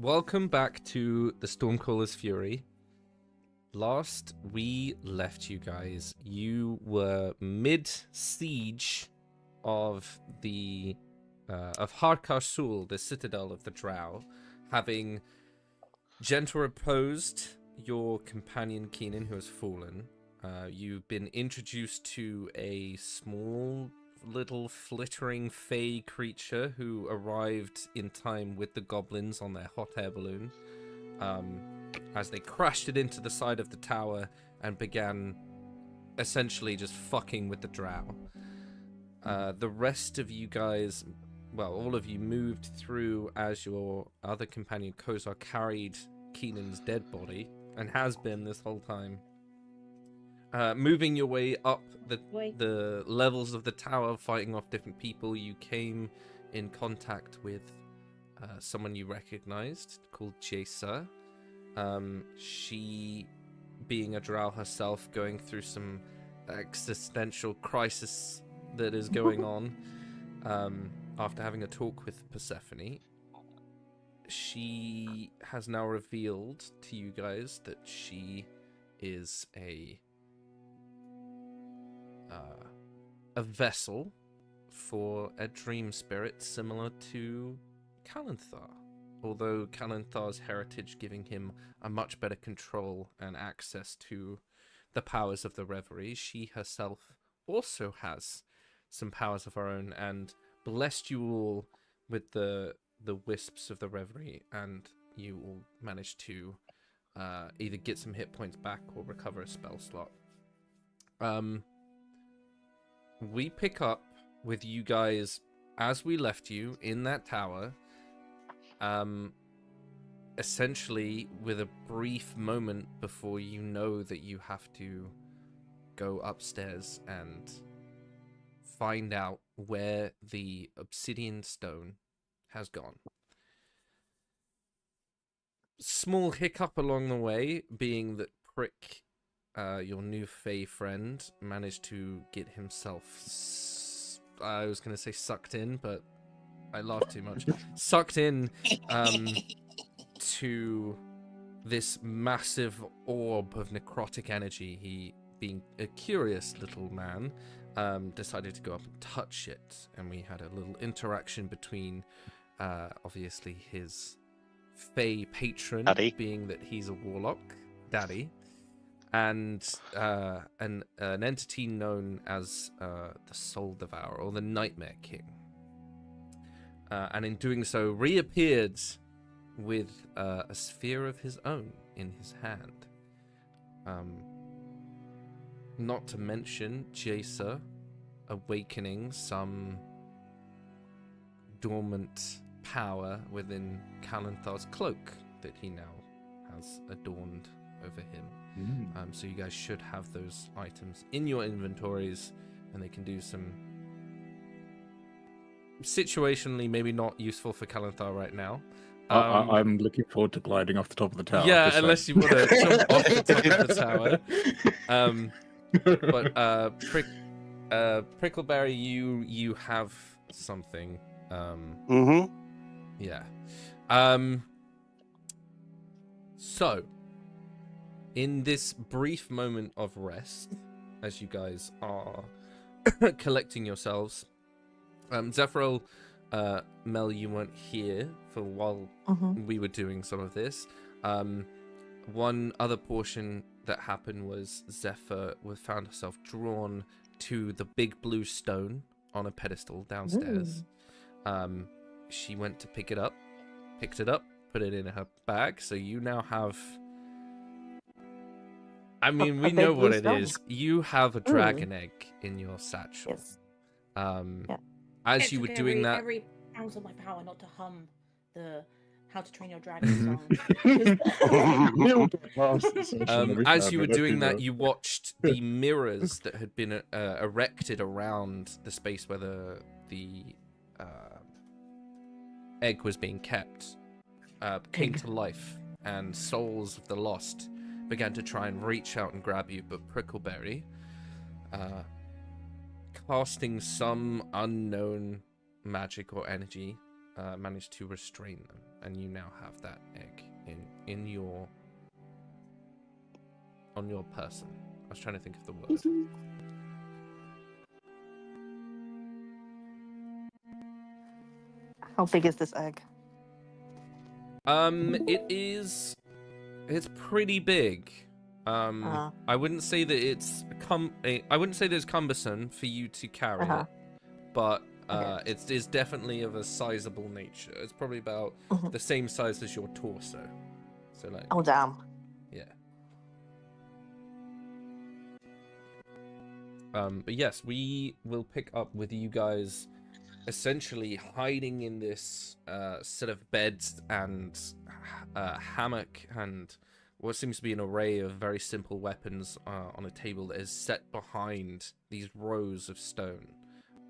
welcome back to the Stormcaller's Fury. Last we left you guys, you were mid-siege of the of Harkar-Sul, the citadel of the Drow, having gentle reposed your companion Keenan, who has fallen. You've been introduced to a small little flittering fey creature who arrived in time with the goblins on their hot air balloon as they crashed it into the side of the tower and began essentially just fucking with the drow. The rest of you guys, well, all of you moved through as your other companion Kozar carried Keenan's dead body and has been this whole time. Moving your way up the levels of the tower, fighting off different people, you came in contact with someone you recognized called Jaisa. She, being a drow herself, going through some existential crisis that is going on after having a talk with Persephone. She has now revealed to you guys that she is a vessel for a dream spirit similar to Kalanthar. Although Kalanthar's heritage giving him a much better control and access to the powers of the Reverie, she herself also has some powers of her own and blessed you all with the wisps of the Reverie, and you all managed to either get some hit points back or recover a spell slot. We pick up with you guys as we left you in that tower, essentially with a brief moment before you know that you have to go upstairs and find out where the obsidian stone has gone. Small hiccup along the way being that Prick, your new Fey friend, managed to get himself, I was going to say sucked in, but I laughed too much. Sucked in to this massive orb of necrotic energy. He, being a curious little man, decided to go up and touch it, and we had a little interaction between obviously his Fey patron, Daddy, being that he's a warlock, Daddy, and an entity known as the Soul Devourer, or the Nightmare King. And in doing so, reappeared with a sphere of his own in his hand. Not to mention Jaisa awakening some dormant power within Kalanthar's cloak that he now has adorned over him. So you guys should have those items in your inventories, and they can do some situationally maybe not useful for Kalanthar right now. I'm looking forward to gliding off the top of the tower. Yeah, unless you want to jump off the top of the tower. But Prickleberry, you have something. Yeah. So, in this brief moment of rest, as you guys are collecting yourselves, Zephyral, Mel, you weren't here for while we were doing some of this. One other portion that happened was Zephyr found herself drawn to the big blue stone on a pedestal downstairs. She went to picked it up, put it in her bag, so you now have... I mean, we know what it is. You have a dragon egg in your satchel. Yes. As It's you were okay, doing that... every ounce of my power not to hum the How to Train Your Dragon song. As you were doing that, you watched the mirrors that had been erected around the space where the egg was being kept came to life, and souls of the lost began to try and reach out and grab you, but Prickleberry, casting some unknown magic or energy, managed to restrain them, and you now have that egg in your on your person. I was trying to think of the word. How big is this egg? It's pretty big. I wouldn't say that it's cumbersome for you to carry it, but it is definitely of a sizable nature. It's probably about the same size as your torso. So like. Oh damn. Yeah. But yes, we will pick up with you guys essentially hiding in this set of beds and hammock and what seems to be an array of very simple weapons on a table that is set behind these rows of stone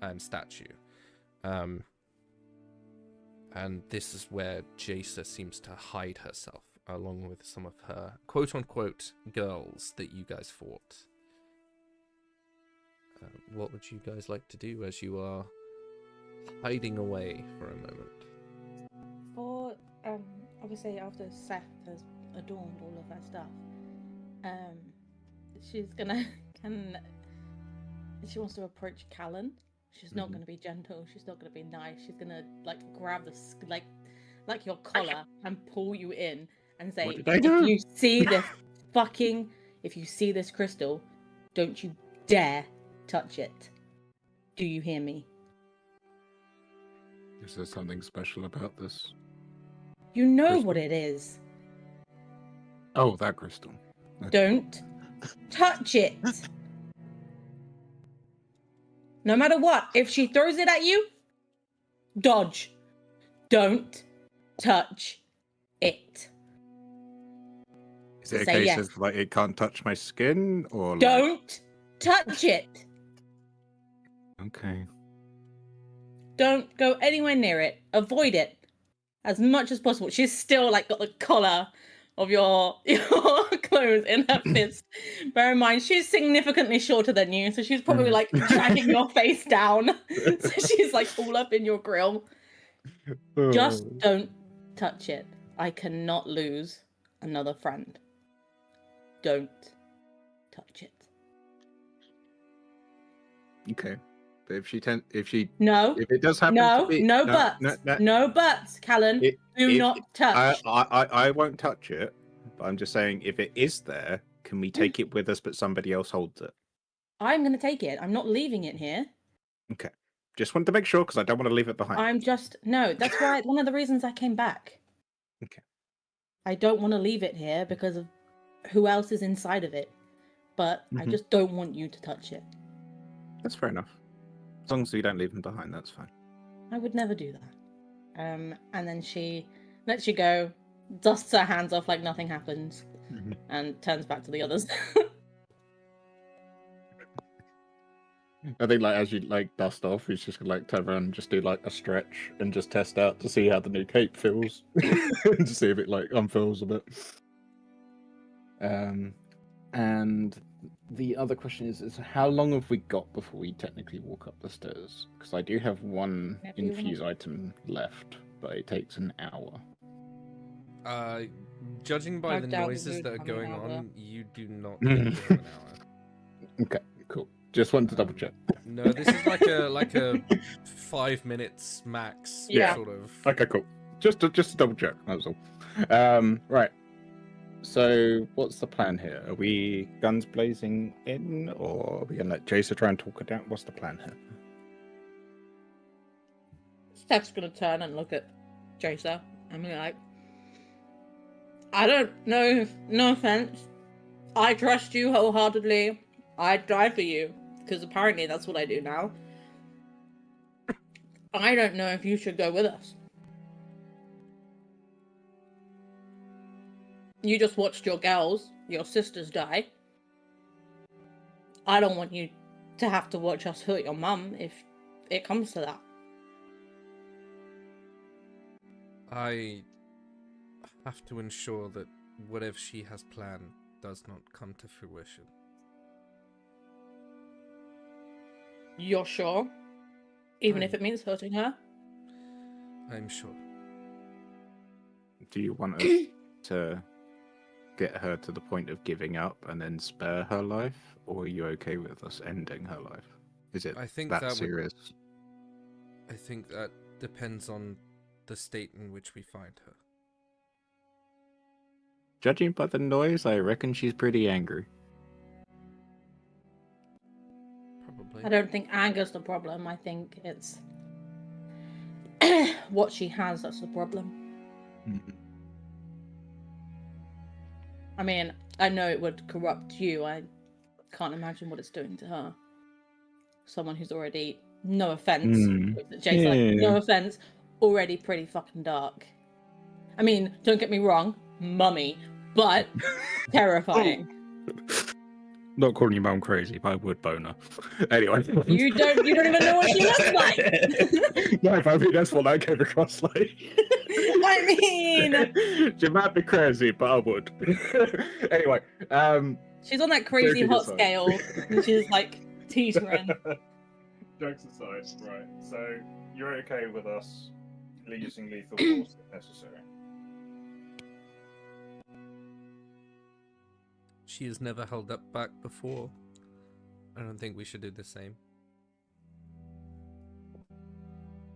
and statue. And this is where Jaisa seems to hide herself, along with some of her quote-unquote girls that you guys fought. What would you guys like to do as you are hiding away for a moment? For obviously after Seth has adorned all of her stuff, she's gonna she wants to approach Callan. She's not gonna be gentle. She's not gonna be nice. She's gonna like grab the like your collar and pull you in and say, if you see this crystal, don't you dare touch it. Do you hear me? Is there something special about this? You know crystal? what it is. Oh, that crystal. Don't touch it. No matter what, if she throws it at you, dodge. Don't touch it. Is it a Say case yes. of like it can't touch my skin, or Don't touch it. Okay. Don't go anywhere near it. Avoid it as much as possible. She's still like got the collar of your clothes in her fist. Bear in mind, she's significantly shorter than you, so she's probably like dragging your face down. So she's like all up in your grill. Just don't touch it. I cannot lose another friend. Don't touch it. Okay. But if it does happen to be no buts, Callan. Do not touch. I won't touch it. But I'm just saying, if it is there, can we take it with us, but somebody else holds it? I'm gonna take it. I'm not leaving it here. Okay. Just wanted to make sure because I don't want to leave it behind. That's why one of the reasons I came back. Okay. I don't want to leave it here because of who else is inside of it. But I just don't want you to touch it. That's fair enough. As long as we don't leave them behind, that's fine. I would never do that. And then she lets you go, dusts her hands off like nothing happens, and turns back to the others. I think like as you like dust off, he's just gonna like turn around and just do like a stretch and just test out to see how the new cape feels, to see if it like unfurls a bit. And the other question is how long have we got before we technically walk up the stairs? Because I do have one infuse item left, but it takes an hour. Judging by the noises that are going on, you do not need an hour. Okay, cool. Just wanted to double check. No, this is like a 5 minutes max sort of. Okay, cool. Just to double check. That was all. Right. So, what's the plan here? Are we guns blazing in, or are we gonna let Jaisa try and talk it down? What's the plan here? Steph's gonna turn and look at Jaisa and be like, I don't know, no offense. I trust you wholeheartedly. I'd die for you, because apparently that's what I do now. I don't know if you should go with us. You just watched your girls, your sisters die. I don't want you to have to watch us hurt your mum if it comes to that. I have to ensure that whatever she has planned does not come to fruition. You're sure? Even if it means hurting her? I'm sure. Do you want us to get her to the point of giving up and then spare her life, or are you okay with us ending her life? Is it I think that that serious? I think that depends on the state in which we find her. Judging by the noise, I reckon she's pretty angry. Probably. I don't think anger's the problem. I think it's what she has that's the problem. I mean, I know it would corrupt you. I can't imagine what it's doing to her. Someone who's already, no offense, Jason, like, no offense, already pretty fucking dark. I mean, don't get me wrong, mummy, but terrifying. Not calling your mum crazy, but I would boner. Anyway. You don't even know what she looks like. No, I mean, that's what I came across like. I mean, she might be crazy, but I would. Anyway, she's on that crazy joking hot aside. scale, and she's like teetering. Jokes aside, right? So you're okay with us using lethal force if necessary? She has never held up back before. I don't think we should do the same.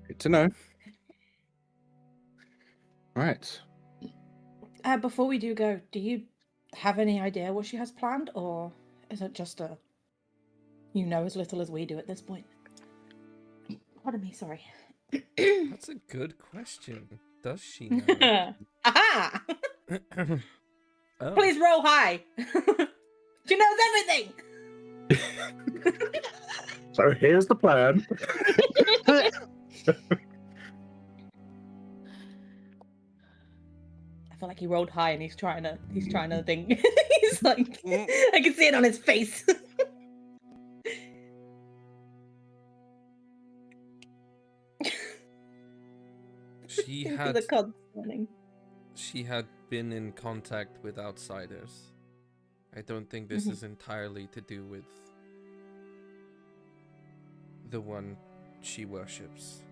Good to know. Right. Before we do go, do you have any idea what she has planned, or is it just a as little as we do at this point? Pardon me, sorry. That's a good question. Does she know? Aha! Oh. Please roll high. She knows everything. So here's the plan. I feel like he rolled high and he's trying to think. He's like, I can see it on his face. She had been in contact with outsiders. I don't think this is entirely to do with the one she worships.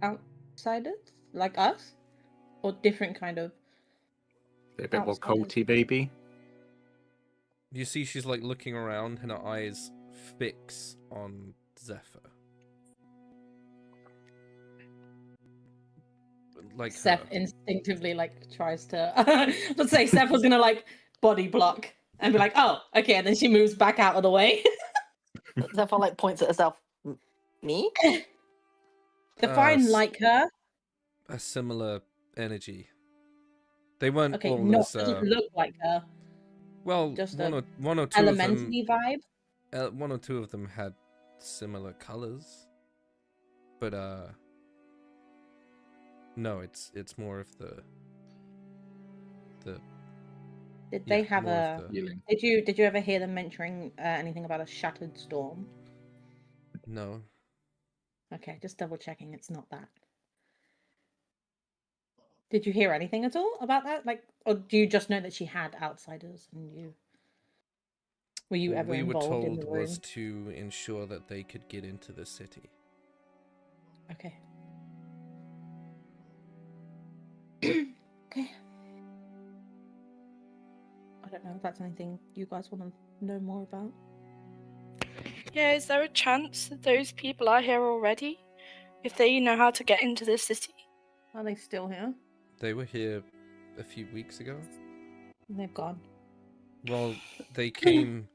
Outsiders? Like us? Or different kind of A bit more outsiders? culty, baby. You see she's like looking around and her eyes fix on Zephyr. Like Seth her. instinctively like tries to let's say Seth was gonna like body block and be like, oh, okay, and then she moves back out of the way. Zephyr like points at herself. Me? Define like her. A similar energy. They weren't Okay, all not as doesn't look like her. well. Just one a or two of them. Elementary vibe. One or two of them had similar colors, but no, it's more of the. Did they have more a? of the- Did you ever hear them mentioning anything about a shattered storm? No. Okay, just double checking. It's not that. Did you hear anything at all about that? Like, or do you just know that she had outsiders and you? Were you All ever we were involved in told the room? was to ensure that they could get into the city. Okay. Okay. I don't know if that's anything you guys want to know more about. Yeah, is there a chance that those people are here already? If they know how to get into this city? Are they still here? They were here a few weeks ago. They've gone. Well, they came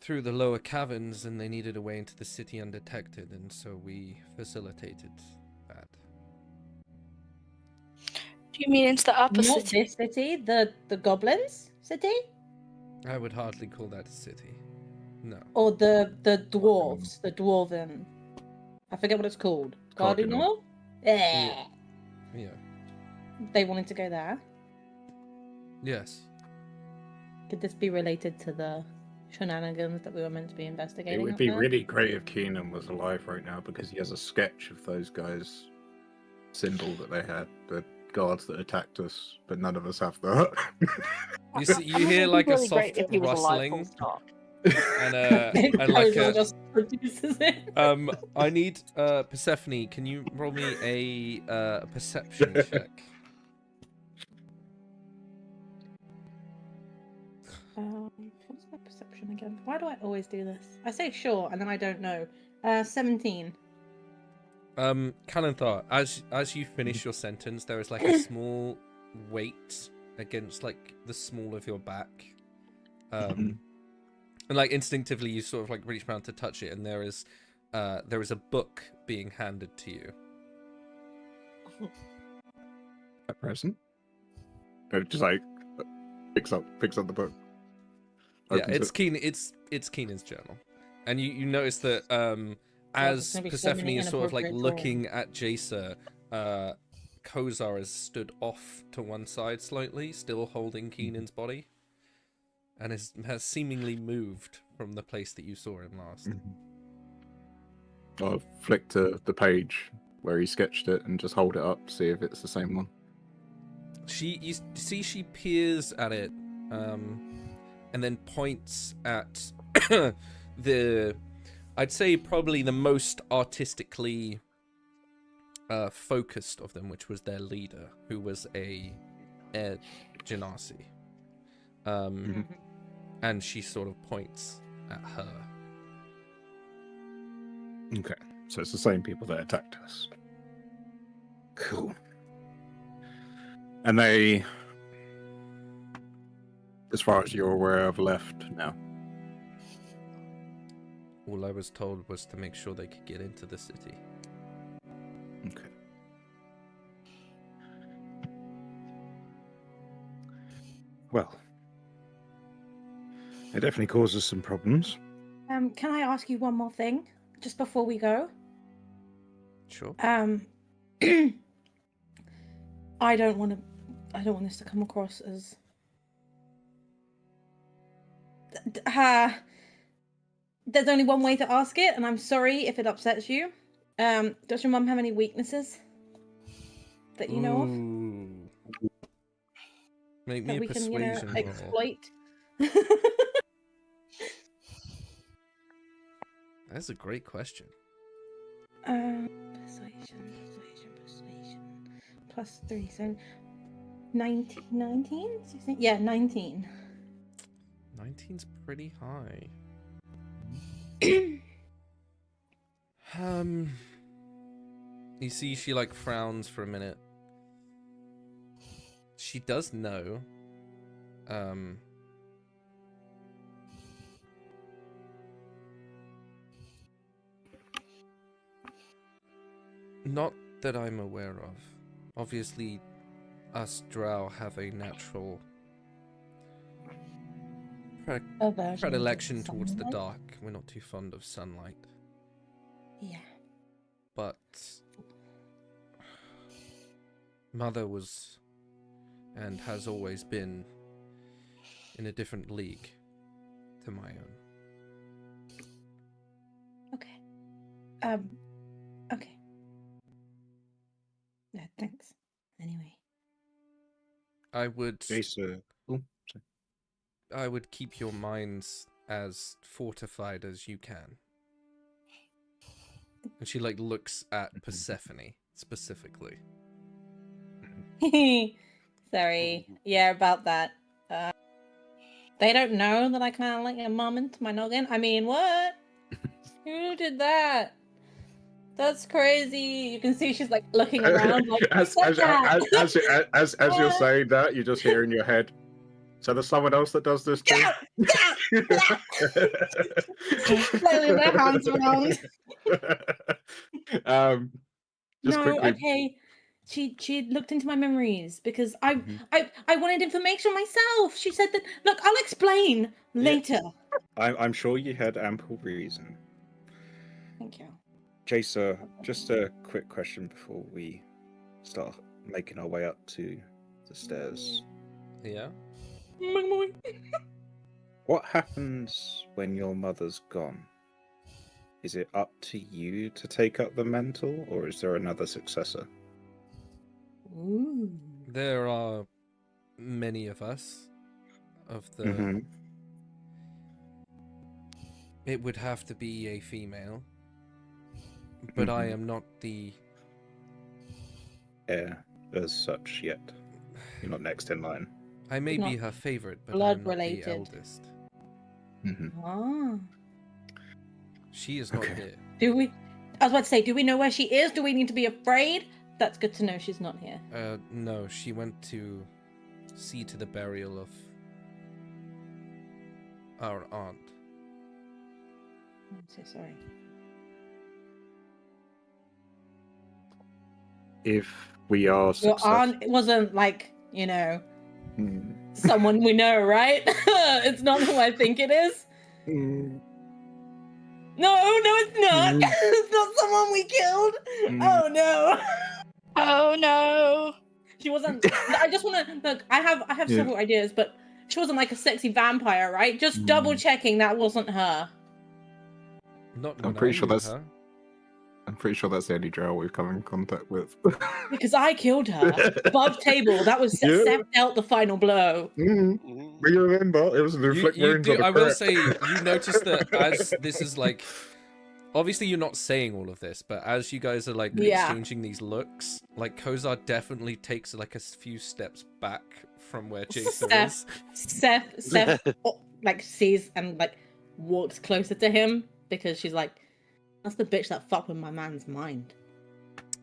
through the lower caverns and they needed a way into the city undetected, and so we facilitated that. Do you mean into the upper Not city? this city, the goblins city, I would hardly call that a city. No. or the dwarves, the dwarven. I forget what it's called. Cardinal. Cardinal. Yeah. Yeah. They wanted to go there. Yes. Could this be related to the shenanigans that we were meant to be investigating? It would up be there? really great if Keenan was alive right now because he has a sketch of those guys' symbol that they had, the guards that attacked us, but none of us have that. You see, I you mean, hear it'd be like a really soft great if he was alive, full rustling, stop. and like Kozar a, just produces it. I need Persephone. Can you roll me a perception check? What's my perception again? Why do I always do this? I say sure, and then I don't know. 17. Kalanthar, as you finish your sentence, there is like a small weight against like the small of your back, and like instinctively you sort of like reach around to touch it, and there is a book being handed to you. A present? No, just like picks up the book. Yeah, Opens it. it's Keenan's journal, and you notice that there's as gonna be so Persephone many is sort of like inappropriate looking at Jacer, Kozar has stood off to one side slightly, still holding Keenan's body, and has seemingly moved from the place that you saw him last. I'll flick to the page where he sketched it and just hold it up, see if it's the same one. You see she peers at it, and then points at I'd say probably the most artistically focused of them, which was their leader, who was a Genasi. And she sort of points at her. Okay, so it's the same people that attacked us. Cool. And they, as far as you're aware, have left now. All I was told was to make sure they could get into the city. Okay. Well, it definitely causes some problems. Can I ask you one more thing just before we go? Sure. I don't want this to come across as there's only one way to ask it, and I'm sorry if it upsets you. Does your mum have any weaknesses that you know of? Make me That a we can, persuasion roll. exploit? That's a great question. Persuasion. +3, so 19? 16? Yeah, 19. 19's pretty high. You see she like frowns for a minute. She does know. Not that I'm aware of. Obviously, us Drow have a natural predilection towards the dark. We're not too fond of sunlight. Yeah. But Mother was and has always been in a different league to my own. Okay. Okay. No, thanks. Anyway. I would Jason. Oh, sorry. I would keep your minds as fortified as you can. And she like looks at Persephone specifically. Sorry. Yeah, about that. They don't know that I kind of like a mum into my noggin. I mean, what? Who did that? That's crazy. You can see she's like looking around. Like, as you're saying that, you just hear in your head. So there's someone else that does this too. Flailing their hands around. Just No, quickly. okay. She looked into my memories because I wanted information myself. She said that. Look, I'll explain later. I'm sure you had ample reason. Thank you. Jacer, just a quick question before we start making our way up to the stairs. Yeah? What happens when your mother's gone? Is it up to you to take up the mantle, or is there another successor? Ooh. There are many of us of the It would have to be a female. But I am not the... heir as such yet. You're not next in line. I may Not be her favorite, but blood I'm not the related. eldest. Ah. She is not Okay. here. Do we? I was about to say, do we know where she is? Do we need to be afraid? That's good to know she's not here. No, she went to see to the burial of our aunt. I'm so sorry. If we are Your successful... aunt wasn't like, Hmm. someone we know, right? It's not who I think it is. Hmm. No, it's not. It's not someone we killed. Oh no. Oh no. She wasn't. I just want to look. I have Yeah. several ideas, but she wasn't like a sexy vampire, right? Just double checking that wasn't her. Not I'm when pretty I sure knew that's- her. I'm pretty sure that's the only drow we've come in contact with. Because I killed her above table. That was Yeah. Seth dealt the final blow. We remember it was the reflect You wounds do, on the I will crack. say, you notice that as this is like... Obviously, you're not saying all of this, but as you guys are like Yeah. exchanging these looks, like Kozar definitely takes like a few steps back from where Jason is. Seth like sees and like walks closer to him because she's like, that's the bitch that fucked with my man's mind.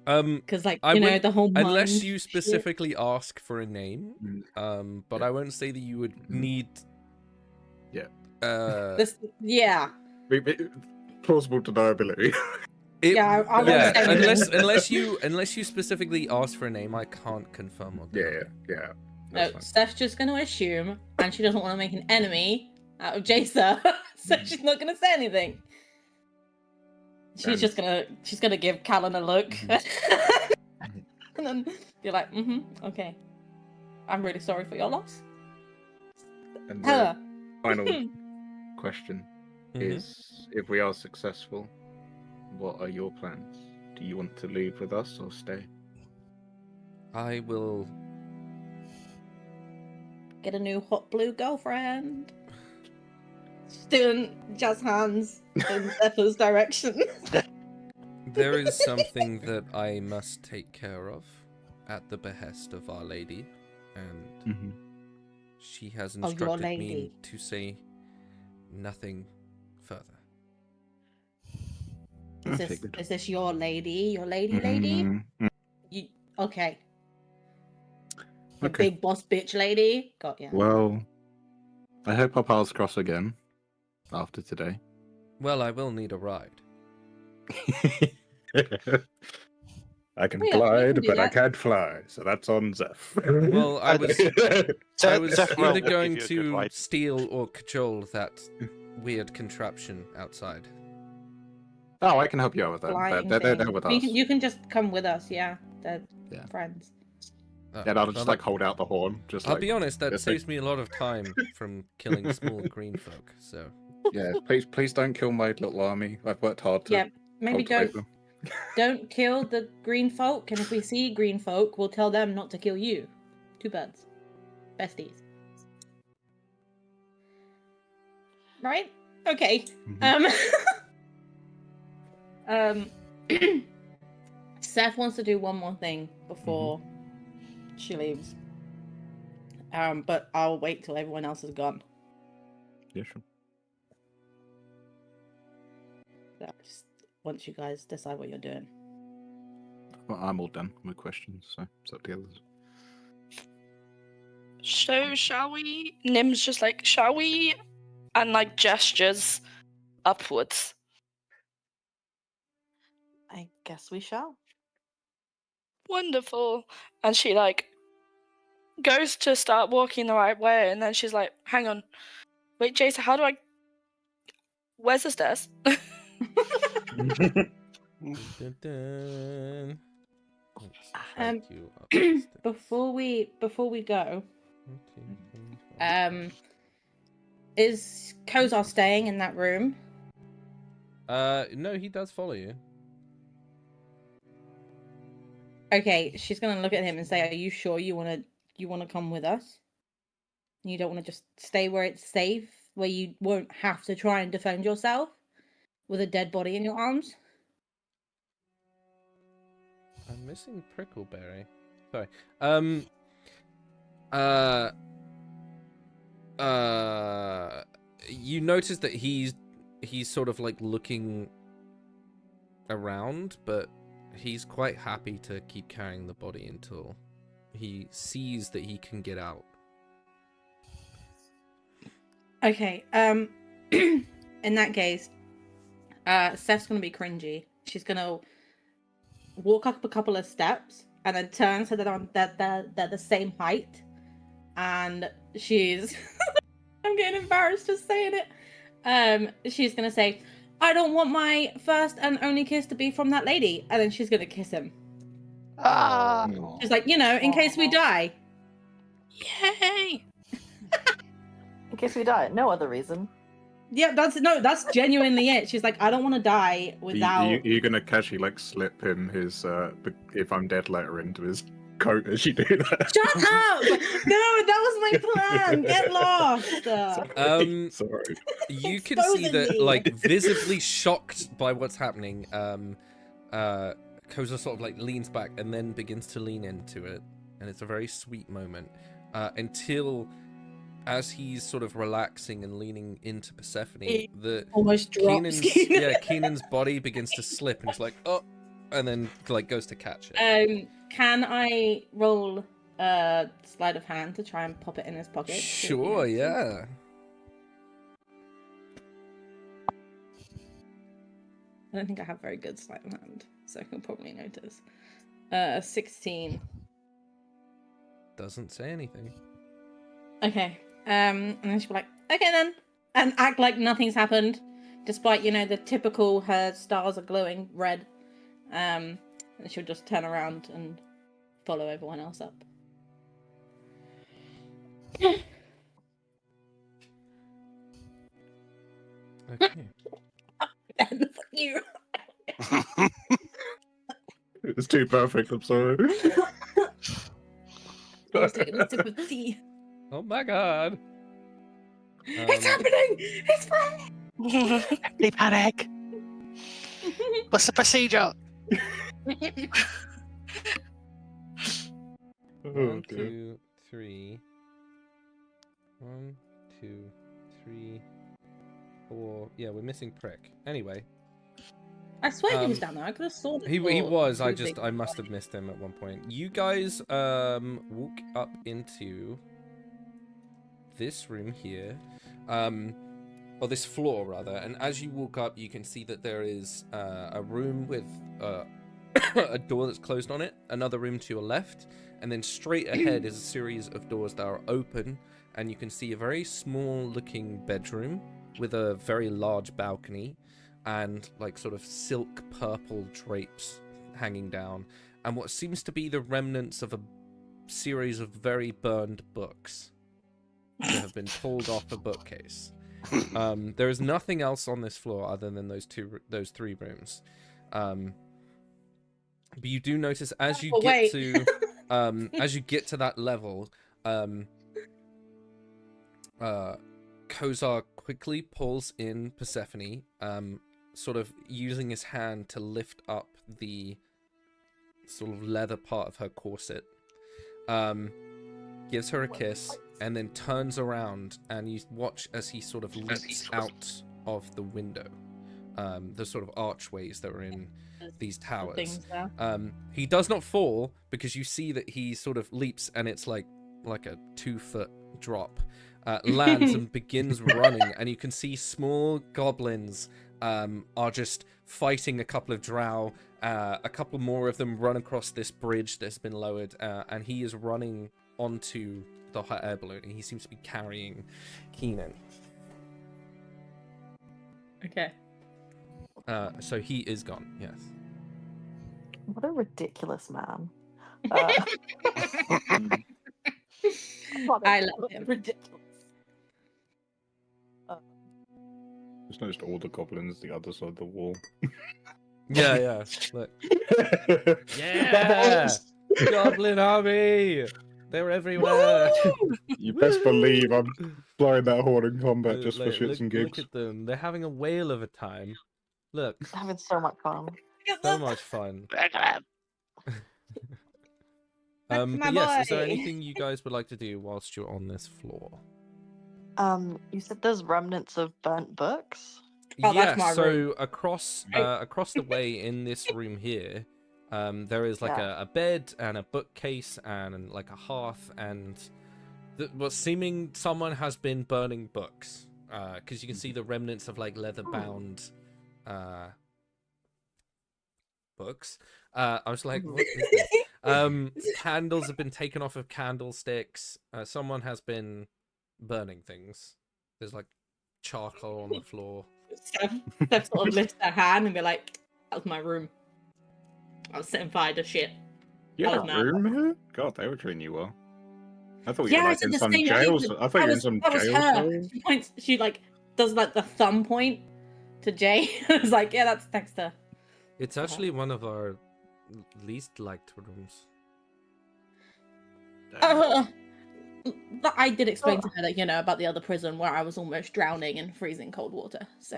Because like I wouldn't- the whole mind Unless you shit. specifically ask for a name, but Yeah. I won't say that you would need. Yeah. This, yeah. Plausible deniability. Yeah, I won't yeah. say anything. Unless you specifically ask for a name, I can't confirm or deny. yeah. No, That's fine. Steph's just going to assume, and she doesn't want to make an enemy out of Jason, so she's not going to say anything. She's just gonna give Callan a look, and then be like, okay, I'm really sorry for your loss. And Hella. the final question Mhm. is, if we are successful, what are your plans? Do you want to leave with us or stay? I will. Get a new hot blue girlfriend. She's doing jazz hands in Ethel's direction. There is something that I must take care of at the behest of Our Lady, and she has Of your instructed me lady. to say nothing further. Is this your lady? Your lady? You okay? The Okay. big boss bitch lady? Got ya. Well, I hope our paths cross again after today. Well, I will need a ride. I can Oh, yeah, we glide, can do but I that. can't fly, so that's on Zeph. Well, I was Zeph will either give going you a good to ride. steal or cajole that weird contraption outside. Oh, I can help you out with that. Flying They're thing. there with us. You can just come with us, yeah. They're Yeah. friends. Oh, Yeah, I'll just well, like hold out the horn. Just I'll like, be honest, that this saves me a lot of time from killing small green folk. So yeah, please don't kill my little army. I've worked hard to Yeah, maybe cultivate them. don't kill the green folk, and if we see green folk, we'll tell them not to kill you. Two birds. Besties. Right? Okay. Seth wants to do one more thing before she leaves. But I'll wait till everyone else is gone. Yeah, sure. Just once you guys decide what you're doing. Well, I'm all done with questions, so it's up to the others. So shall we? Nim's just like, shall we? And like gestures upwards. I guess we shall. Wonderful. And she like goes to start walking the right way, and then she's like, hang on. Wait, Jason, how do I... Where's the stairs? Dun, dun. Let's Um, take you up the steps. Before we go, 1, 2, 3, 4. is Kozar staying in that room? No, he does follow you. Okay, she's gonna look at him and say, "Are you wanna come with us? You don't want to just stay where it's safe, where you won't have to try and defend yourself with a dead body in your arms. I'm missing Prickleberry. Sorry. You notice that he's sort of like looking around, but he's quite happy to keep carrying the body until he sees that he can get out. Okay. In that case, Steph's gonna be cringy. She's gonna walk up a couple of steps and then turn so that they're the same height, and she's I'm getting embarrassed just saying it. She's gonna say, I don't want my first and only kiss to be from that lady, and then she's gonna kiss him. Ah! She's like, in case we die. Yay! In case we die, no other reason. Yeah, that's genuinely it. She's like, I don't want to die without. You're gonna casually like slip him his if I'm dead letter into his coat as you do that. Shut up! No, that was my plan. Get lost. Sorry. You can see that, like, visibly shocked by what's happening, Koza sort of like leans back and then begins to lean into it, and it's a very sweet moment until, as he's sort of relaxing and leaning into Persephone, the almost drops. Keenan's body begins to slip, and he's like, oh, and then like goes to catch it. Can I roll sleight of hand to try and pop it in his pocket? Sure, yeah. I don't think I have very good sleight of hand, so he'll probably notice. 16. Doesn't say anything. Okay. And then she'll be like, okay then. And act like nothing's happened. Despite, the typical her stars are glowing red. And she'll just turn around and follow everyone else up. Okay. And fuck you. It's too perfect, I'm sorry. I was taking a sip of tea. Oh my god. It's happening! It's fine! They panic! What's the procedure? One, two, three. 1, 2, 3, 4. Yeah, we're missing Prick. Anyway. I swear he was down there. I could have saw He was. I must have missed him at one point. You guys walk up into this room here, or this floor rather, and as you walk up, you can see that there is a room with a door that's closed on it, another room to your left, and then straight ahead is a series of doors that are open, and you can see a very small looking bedroom with a very large balcony and like sort of silk purple drapes hanging down, and what seems to be the remnants of a series of very burned books that have been pulled off a bookcase. There is nothing else on this floor other than those three rooms. But you do notice as you get to as you get to that level, Kozar quickly pulls in Persephone, sort of using his hand to lift up the sort of leather part of her corset, gives her a kiss, and then turns around, and you watch as he sort of leaps out of the window, the sort of archways that are in these towers. He does not fall, because you see that he sort of leaps, and it's like a 2-foot drop, lands and begins running, and you can see small goblins are just fighting a couple of drow. A couple more of them run across this bridge that's been lowered, and he is running onto the hot air balloon, and he seems to be carrying Keenan. Okay. So he is gone, yes. What a ridiculous man. I love him. Ridiculous. Just noticed all the goblins the other side of the wall. Yeah. Look. Yeah! Goblin army! They're everywhere. You best believe I'm blowing that horn in combat just for Like, shits and gigs. Look at them. They're having a whale of a time. Look, Having so much fun. so much fun. That's my But yes, is there boy. anything you guys would like to do whilst you're on this floor? You said there's remnants of burnt books. Oh, that's Yeah, my so room. across the way in this room here, there is like Yeah. a bed and a bookcase and like a hearth and what's seeming someone has been burning books because you can see the remnants of like leather bound books. I was like, what is this? Candles have been taken off of candlesticks. Someone has been burning things. There's like charcoal on the floor. Steph sort of lifts her hand and be like, that was my room. I was setting fire to shit. You That had a was mad. room here? God, they were treating you well. I thought you Yeah, were I like said in the some same jail. thing. I thought you were in some That was jail. her. cell. She points, she like does like the thumb point to Jay. I was like, yeah, that's Dexter. It's actually one of our least liked rooms. But I did explain to her that, you know, about the other prison where I was almost drowning in freezing cold water. So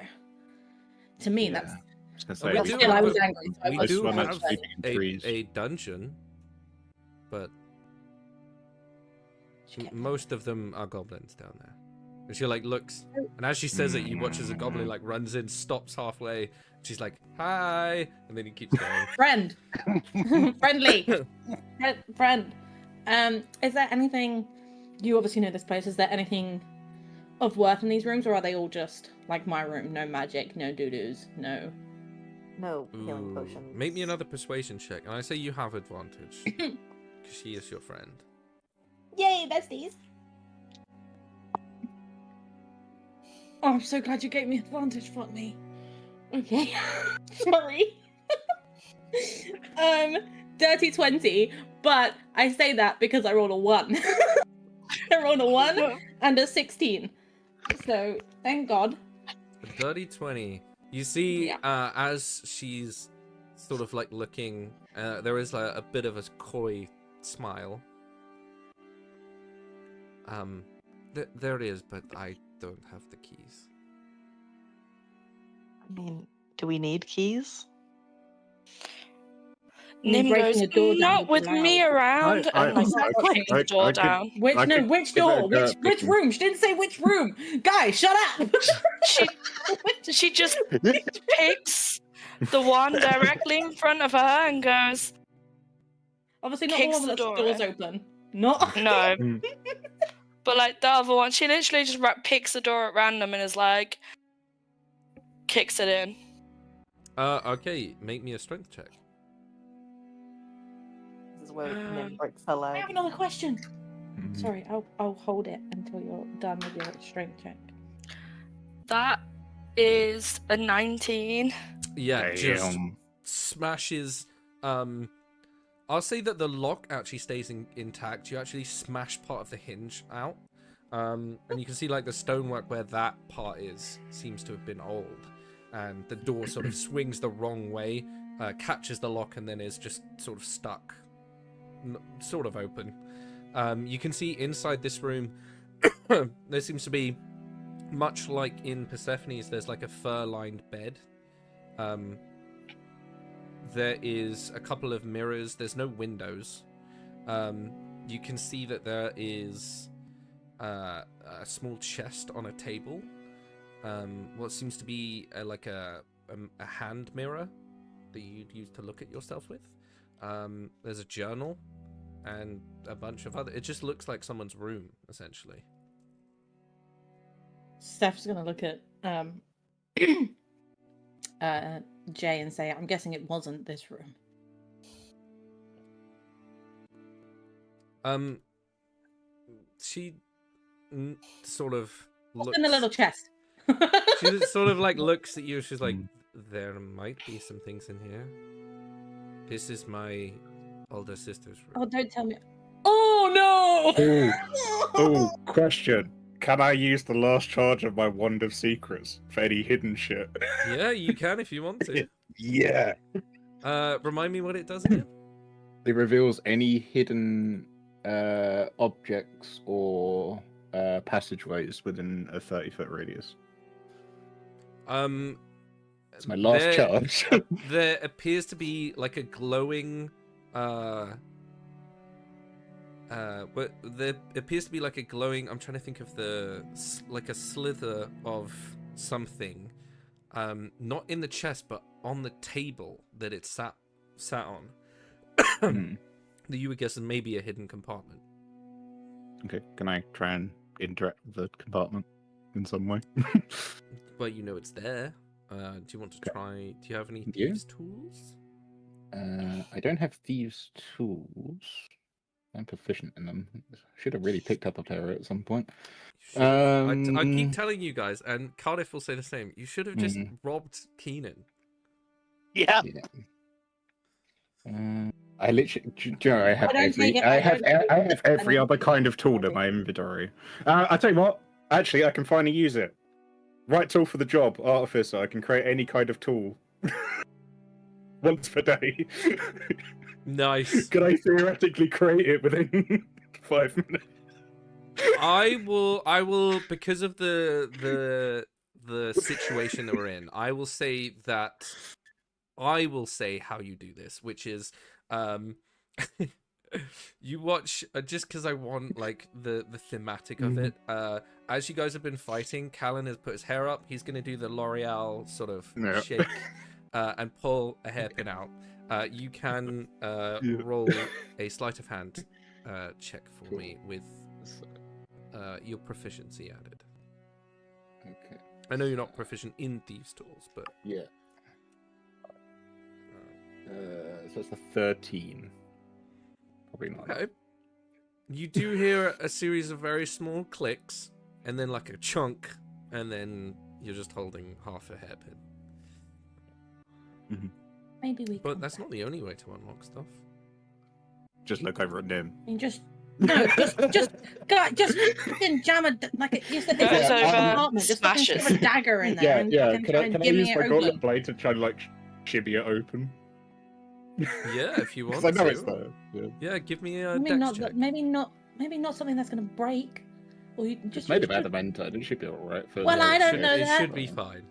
to me, Yeah. that's I was We gonna do say, still I was but angry. So I we was do one have that's sleeping in trees. a dungeon, but most of them are goblins down there. And she like looks, and as she says it, you watch as a goblin like runs in, stops halfway. She's like, "Hi," and then he keeps going. friend, friendly, friend. Is there anything? You obviously know this place. Is there anything of worth in these rooms, or are they all just like my room? No magic, no doo-doos, no. No healing Ooh, potions. make me another persuasion check, and I say you have advantage because she is your friend. Yay, besties! Oh, I'm so glad you gave me advantage, fuck me. Okay. Sorry. Dirty 20, but I say that because I rolled a 1. I rolled a 1 and a 16. So, thank God. A dirty 20. You see, Yeah. as she's sort of like looking, there is a bit of a coy smile. There it is, but I don't have the keys. I mean, do we need keys? Nim Breaking goes, the door down not would with be me loud. around, and like Exactly. kicks the door down. Which I no, could which give it a door? go Which at which picking. room? She didn't say which room. Guys, shut up. She just picks the one directly in front of her and goes, Obviously not Kicks the one the that's door doors in. open. Not no. Mm. But like the other one, she literally just picks the door at random and is like, kicks it in. Okay, make me a strength check. This is where Um, Nim breaks her I leg. have another question. Mhm. Sorry, I'll hold it until you're done with your strength check. That is a 19. Yeah, just Damn. smashes. I'll say that the lock actually stays intact. You actually smash part of the hinge out, and you can see like the stonework where that part is seems to have been old, and the door sort of swings the wrong way, catches the lock, and then is just sort of stuck, sort of open. You can see inside this room, there seems to be, much like in Persephone's, there's like a fur-lined bed. There is a couple of mirrors. There's no windows. You can see that there is a small chest on a table. What seems to be like a hand mirror that you'd use to look at yourself with. There's a journal and a bunch of other. It just looks like someone's room, essentially. Steph's gonna look at Jay and say, I'm guessing it wasn't this room. She sort of What's looks in the little chest? she sort of like looks at you. She's like, there might be some things in here. This is my older sister's Oh, room. don't tell me. Oh no! Oh, question. Can I use the last charge of my Wand of Secrets for any hidden shit? Yeah, you can if you want to. Yeah. Remind me what it does again. It reveals any hidden objects or passageways within a 30-foot radius. It's my last there- charge. There appears to be like a glowing but there appears to be like a glowing, I'm trying to think of like a slither of something, not in the chest but on the table that it sat on. Hmm. That you would guess is maybe a hidden compartment. Okay, can I try and interact with the compartment in some way? Well, you know it's there. Do you want to try? Do you have any Yeah. thieves' tools? I don't have thieves' tools. I'm proficient in them. Should have really picked up a pair at some point. You should've- I keep Um, telling you guys, and Cardiff will say the same. You should have just robbed Keenan. Yeah. Yeah. I literally, do you know, I have don't take it, I I have, don't- I have every don't- other kind of tool in my inventory. I'll tell you what. Actually, I can finally use it. Right tool for the job, artificer. I can create any kind of tool. Once per day. Nice. Could I theoretically create it within 5 minutes? I will because of the situation that we're in. I will say how you do this, which is you watch just because I want like the thematic of it. As you guys have been fighting, Callan has put his hair up. He's gonna do the L'Oreal sort of Yeah. shake and pull a hairpin out. You can roll a sleight of hand check for me with your proficiency added. Okay. I know you're not proficient in thieves' tools, but Yeah. So it's a 13. Probably not. okay. You do hear a series of very small clicks, and then like a chunk, and then you're just holding half a hairpin. Maybe we. But come that's back. not the only way to unlock stuff. Just look over at Nim. I mean, just fucking jam a like you said. Goes It's a over, compartment. Just fucking smashes. shove a dagger in there and fucking Can try I and jimmy use it my open. gauntlet blade to try and like shibby it open? Yeah, if you want Because I know to. it's there. Yeah. Yeah, give me a Maybe dex not. check. Maybe not something that's gonna break. Or you just It's made of just- adamantite. It should be alright. Well, I don't know It that. should be fine.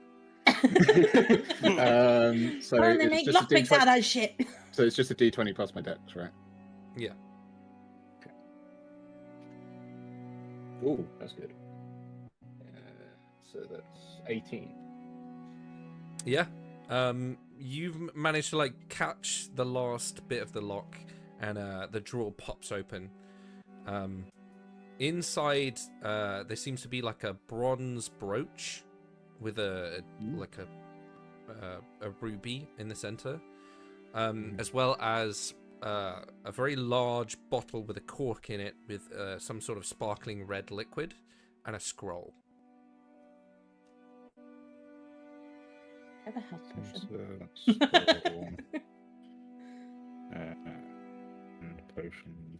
So Why don't they it's make just a lockpicks out of D20. that shit? So it's just a D20 plus my dex, right? Yeah. Okay. Ooh, that's good. So that's 18. Yeah. You've managed to like catch the last bit of the lock, and the drawer pops open. Inside, there seems to be like a bronze brooch with a ruby in the center, as well as a very large bottle with a cork in it with some sort of sparkling red liquid, and a scroll. Have a health potion. So that's cool. And potion.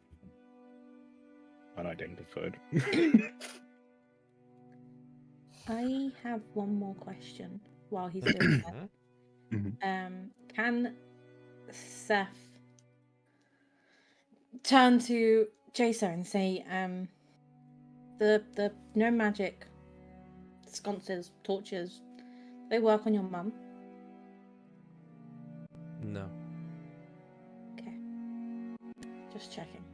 Unidentified. I have one more question while he's doing that. Mhm. Can Seth turn to Jason and say, the no magic sconces, torches, they work on your mum? No. Okay. Just checking.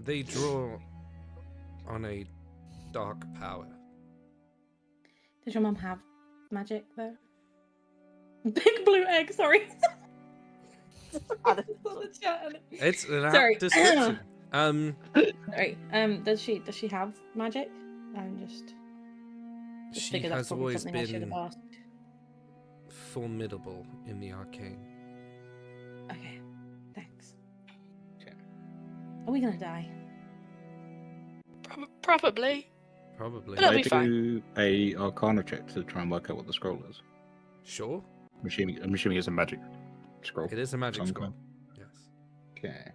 They draw on a dark power. Does your mum have magic though? Big blue egg, sorry. It's an Sorry. apt description. Sorry. Does she have magic? I'm just She figured that's has probably always something I should have been asked. formidable in the arcane. Okay. Thanks. Okay. Are we gonna die? Probably. Probably. But it'll I be fine. do a Arcana check to try and work out what the scroll is. Sure. I'm assuming it's a magic scroll. It is a magic Some scroll. kind. Yes. Okay.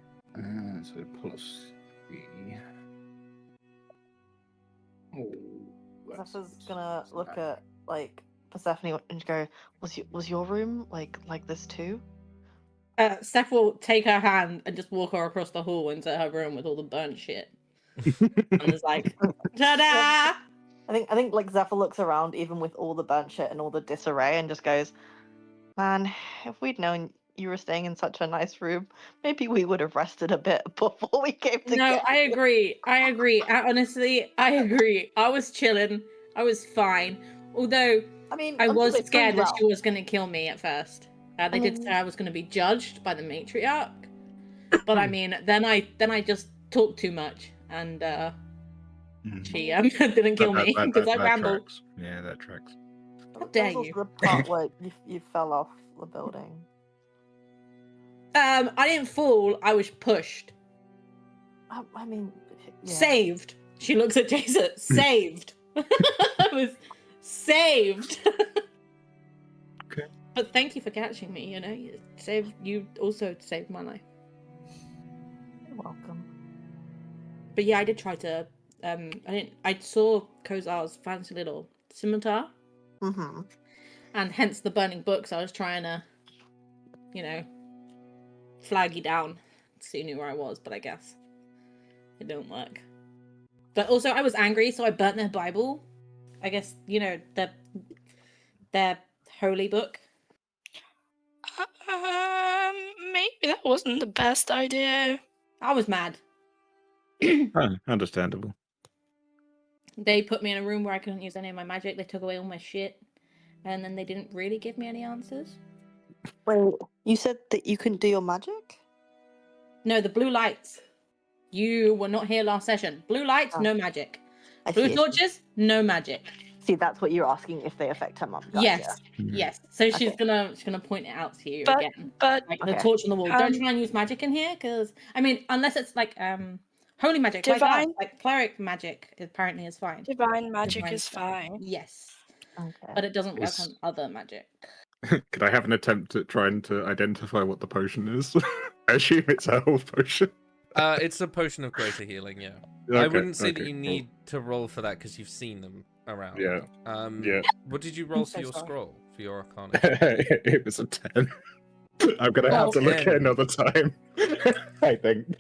So plus 3. Oh, that's- Zephyr's gonna look at like Persephone and go, was your room like this too? Steph will take her hand and just walk her across the hall into her room with all the burnt shit. And it's like, ta-da! I think like Zephyr looks around even with all the burnt shit and all the disarray and just goes, "Man, if we'd known you were staying in such a nice room, maybe we would have rested a bit before we came to No, get I you." agree. Honestly, I agree. I was chilling. I was fine. Although I mean, I until was they scared prove that she well. was going to kill me at first. They did say mean- I was going to be judged by the Matriarch. But I mean, then I just talked too much and she didn't kill me because I rambled. Tracks. Yeah, that tracks. How There dare was also you? the part where you fell off the building. I didn't fall. I was pushed. I mean, yeah. Saved. She looks at Jason. Saved. I was saved. Okay. But thank you for catching me. You know, you also saved my life. You're welcome. But yeah, I did try to. I saw Kozar's fancy little scimitar, Mm-hmm. and hence the burning books. I was trying to, flag you down so you knew where I was. But I guess it didn't work. But also, I was angry, so I burnt their Bible. I guess their holy book. Maybe that wasn't the best idea. I was mad. Understandable. They put me in a room where I couldn't use any of my magic. They took away all my shit, and then they didn't really give me any answers. Wait, you said that you couldn't do your magic? No, the blue lights. You were not here last session. Blue lights, Oh. no magic. I Blue see. torches, no magic. See, that's what you're asking if they affect her mum. Gotcha. Yes, yes. So she's Okay. gonna point it out to you But- again. But Like the Okay. torch on the wall. Don't Um, try and use magic in here, because I mean, unless it's like holy magic, like Divine- that, like cleric magic, apparently is fine. divine magic Divine is stuff. fine. Yes, Okay. but it doesn't work It's- on other magic. Could I have an attempt at trying to identify what the potion is? I assume it's a health potion. It's a potion of greater healing, yeah. I Okay, wouldn't say that okay, you cool. need to roll for that because you've seen them around. Yeah. Yeah. What did you roll so for your sorry. scroll, for your arcana? It was a 10. I'm gonna have to look at 10. another time. I think.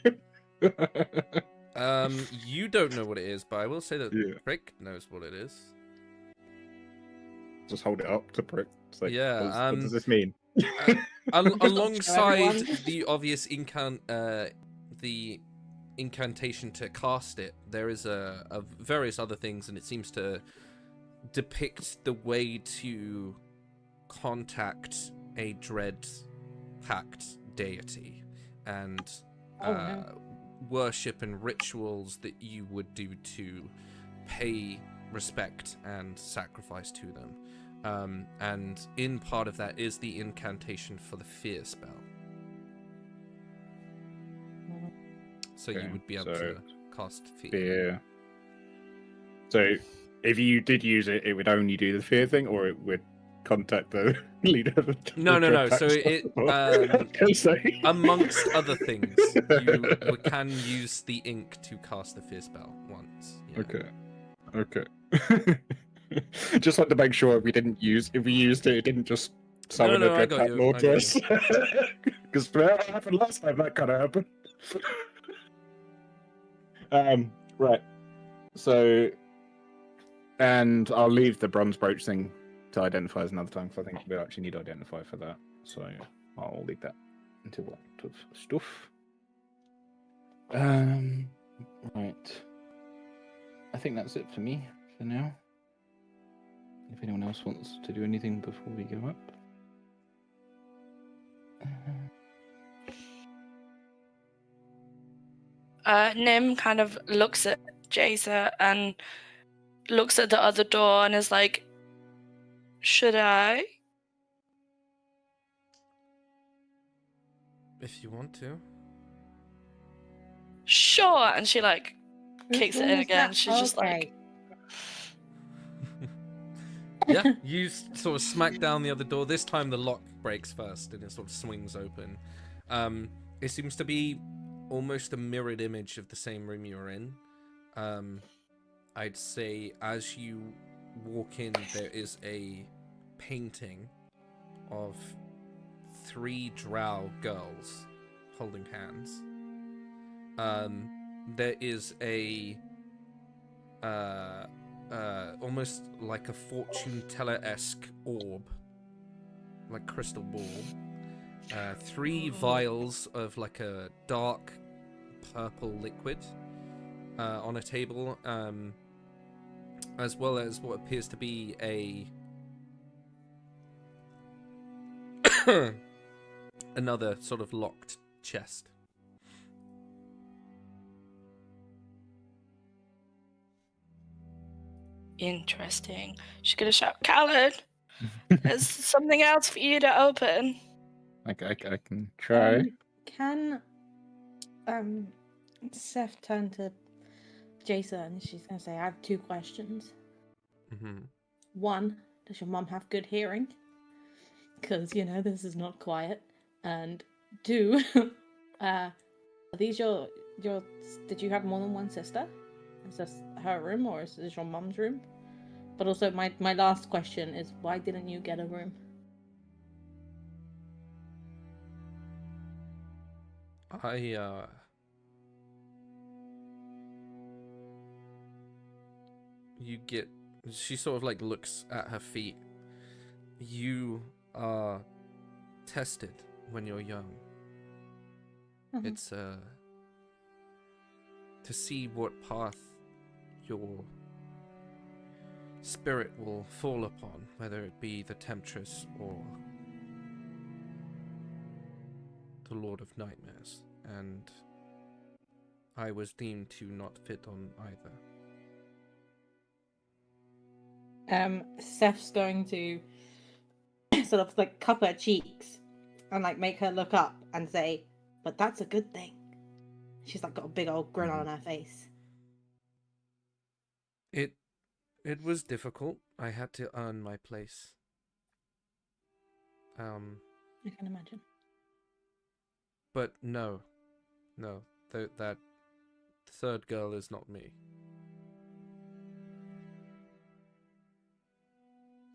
You don't know what it is, but I will say that Yeah. Prick knows what it is. Just hold it up to prick. It's like, Yeah, what does this mean? Alongside everyone. the obvious the incantation to cast it, there is a various other things, and it seems to depict the way to contact a dread pact deity and Oh, no. worship and rituals that you would do to pay respect and sacrifice to them. And in part of that is the incantation for the fear spell. So Okay, you would be able so to cast fear. Fear. So, if you did use it, it would only do the fear thing, or it would contact the leader of the No. So it. amongst other things, you can use the ink to cast the fear spell once. Yeah. Okay. Just had to make sure if we used it, it didn't just summon No, a I dread got pact you, lord I to got us. Because what happened last time, that kind of happened. Right. So, and I'll leave the bronze brooch thing to identify as another time, because I think we'll actually need to identify for that. So I'll leave that until that of stuff. Right. I think that's it for me for now. If anyone else wants to do anything before we go up. Nim kind of looks at Jason and looks at the other door and is like, should I? If you want to. Sure. And she like kicks it in Who was again. that? She's just like, Okay. Yeah, you sort of smack down the other door. This time the lock breaks first and it sort of swings open. It seems to be almost a mirrored image of the same room you're in. I'd say as you walk in, there is a painting of 3 drow girls holding hands. There is a almost like a fortune teller-esque orb, like crystal ball. 3 vials of like a dark purple liquid on a table, as well as what appears to be a another sort of locked chest. Interesting. She's gonna shout, Callum, there's something else for you to open. Okay, I can try. Can Seth turn to Jason and she's gonna say, I have 2 questions. Mm-hmm. 1, does your mom have good hearing? Because, you know, this is not quiet. And 2, are these your did you have more than one sister? Is this her room or is this your mom's room? But also my last question is, why didn't you get a room? She sort of like looks at her feet. You are tested when you're young. Mhm. It's to see what path your spirit will fall upon, whether it be the Temptress or the Lord of Nightmares, and I was deemed to not fit on either. Seth's going to sort of like cup her cheeks and like make her look up and say, but that's a good thing. She's like got a big old grin on her face. It was difficult. I had to earn my place. I can imagine. But no, that 3rd girl is not me.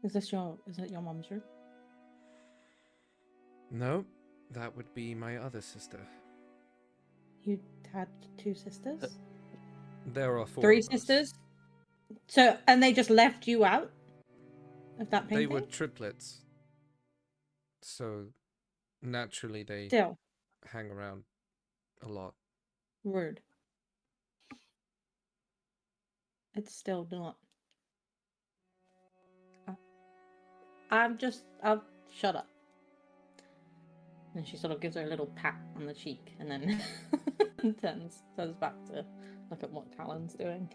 Is it your mom's room? No, that would be my other sister. You had 2 sisters? There are 4 3 of us. sisters? So, and they just left you out of that painting? They were triplets. So, naturally they Still hang around a lot. rude. It's still not. I'll shut up. And she sort of gives her a little pat on the cheek and then turns back to look at what Talon's doing.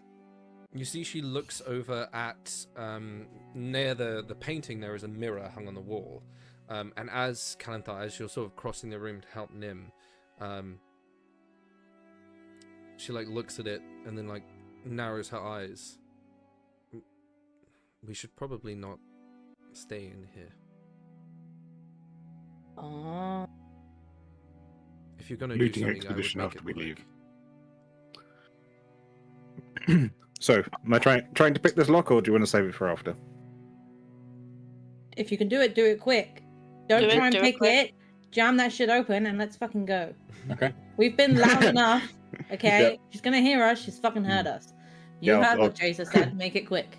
You see she looks over at, near the painting there is a mirror hung on the wall. And as Kalantha, as you're sort of crossing the room to help Nim, she like looks at it and then like narrows her eyes. We should probably not stay in here. Oh. If you're going to do Looting something, I would expedition make after it we quick. leave. So, am I trying to pick this lock, or do you want to save it for after? If you can do it quick. Don't Do it, try and do it pick quick. it. Jam that shit open and let's fucking go. Okay. We've been loud enough. Okay? Yep. She's gonna hear us. She's fucking heard us. You Yeah, heard I'll- what Jason said. Make it quick.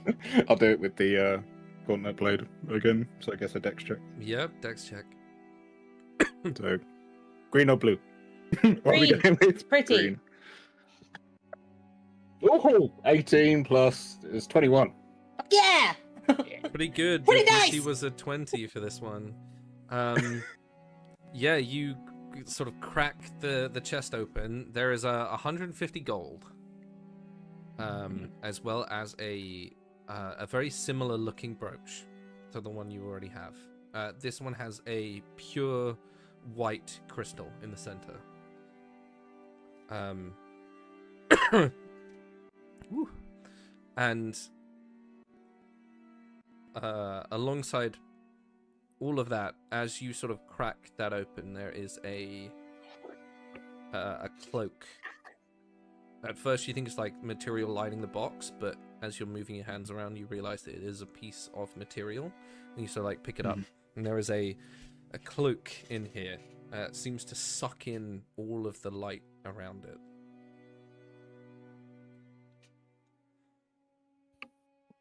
I'll do it with the gauntlet blade again. So I guess a dex check. Yep, dex check. So, green or blue? What are we Green. going with? Pretty. Green. Oh, 18 plus is 21. Yeah! Pretty good. Pretty because nice! She was a 20 for this one. Yeah, you sort of crack the chest open. There is 150 gold, as well as a very similar looking brooch to the one you already have. This one has a pure white crystal in the center. Woo. And alongside all of that, as you sort of crack that open, there is a cloak. At first you think it's like material lining the box, but as you're moving your hands around, you realize that it is a piece of material, and you sort of like pick it up, and there is a a cloak in here. It seems to suck in all of the light around it.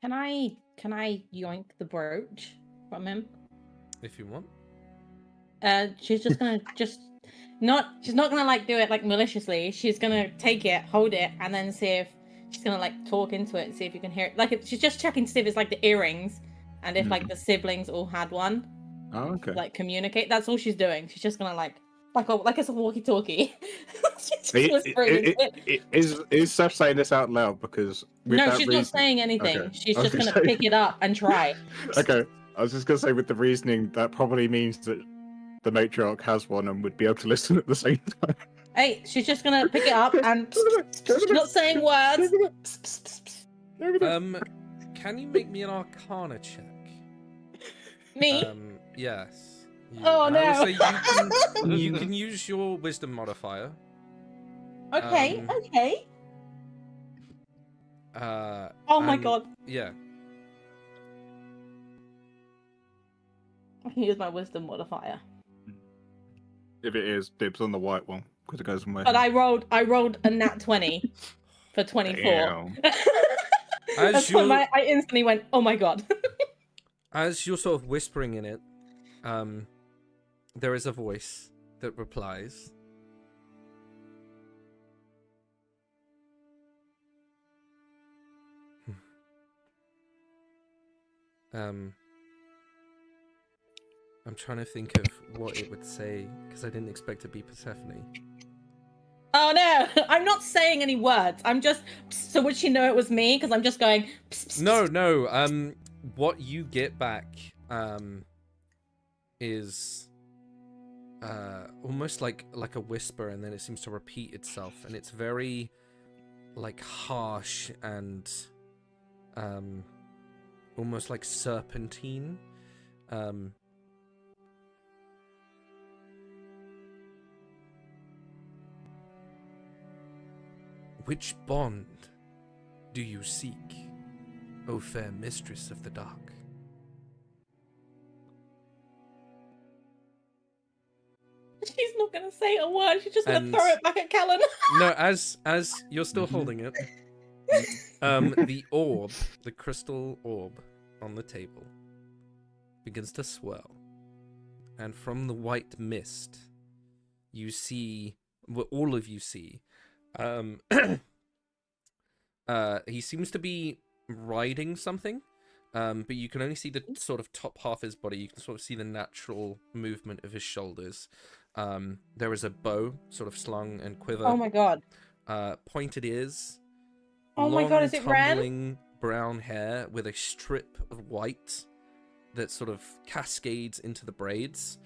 Can I yoink the brooch from him? If you want. She's just gonna she's not gonna like do it like maliciously. She's gonna take it, hold it, and then see if she's gonna like talk into it and see if you can hear it. Like she's just checking to see if it's like the earrings and if like the siblings all had one. Oh, okay. Like communicate. That's all she's doing. She's just gonna like it's a walkie-talkie. She's just whispering into it. Is Seth saying this out loud? Because with No, that she's reason... not saying anything. Okay. She's I was just gonna gonna say- pick it up and try. Okay, I was just gonna say with the reasoning that probably means that the matriarch has one and would be able to listen at the same time. Hey, she's just gonna pick it up and she's not saying words. Can you make me an Arcana check? Me? Yes. You. Oh, And I would no. say you can use your Wisdom modifier. Okay, okay. Oh my and- god. Yeah. I can use my wisdom modifier. If it is, dibs on the white one because it goes from my. But I rolled a nat 20 for 24. Damn. That's when I instantly went, oh my god. As you're sort of whispering in it, there is a voice that replies. I'm trying to think of what it would say because I didn't expect it to be Persephone. Oh no, I'm not saying any words. I'm just, so would she know it was me? Because I'm just going, No. What you get back, is, almost like a whisper, and then it seems to repeat itself, and it's very, like, harsh and, almost like serpentine. Which bond do you seek, O fair mistress of the dark? she's not going to say a word. She's just going to And- throw it back at Callan. No, as you're still holding it, the orb, the crystal orb on the table, begins to swirl, and from the white mist, you see, well, all of you see, he seems to be riding something, but you can only see the sort of top half of his body. You can sort of see the natural movement of his shoulders. There is a bow sort of slung and quiver. Oh my god. Pointed ears. Oh my god, is it Ren? tumbling brown hair with a strip of white that sort of cascades into the braids.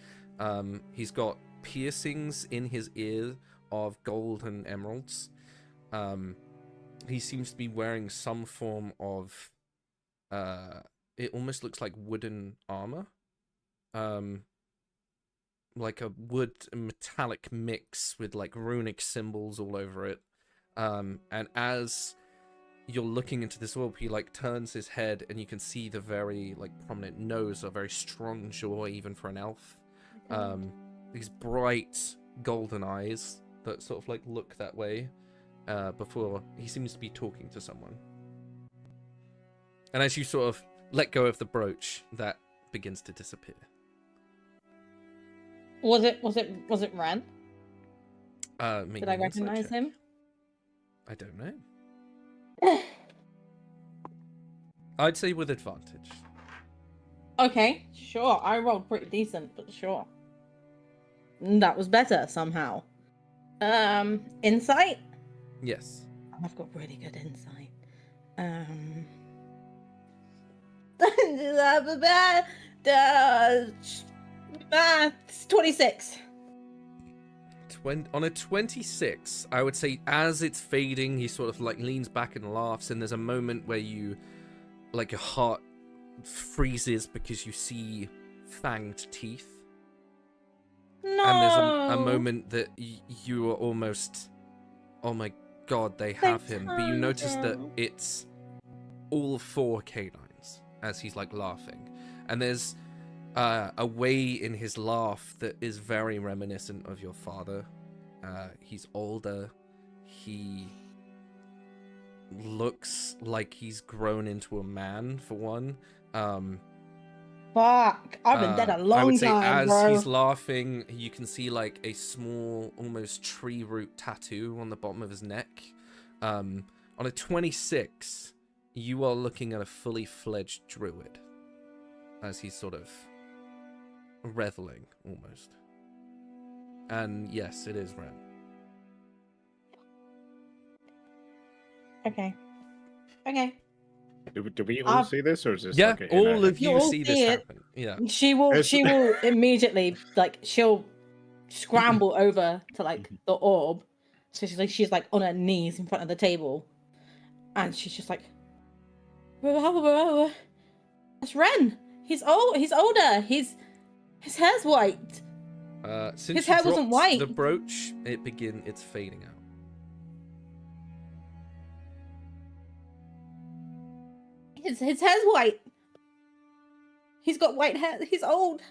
He's got piercings in his ear of gold and emeralds. He seems to be wearing some form of it almost looks like wooden armor. Like a wood and metallic mix with like runic symbols all over it. And as you're looking into this orb, he like turns his head and you can see the very like prominent nose, a very strong jaw even for an elf. These bright golden eyes that sort of like look that way before he seems to be talking to someone. And as you sort of let go of the brooch, that begins to disappear. Was it Ren? Did Did I recognize him? I don't know. I'd say with advantage. Okay, sure. I rolled pretty decent, but sure. That was better somehow. Insight? Yes. I've got really good insight. 26. On a 26, I would say as it's fading, he sort of like leans back and laughs, and there's a moment where you, like, your heart freezes because you see fanged teeth. No. And there's a moment that you are almost, oh my god, they have him. But you notice that it's all 4 canines as he's like laughing. And there's a way in his laugh that is very reminiscent of your father. He's older. He looks like he's grown into a man, for one. Fuck, I've been dead a long I would say time, as bro. he's laughing, you can see like a small, almost tree root tattoo on the bottom of his neck. On a 26, you are looking at a fully fledged druid as he's sort of reveling almost. And yes, it is Ren. Okay. Okay. Do we all see this, or is this like a, all of You you all see this see it. happen. Yeah. She will immediately, like, she'll scramble over to, like, the orb. So she's like on her knees in front of the table. And she's just like, that's Ren. He's older. His hair's white. Since His you hair wasn't dropped white. the brooch, it's fading out. His hair's white. He's got white hair. He's old.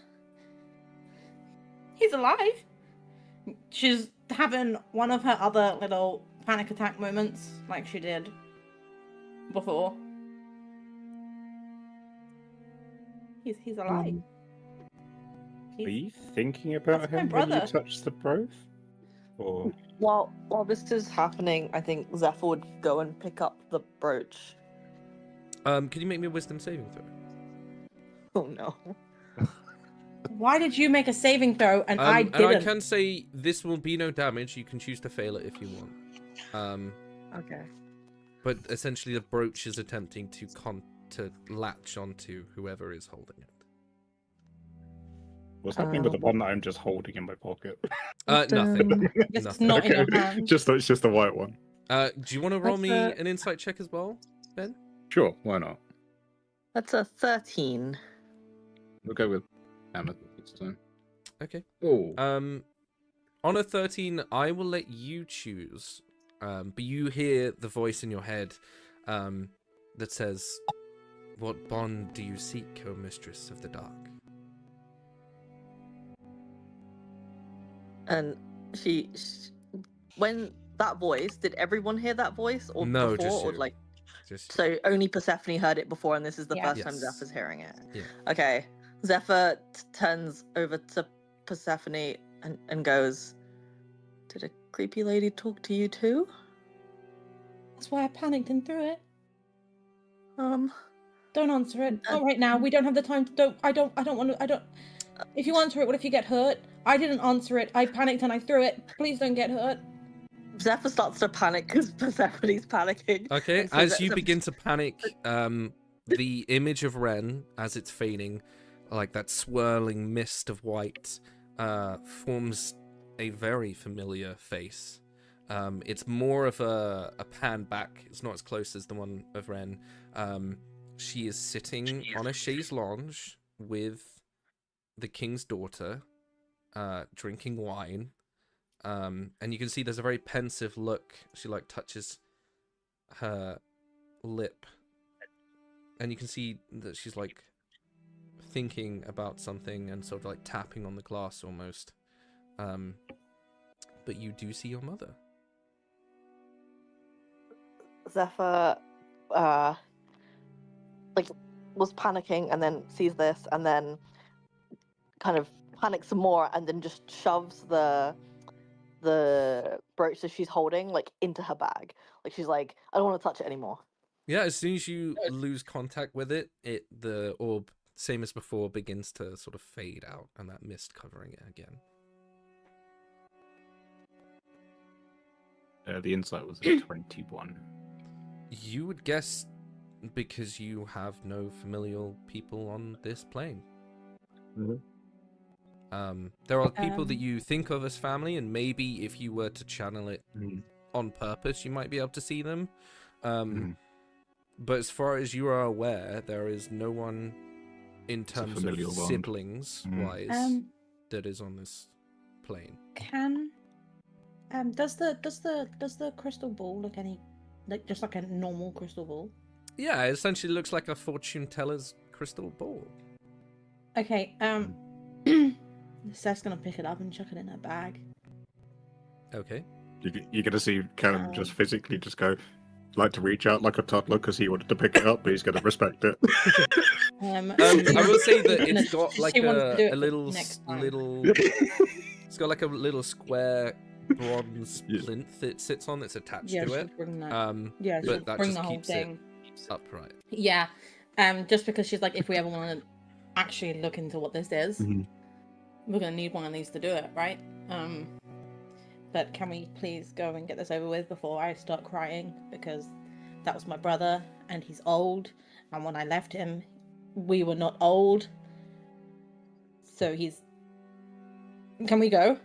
He's alive. She's having one of her other little panic attack moments, like she did before. He's alive. Are you thinking about That's my him when you brother. touch the broth? Or While this is happening, I think Zephyr would go and pick up the brooch. Can you make me a wisdom saving throw? Oh no. Why did you make a saving throw and I And didn't? I can say this will be no damage. You can choose to fail it if you want. Okay. But essentially, the brooch is attempting to latch onto whoever is holding it. what's happening with the one that I'm just holding in my pocket? Nothing. Yes, it's Nothing. not in your hand. It's just the white one. Do you want to roll That's me a- an insight check as well, Ben? Sure, why not? That's a 13. We'll go with amethyst this time. Okay. Oh, On a 13, I will let you choose. But you hear the voice in your head that says, "What bond do you seek, O Mistress of the Dark?" And she when that voice, did everyone hear that voice or No, before just or you. like Just so only Persephone heard it before and this is the Yeah. first time Yes. Zephyr's hearing it. Yeah. Okay. Zephyr turns over to Persephone and goes, "Did a creepy lady talk to you too?" That's why I panicked and threw it. Don't answer it. Not right now. We don't have the time to. I don't want to. If you answer it, what if you get hurt? I didn't answer it. I panicked and I threw it. Please don't get hurt. Zephyr starts to panic because Persephone's panicking. Okay, And so as Ze- you Zephyr- begin to panic, the image of Ren, as it's fading, like that swirling mist of white, forms a very familiar face. It's more of a pan back. It's not as close as the one of Ren. She is sitting on a chaise lounge with the king's daughter, drinking wine. And you can see there's a very pensive look. She like touches her lip, and you can see that she's like thinking about something and sort of like tapping on the glass almost. But you do see your mother. Zephyr like was panicking and then sees this and then kind of panics some more and then just shoves the brooch that she's holding like into her bag. Like she's like, I don't want to touch it anymore. Yeah, as soon as you lose contact with it, the orb, same as before, begins to sort of fade out, and that mist covering it again. the insight was a 21. You would guess because you have no familial people on this plane. There are people that you think of as family, and maybe if you were to channel it on purpose, you might be able to see them. But as far as you are aware, there is no one in terms of familial bond. siblings-wise that is on this plane. Can does the crystal ball look any like just like a normal crystal ball? Yeah, it essentially looks like a fortune teller's crystal ball. Okay. Steph's gonna pick it up and chuck it in her bag. Okay. You're going to see Karen just physically just go, like to reach out like a toddler because he wanted to pick it up, but he's going to respect it. I will say that No, it's got like she wants to do it a little next time. little. It's got like a little square bronze plinth it sits on that's attached Yeah, to she'll it. bring that. But she'll that bring just the whole keeps it thing. upright. Yeah. Just because she's like, if we ever want to actually look into what this is, we're gonna need one of these to do it, right? But can we please go and get this over with before I start crying? Because that was my brother, and he's old, and when I left him, we were not old. So he's. Can we go?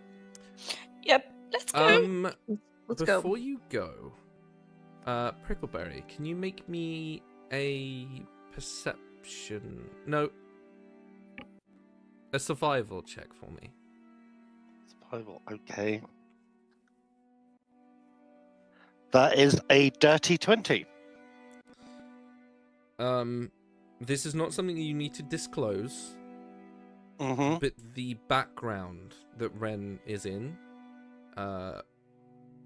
Yep, let's go. Let's go. Before you go, Prickleberry, can you make me a perception? No, a survival check for me. Survival, okay. That is a dirty 20. This is not something you need to disclose, Mm-hmm. but the background that Ren is in,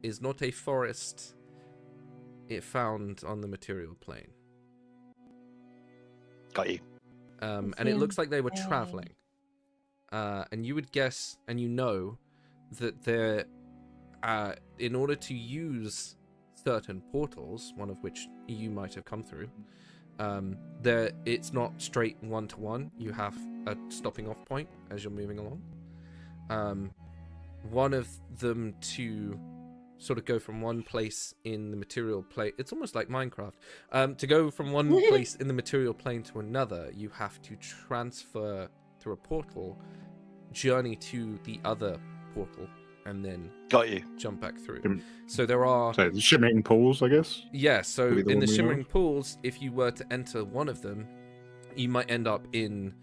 is not a forest it found on the material plane. Got you. And it looks like they were traveling. And you would guess, and you know, that they're, in order to use certain portals, one of which you might have come through, it's not straight one-to-one. You have a stopping off point as you're moving along. One of them to sort of go from one place in the material plane, it's almost like Minecraft. To go from one place in the material plane to another, you have to transfer through a portal, journey to the other portal, and then Got you. jump back through. So there are... So the shimmering pools, I guess? Yeah, so Maybe the in one the we know shimmering of? pools, if you were to enter one of them, you might end up in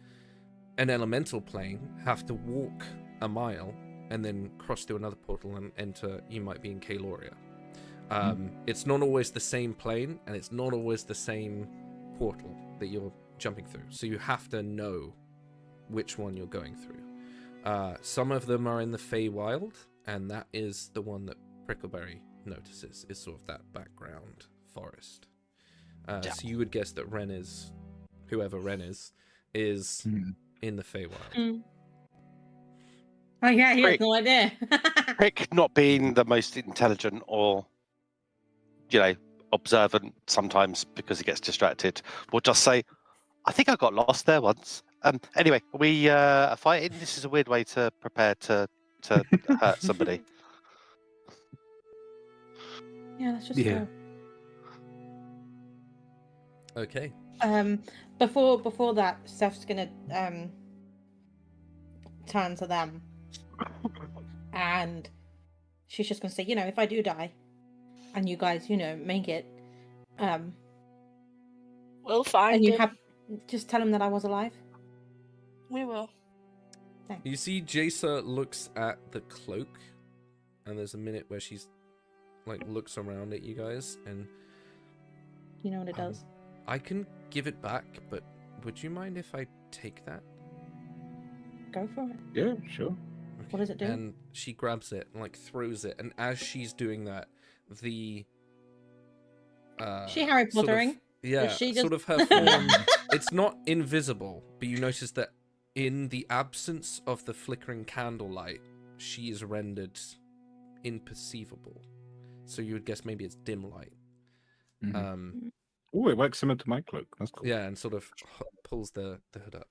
an elemental plane, have to walk a mile, and then cross through another portal and enter, you might be in Kaloria. It's not always the same plane, and it's not always the same portal that you're jumping through. So you have to know which one you're going through. Some of them are in the Feywild, and that is the one that Prickleberry notices, is sort of that background forest. So you would guess that Ren is, whoever Ren is in the Feywild. Oh yeah, he has Great. no idea. Rick not being the most intelligent or, observant sometimes because he gets distracted, will just say, I think I got lost there once. Anyway, we are fighting. This is a weird way to prepare to hurt somebody. Yeah, let's just Yeah. go. Okay. Before that, Steph's gonna turn to them, and she's just gonna say, if I do die, and you guys, make it, We'll find and you him. have, just tell him that I was alive. We will. You see Jaisa looks at the cloak, and there's a minute where she's looks around at you guys, and You know what it does. I can give it back, but would you mind if I take that? Go for it. Yeah, sure. What does it do? And she grabs it and throws it, and as she's doing that, the She Harry sort of- Pottering? yeah, she sort of her form. It's not invisible, but you notice that in the absence of the flickering candlelight, she is rendered imperceivable. So you would guess maybe it's dim light. Oh, it works similar to my cloak. That's cool. Yeah, and sort of pulls the hood up.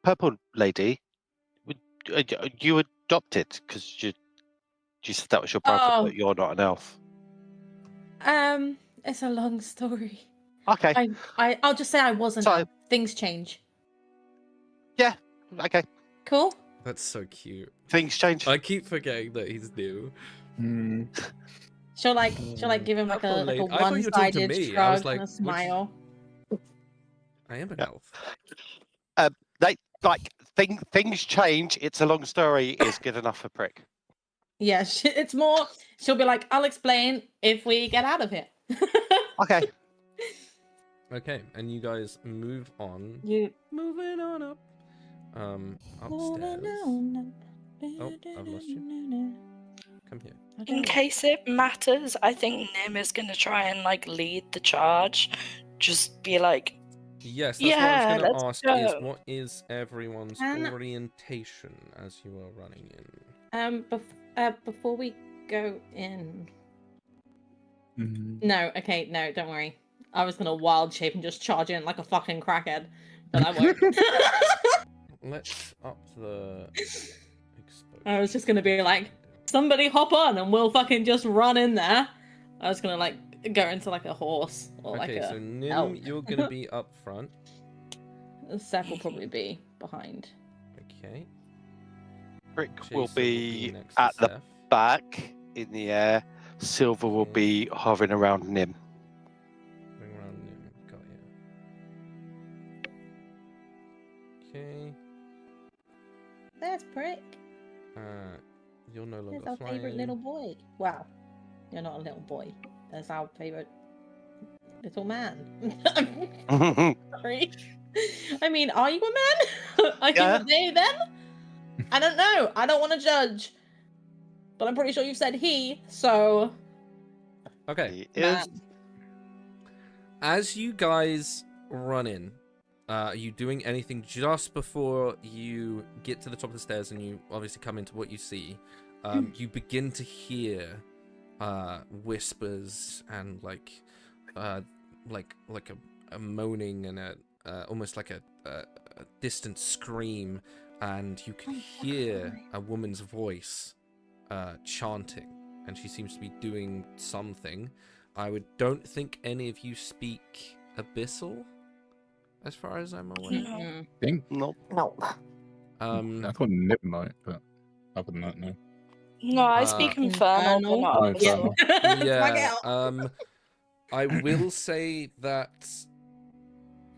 Purple lady, you adopted because you said that was your brother, Oh. but you're not an elf. It's a long story. Okay. I'll just say I wasn't. So- Things change. Okay. Cool. That's so cute. Things change. I keep forgetting that he's new. She'll give him like a I thought you were talking to one-sided me. I shrug was like, and a which- smile. I am an Yeah. elf. Things change. It's a long story. Is good enough for Prick. Yeah, it's more. She'll be like, "I'll explain if we get out of here." Okay. Okay, and you guys move on. Moving on up. Upstairs. Oh, I've lost you. Come here. In case it matters, I think Nim is gonna try and like lead the charge. Just be like, Yes, that's yeah, what I was let's going to ask. go. Is what is everyone's Can- orientation as you are running in? Before we go in. Mhm. No, okay, no, don't worry. I was gonna wild shape and just charge in like a fucking crackhead, but I won't. Let's up the exposure. I was just gonna be like, somebody hop on and we'll fucking just run in there. I was gonna like go into like a horse or like Okay, a so Nim, elk. you're going to be up front. Seth will probably be behind. Okay. Rick Jason will be next to at the Seth. back in the air. Silver will be hovering around Nim. Bring around Nim. Got you. Okay. There's Prick. You're no There's longer our flying. favorite little boy. Wow, you're not a little boy. That's our favorite little man. I'm sorry. I mean, are you a man? Are Yeah. you a they then? I don't know. I don't want to judge. But I'm pretty sure you've said he, so Okay. He is. man. As you guys run in, are you doing anything just before you get to the top of the stairs and you obviously come into what you see? You begin to hear whispers and like a moaning and almost like a distant scream, and you can hear a woman's voice chanting, and she seems to be doing something. Don't think any of you speak Abyssal, as far as I'm aware. Mm-mm. Think? No. No. I thought Nip might, but other than that, no. No, I speak Infernal, but not Oh, Abyssal. Infernal. Yeah. I will say that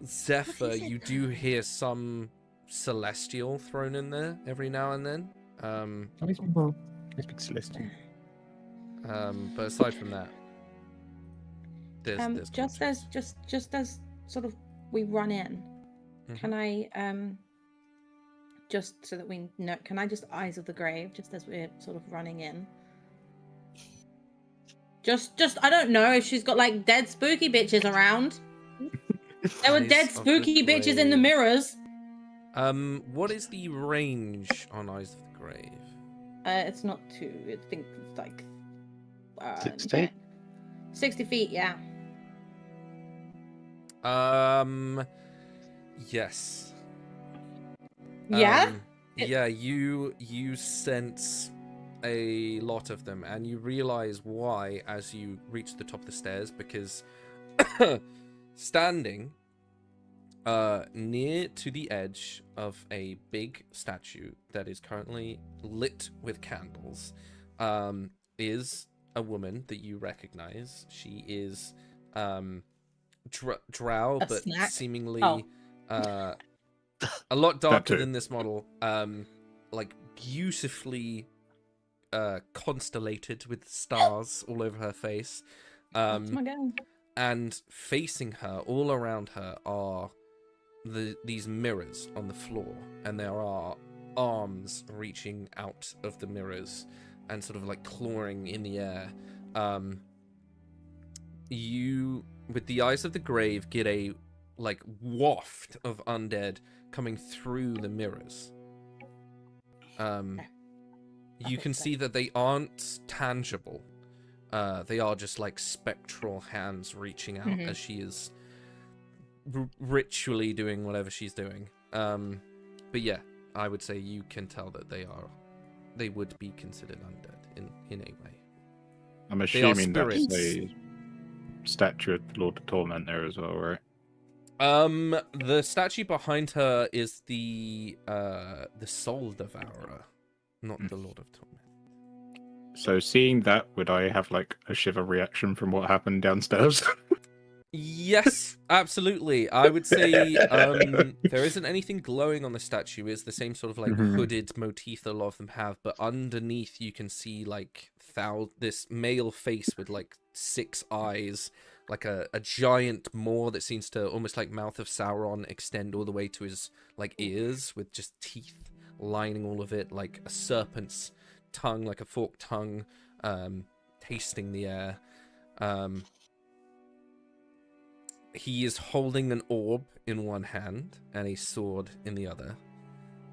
Zephyr, is it? you do hear some celestial thrown in there every now and then. I speak Celestial. But aside from that, there's just as sort of we run in, Mhm. can I just so that we know, can I just eyes of the grave just as we're sort of running in? Just I don't know if she's got like dead spooky bitches around. There were Eyes dead of the spooky bitches in the Grave. mirrors. What is the range on Eyes of the Grave? It's not too. I think it's like 60? 60 feet. Yeah. Yes. Yeah. Yeah, you sense a lot of them, and you realize why as you reach the top of the stairs, because standing near to the edge of a big statue that is currently lit with candles is a woman that you recognize. She is drow, A but snack? seemingly Oh. a lot darker too. than this model. Like beautifully constellated with stars all over her face. That's my girl. And facing her, all around her, are these mirrors on the floor, and there are arms reaching out of the mirrors and sort of like clawing in the air. You, with the Eyes of the Grave, get a like waft of undead coming through the mirrors. You can see that they aren't tangible. They are just like spectral hands reaching out as she is ritually doing whatever she's doing. But yeah, I would say you can tell that they would be considered undead in a way. I'm They are assuming that's spirits. a statue of the Lord of Torment there as well, right? The statue behind her is the Soul Devourer, not the Lord of Torment. So seeing that, would I have like a shiver reaction from what happened downstairs? Yes, absolutely. I would say there isn't anything glowing on the statue. It's the same sort of like hooded motif that a lot of them have, but underneath you can see like this male face with like 6 eyes, like a giant maw that seems to, almost like Mouth of Sauron, extend all the way to his like ears, with just teeth lining all of it, like a serpent's tongue, like a forked tongue, tasting the air. He is holding an orb in one hand and a sword in the other.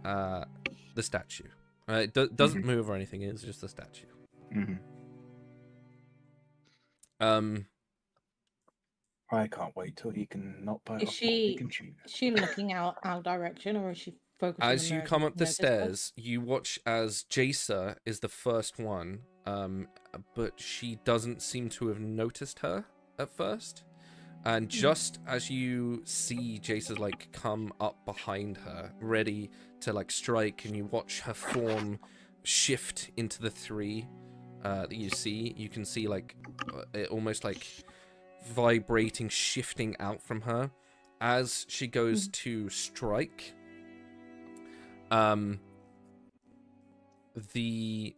The statue. It doesn't move or anything. It's just a statue. I can't wait till he can not bite Is off what we she can chew. is she looking out our direction, or is she focusing on As the you mirror come to up the notice us? stairs, you watch as Jaisa is the first one, but she doesn't seem to have noticed her at first. And just as you see Jaisa like come up behind her, ready to like strike, and you watch her form shift into the three that you see, you can see like it almost like vibrating, shifting out from her as she goes to strike. The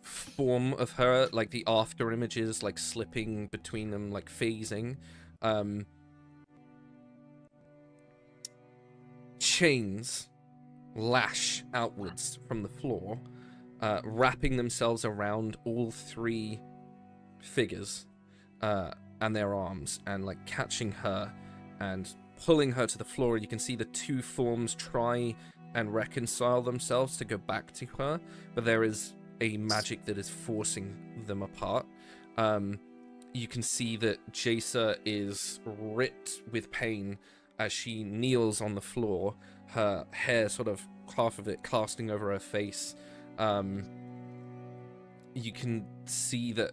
form of her, like the after images, like slipping between them, like phasing, chains lash outwards from the floor, wrapping themselves around all three figures and their arms, and like catching her and pulling her to the floor. You can see the two forms try and reconcile themselves to go back to her, but there is a magic that is forcing them apart. You can see that Jaisa is ripped with pain as she kneels on the floor, her hair sort of, half of it casting over her face. You can see that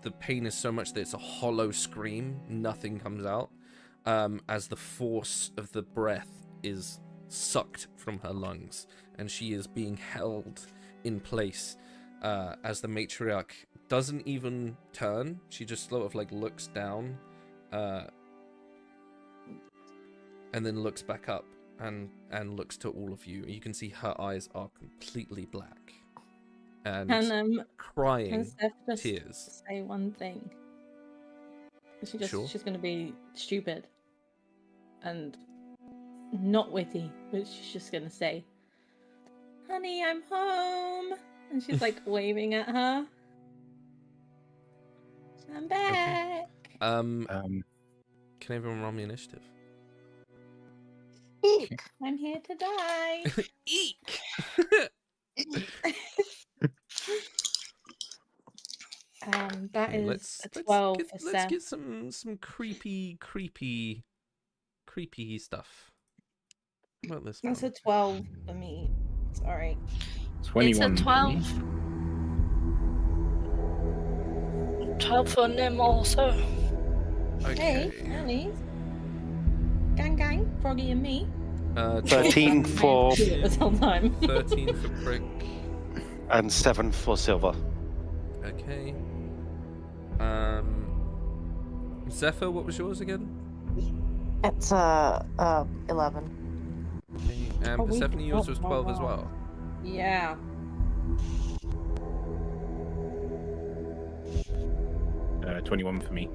the pain is so much that it's a hollow scream. Nothing comes out, as the force of the breath is sucked from her lungs, and she is being held in place, as the matriarch doesn't even turn. She just sort of like looks down, and then looks back up and looks to all of you. You can see her eyes are completely black and crying Can Steph just tears. say one thing? Sure. She's gonna be stupid and not witty, but she's just gonna say, "Honey, I'm home," and she's like waving at her. I'm back. Can everyone roll me initiative? Eek. I'm here to die. Eek! That Okay, is a 12 for let's Steph. get some creepy stuff. What about this That's a one? 12 for me. Sorry. 21 It's a for me. 12. 12 for Nim also. Okay. Hey, Annie. Gang, Froggy and me. 13 I for do it this whole time. 13 for Prick. and 7 for Silver. Okay. Zephyr, what was yours again? It's 11. Okay. And Oh, we Persephone, yours forgot was 12 as well. Yeah. 21 for me.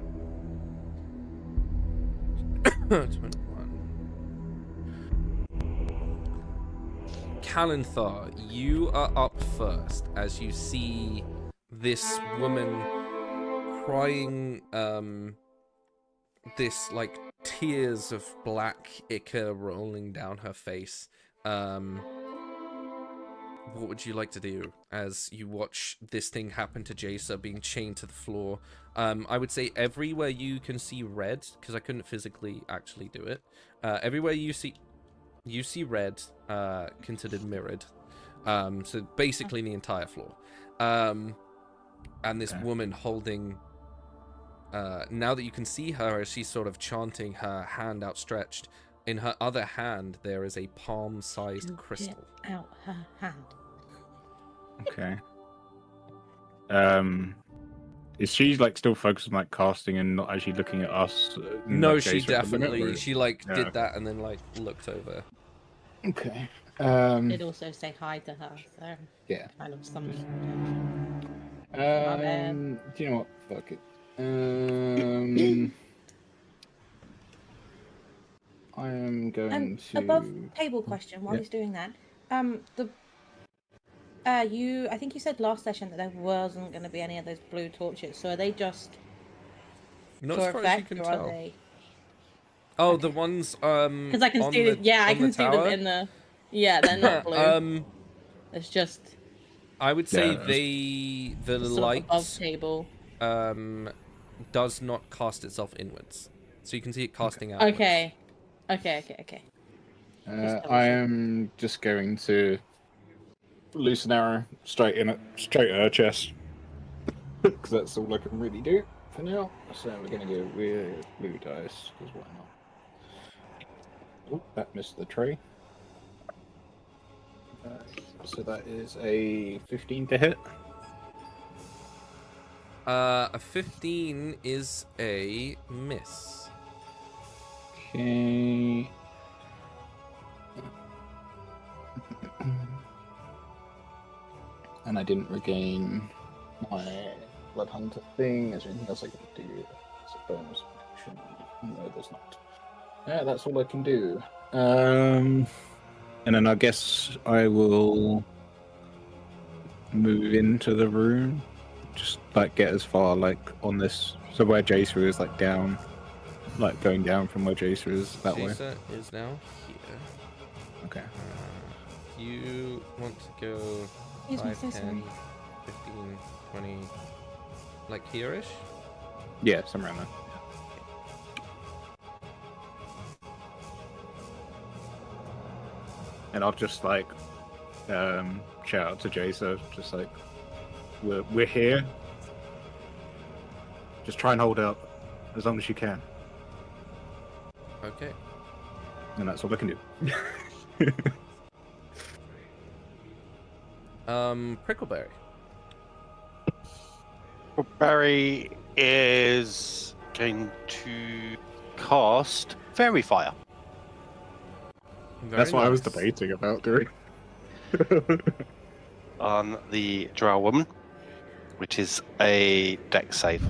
21. Kalenthar, you are up first as you see this woman crying, this like tears of black ichor rolling down her face. What would you like to do as you watch this thing happen to Jaisa being chained to the floor? I would say everywhere you can see red, because I couldn't physically actually do it. Everywhere you see red, considered mirrored. So basically the entire floor. And this woman holding, now that you can see her as she's sort of chanting, her hand outstretched. In her other hand, there is a palm-sized crystal. Get out her hand. Okay. Is she like still focused on like casting and not actually looking at us? No, like she Jason at the minute, definitely, or- she like Yeah. did that and then like looked over. Okay. Did also say hi to her, so Yeah. kind of some. Do you know what? Fuck it. I am going to Above table question while Yeah. he's doing that. I think you said last session that there wasn't going to be any of those blue torches. So are they just Not for as far as you effect, can or tell. are they? Oh, Okay. the ones Because I can on see the, them. Yeah, I on the can see them tower? in the. Yeah, they're not blue. It's just I would say Yeah, the sort of above light table. does not cast itself inwards, so you can see it casting outwards. Okay. Okay. Just double I check. am just going to loose an arrow straight at her chest because that's all I can really do for now. So we're going to go with blue dice because why not? Oh, that missed the tree. So that is a 15 to hit. A 15 is a miss. Okay. And I didn't regain my Blood Hunter thing. Is there anything else I can do? It's a bonus action. No, there's not. Yeah, that's all I can do. And then I guess I will move into the room. Just like get as far like on this. So where Jacer is like down. Like going down from where Jacer is that way. Jacer is now here. Okay. You want to go Excuse me, 5, so 10, sorry. 15, 20, like here-ish? Yeah, somewhere around there. And I'll just like shout out to Jacer, just like we're here. Just try and hold out as long as you can. Okay. And that's all I can do. Prickleberry. Barry is going to cast Fairy Fire. Very That's what I was nice. debating about doing. On the Drow woman, which is a dex save.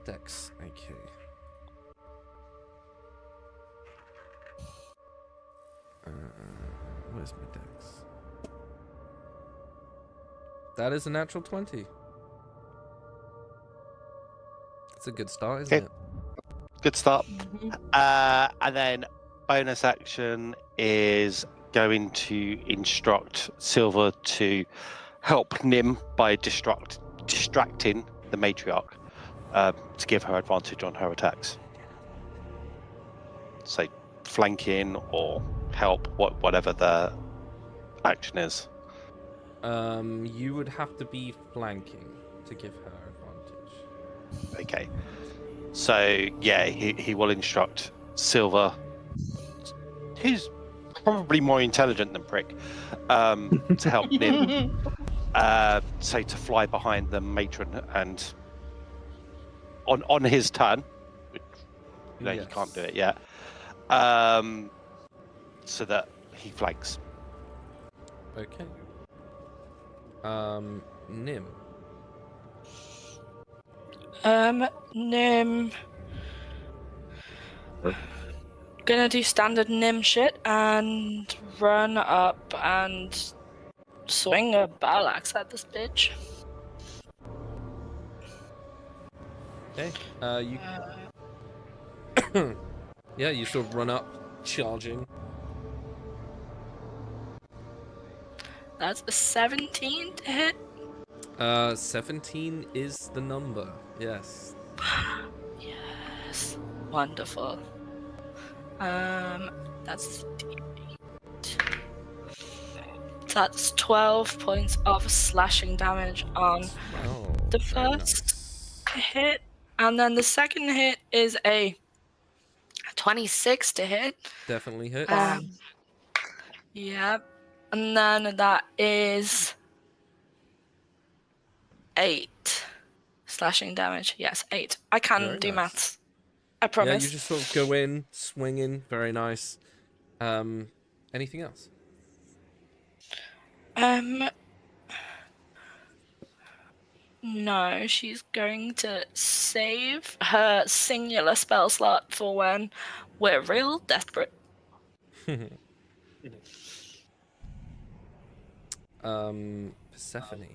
Dex. Okay. Where's my dex? That is a natural 20. It's a good start, isn't Okay. it? Good start. Mhm. And then bonus action is going to instruct Silver to help Nim by distracting the Matriarch to give her advantage on her attacks. Say flanking or help, whatever the action is. You would have to be flanking to give her advantage. Okay. So yeah, he will instruct Silver, who's probably more intelligent than Prick, to help Nim. Say to fly behind the matron and on his turn, which, he Yes. can't do it yet. So that he flanks. Okay. Nim. Nim. Gonna do standard Nim shit and run up and swing a battle axe at this bitch. Okay. Yeah, you sort of run up, charging. That's a 17 to hit. 17 is the number. Yes. Yes. Wonderful. That's That's 12 points of slashing damage on Oh, the very first nice. hit. And then the second hit is a 26 to hit. Definitely hit. Yep. And then that is 8 slashing damage. Yes, 8. I can Very do nice. maths. I Yeah, promise. you just sort of go in, swinging. Very nice. Anything else? No, she's going to save her singular spell slot for when we're real desperate. Persephone.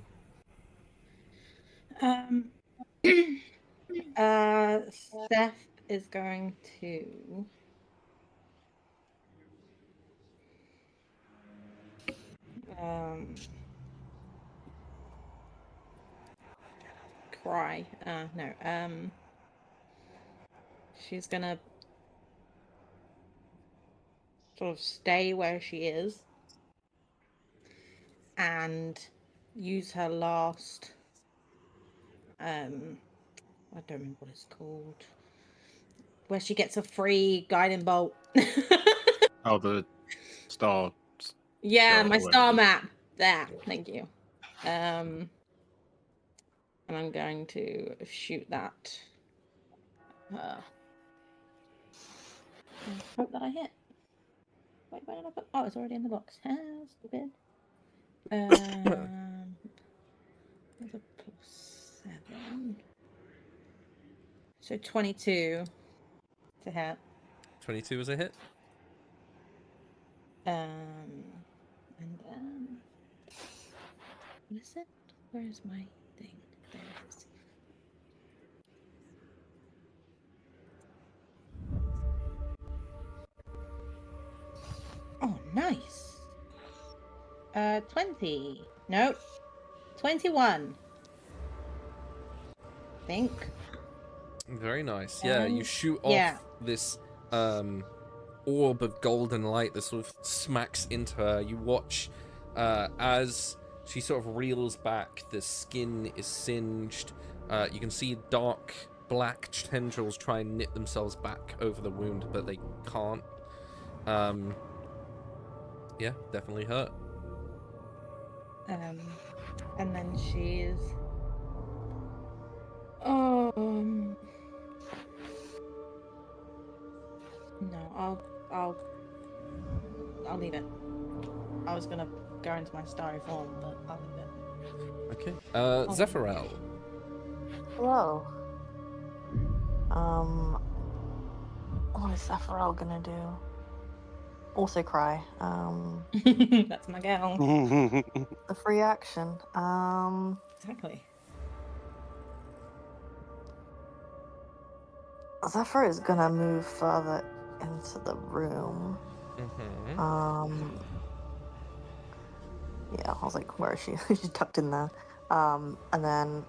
Seth is going to cry. No. She's gonna sort of stay where she is and use her last I don't remember what it's called, where she gets a free guiding bolt. Oh, the star. Yeah, Shot my or star whatever. map. There, thank you. And I'm going to shoot that. Hope that I hit. Wait, where did I put? Oh, it's already in the box. Stupid. There's a +7. So 22 to hit. 22 is a hit. And then what is it? Where is my thing? There it is. Oh, nice. 20. Nope. 21. I think. Very nice. Yeah, you shoot off yeah. this orb of golden light that sort of smacks into her. You watch as she sort of reels back. The skin is singed. You can see dark black tendrils try and knit themselves back over the wound, but they can't. Yeah, definitely hurt. And then she's no, I'll leave it. I was gonna go into my starry form, but I'll leave it. Okay. Zephyral. Hello. What is Zephyral gonna do? Also cry. That's my gal. The free action. Exactly. Zephyr is gonna move further into the room. Mm-hmm. Yeah, I was like, where is she? She's tucked in there. And then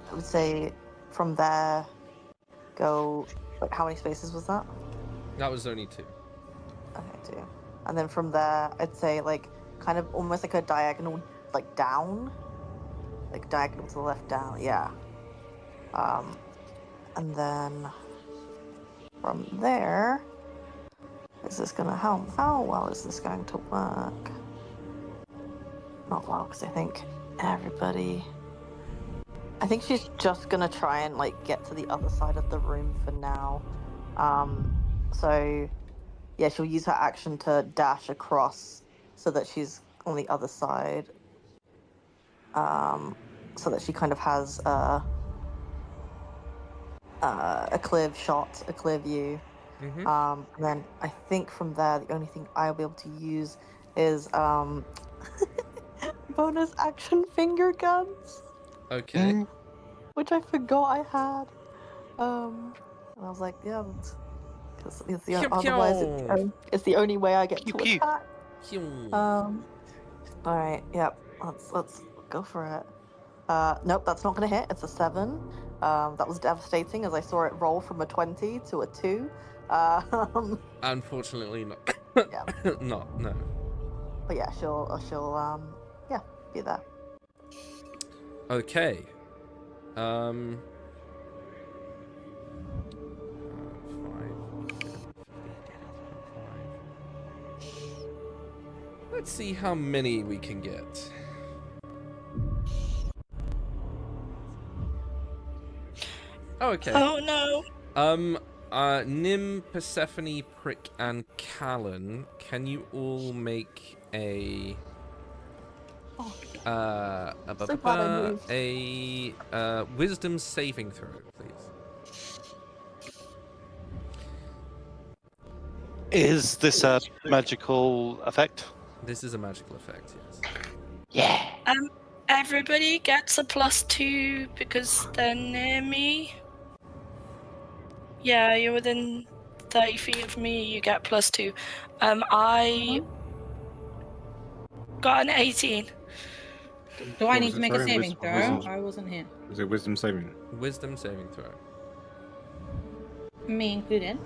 I would say from there, go, like, how many spaces was that? That was only 2. Okay, 2. And then from there, I'd say, like, kind of almost like a diagonal, like, down. Like, diagonal to the left, down, yeah. And then from there, is this gonna, how well is this going to work? Not well, because I think I think she's just gonna try and, like, get to the other side of the room for now. So yeah, she'll use her action to dash across so that she's on the other side. So that she kind of has a clear shot, a clear view. Mm-hmm. And then I think from there, the only thing I'll be able to use is bonus action finger guns. Okay. Which I forgot I had. And I was like, yeah, because it's the otherwise it's the only way I get to Pew, pew. attack. All right, yep. Let's go for it. Nope, that's not gonna hit. It's a 7. That was devastating as I saw it roll from a 20 to a 2. Unfortunately, not. Yeah. No. But yeah, she'll yeah, be there. Okay. Let's see how many we can get. Oh, okay. Oh no. Nim, Persephone, Prick, and Callan, can you all make a So glad I moved. A wisdom saving throw, please. Is this a magical effect? This is a magical effect, yes. Yeah. Everybody gets a +2 because they're near me. Yeah, you're within 30 feet of me, you get +2. I got an 18. Do I What need was to it, make a sorry? saving throw? Wisdom- I wasn't here. Is it wisdom saving? Wisdom saving throw. Me included.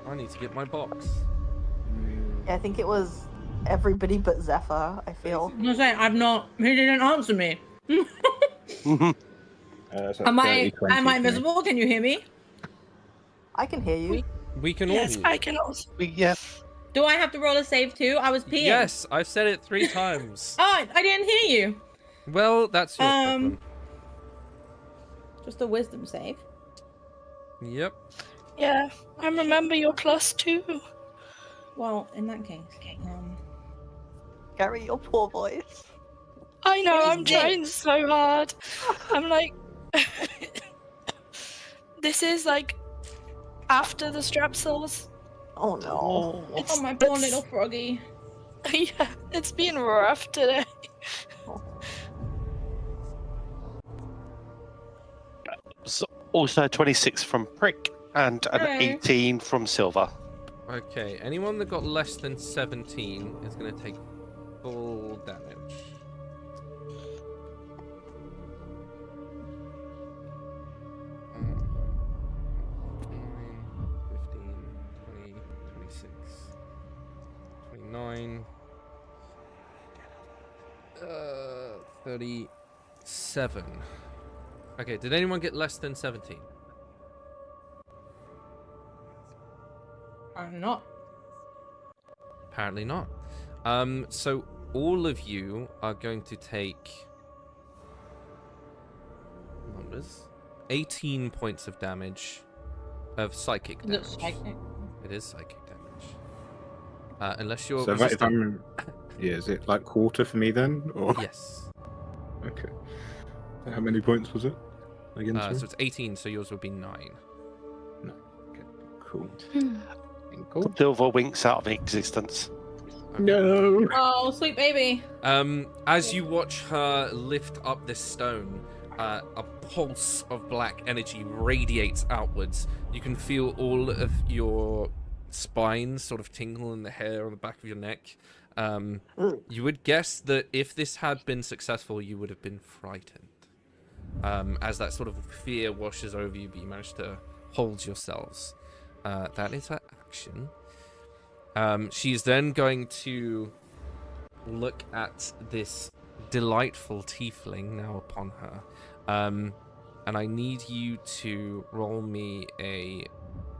I need to get my box. Yeah, I think it was everybody but Zephyr, I feel. I'm saying I've not. He didn't answer me. Am I invisible? Can you hear me? I can hear you. We can all Yes, hear I you. can also. Yeah. Do I have to roll a save too? I was peeing. Yes, I've said it 3 times. Oh, I didn't hear you. Well, that's your problem. Just a wisdom save. Yep. Yeah, I remember your +2. Well, in that case, Gary, your poor voice. I know, What is I'm trying so hard. I'm like, this is like after the strepsils. Oh no. It's, oh my poor it's- little froggy. Yeah, it's been rough today. So also 26 from Prick and an Hello. 18 from Silver. Okay, anyone that got less than 17 is going to take full damage. Mm. 15, 20, 26, 29, 37. Okay, did anyone get less than 17? I'm not. Apparently not. So all of you are going to take numbers 18 points of damage of psychic damage. Looks psychic. It is psychic damage. Unless you're So if I'm, yeah, is it like quarter for me then, or yes. okay? So how many points was it? Again, sorry? So it's 18, so yours would be 9. Cool. Hmm. Cool. Silver winks out of existence. No. Oh, sweet baby. As you watch her lift up this stone, a pulse of black energy radiates outwards. You can feel all of your spines sort of tingle in the hair on the back of your neck. You would guess that if this had been successful, you would have been frightened. As that sort of fear washes over you, but you manage to hold yourselves. That is her action. She's then going to look at this delightful tiefling now upon her. And I need you to roll me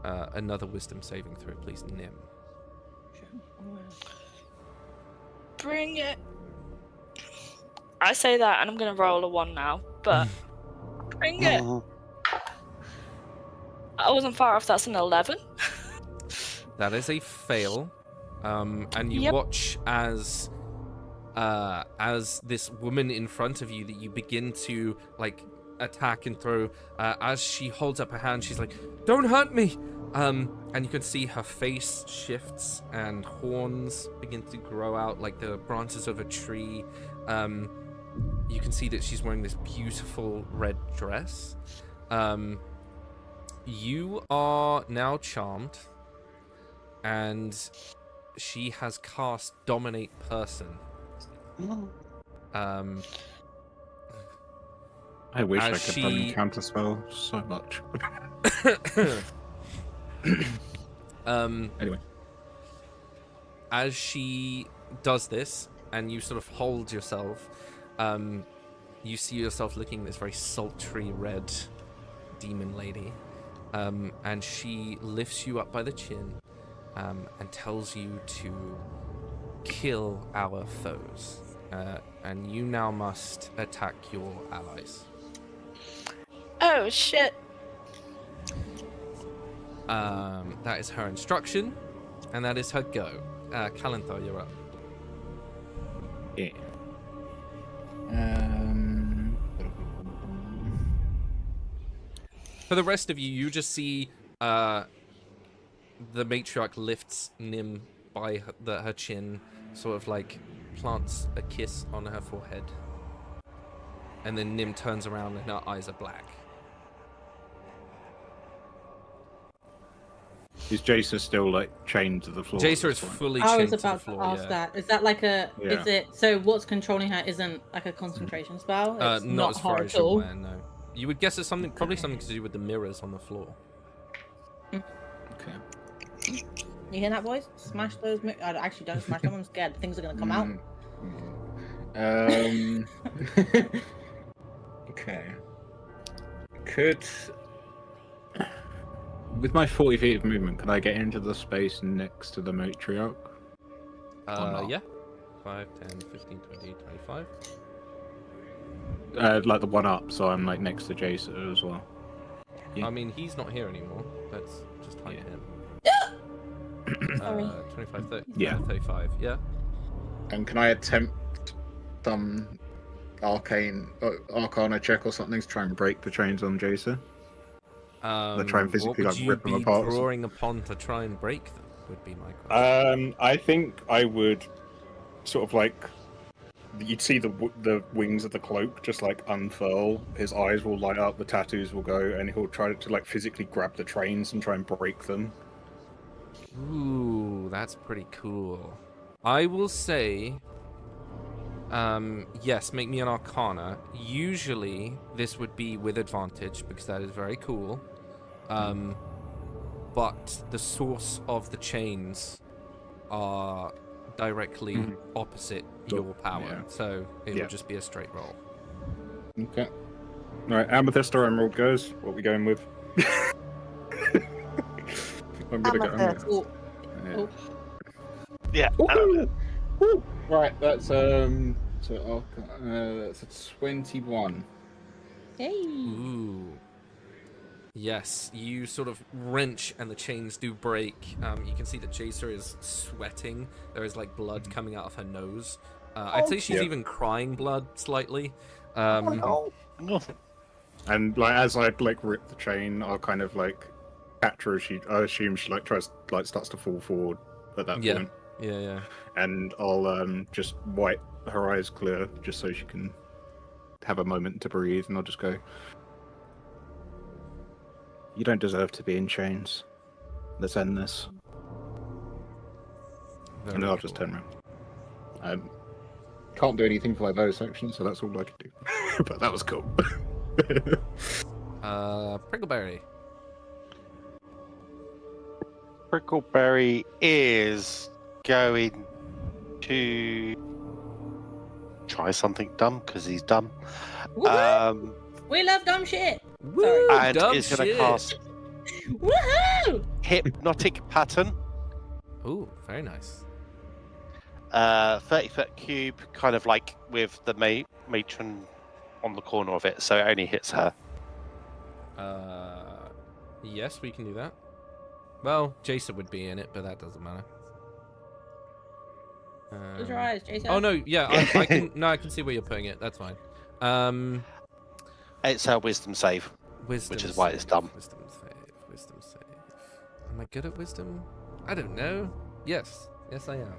another wisdom saving throw, please, Nim. Bring it. I say that and I'm gonna roll a 1 now, but bring it. I wasn't far off, that's an 11. That is a fail. And you Yep. watch as this woman in front of you that you begin to like attack and throw, as she holds up her hand, she's like, "Don't hurt me!" And you can see her face shifts and horns begin to grow out like the branches of a tree. You can see that she's wearing this beautiful red dress. You are now charmed, and she has cast Dominate Person. I wish As I could run she- counterspell so much. Anyway. As she does this, and you sort of hold yourself, you see yourself looking this very sultry red demon lady, and she lifts you up by the chin, and tells you to kill our foes, and you now must attack your allies. Oh shit. That is her instruction, and that is her go. Kalanthar, you're up. Yeah. For the rest of you, you just see the matriarch lifts Nim by her chin, sort of like plants a kiss on her forehead. And then Nim turns around and her eyes are black. Is Jason still like chained to the floor? Jacer is fully I chained was to the about to floor, ask yeah. that. Is that like a? Yeah. Is it so? What's controlling her isn't like a concentration spell. It's Not as far her as at you're all. aware, no. You would guess it's probably something to do with the mirrors on the floor. Okay. You hear that, boys? Smash those. Actually, don't smash them. I'm scared. Things are gonna come out. Okay. Could, with my 40 feet of movement, could I get into the space next to the matriarch? not? Yeah. 5, 10, 15, 20, 25. Like the one up, so I'm like next to Jason as well. Yeah. I mean, he's not here anymore. Let's just hide him. Sorry. 25, 30, Yeah. 35, yeah. And can I attempt some arcana check or something to try and break the chains on Jason? Try and physically, what like, would you rip them be apart or drawing upon to try and break them, would be my question. I think I would sort of like, you'd see the wings of the cloak just like unfurl. His eyes will light up, the tattoos will go, and he'll try to like physically grab the trains and try and break them. Ooh, that's pretty cool. I will say, yes, make me an arcana. Usually, this would be with advantage, because that is very cool. But the source of the chains are directly opposite your power, yeah. so it will just be a straight roll. Okay. Right, Amethyst or Emerald goes. What are we going with? I'm gonna Amethyst. go. Oh, Yeah. Woo! Woo! Right, that's that's a 21. hey. Ooh. Yes, you sort of wrench and the chains do break. You can see that Jacer is sweating. There is like blood coming out of her nose. I'd say she's Yep. even crying blood slightly. Oh, no. And like as I like rip the chain, I'll kind of like catch her as I assume she like starts to fall forward at that Yeah. point. Yeah. And I'll just wipe her eyes clear just so she can have a moment to breathe, and I'll just go, "You don't deserve to be in chains. Let's end this." Very And then I'll just cool. turn around. Can't do anything for my bonus action, so that's all I can do. But that was cool. Prickleberry. Prickleberry is going to try something dumb because he's dumb. Woohoo! We love dumb shit. Woo, And dumb is going to shit. cast Woohoo! Hypnotic Pattern. Ooh, very nice. 30-foot cube, kind of like with the matron on the corner of it, so it only hits her. Yes, we can do that. Well, Jason would be in it, but that doesn't matter. Close your eyes, Jason. Oh no, yeah, I can. No, I can see where you're putting it. That's fine. It's her wisdom save. Wisdom. Which is why it's dumb. Wisdom save. Wisdom save. Am I good at wisdom? I don't know. Yes, I am.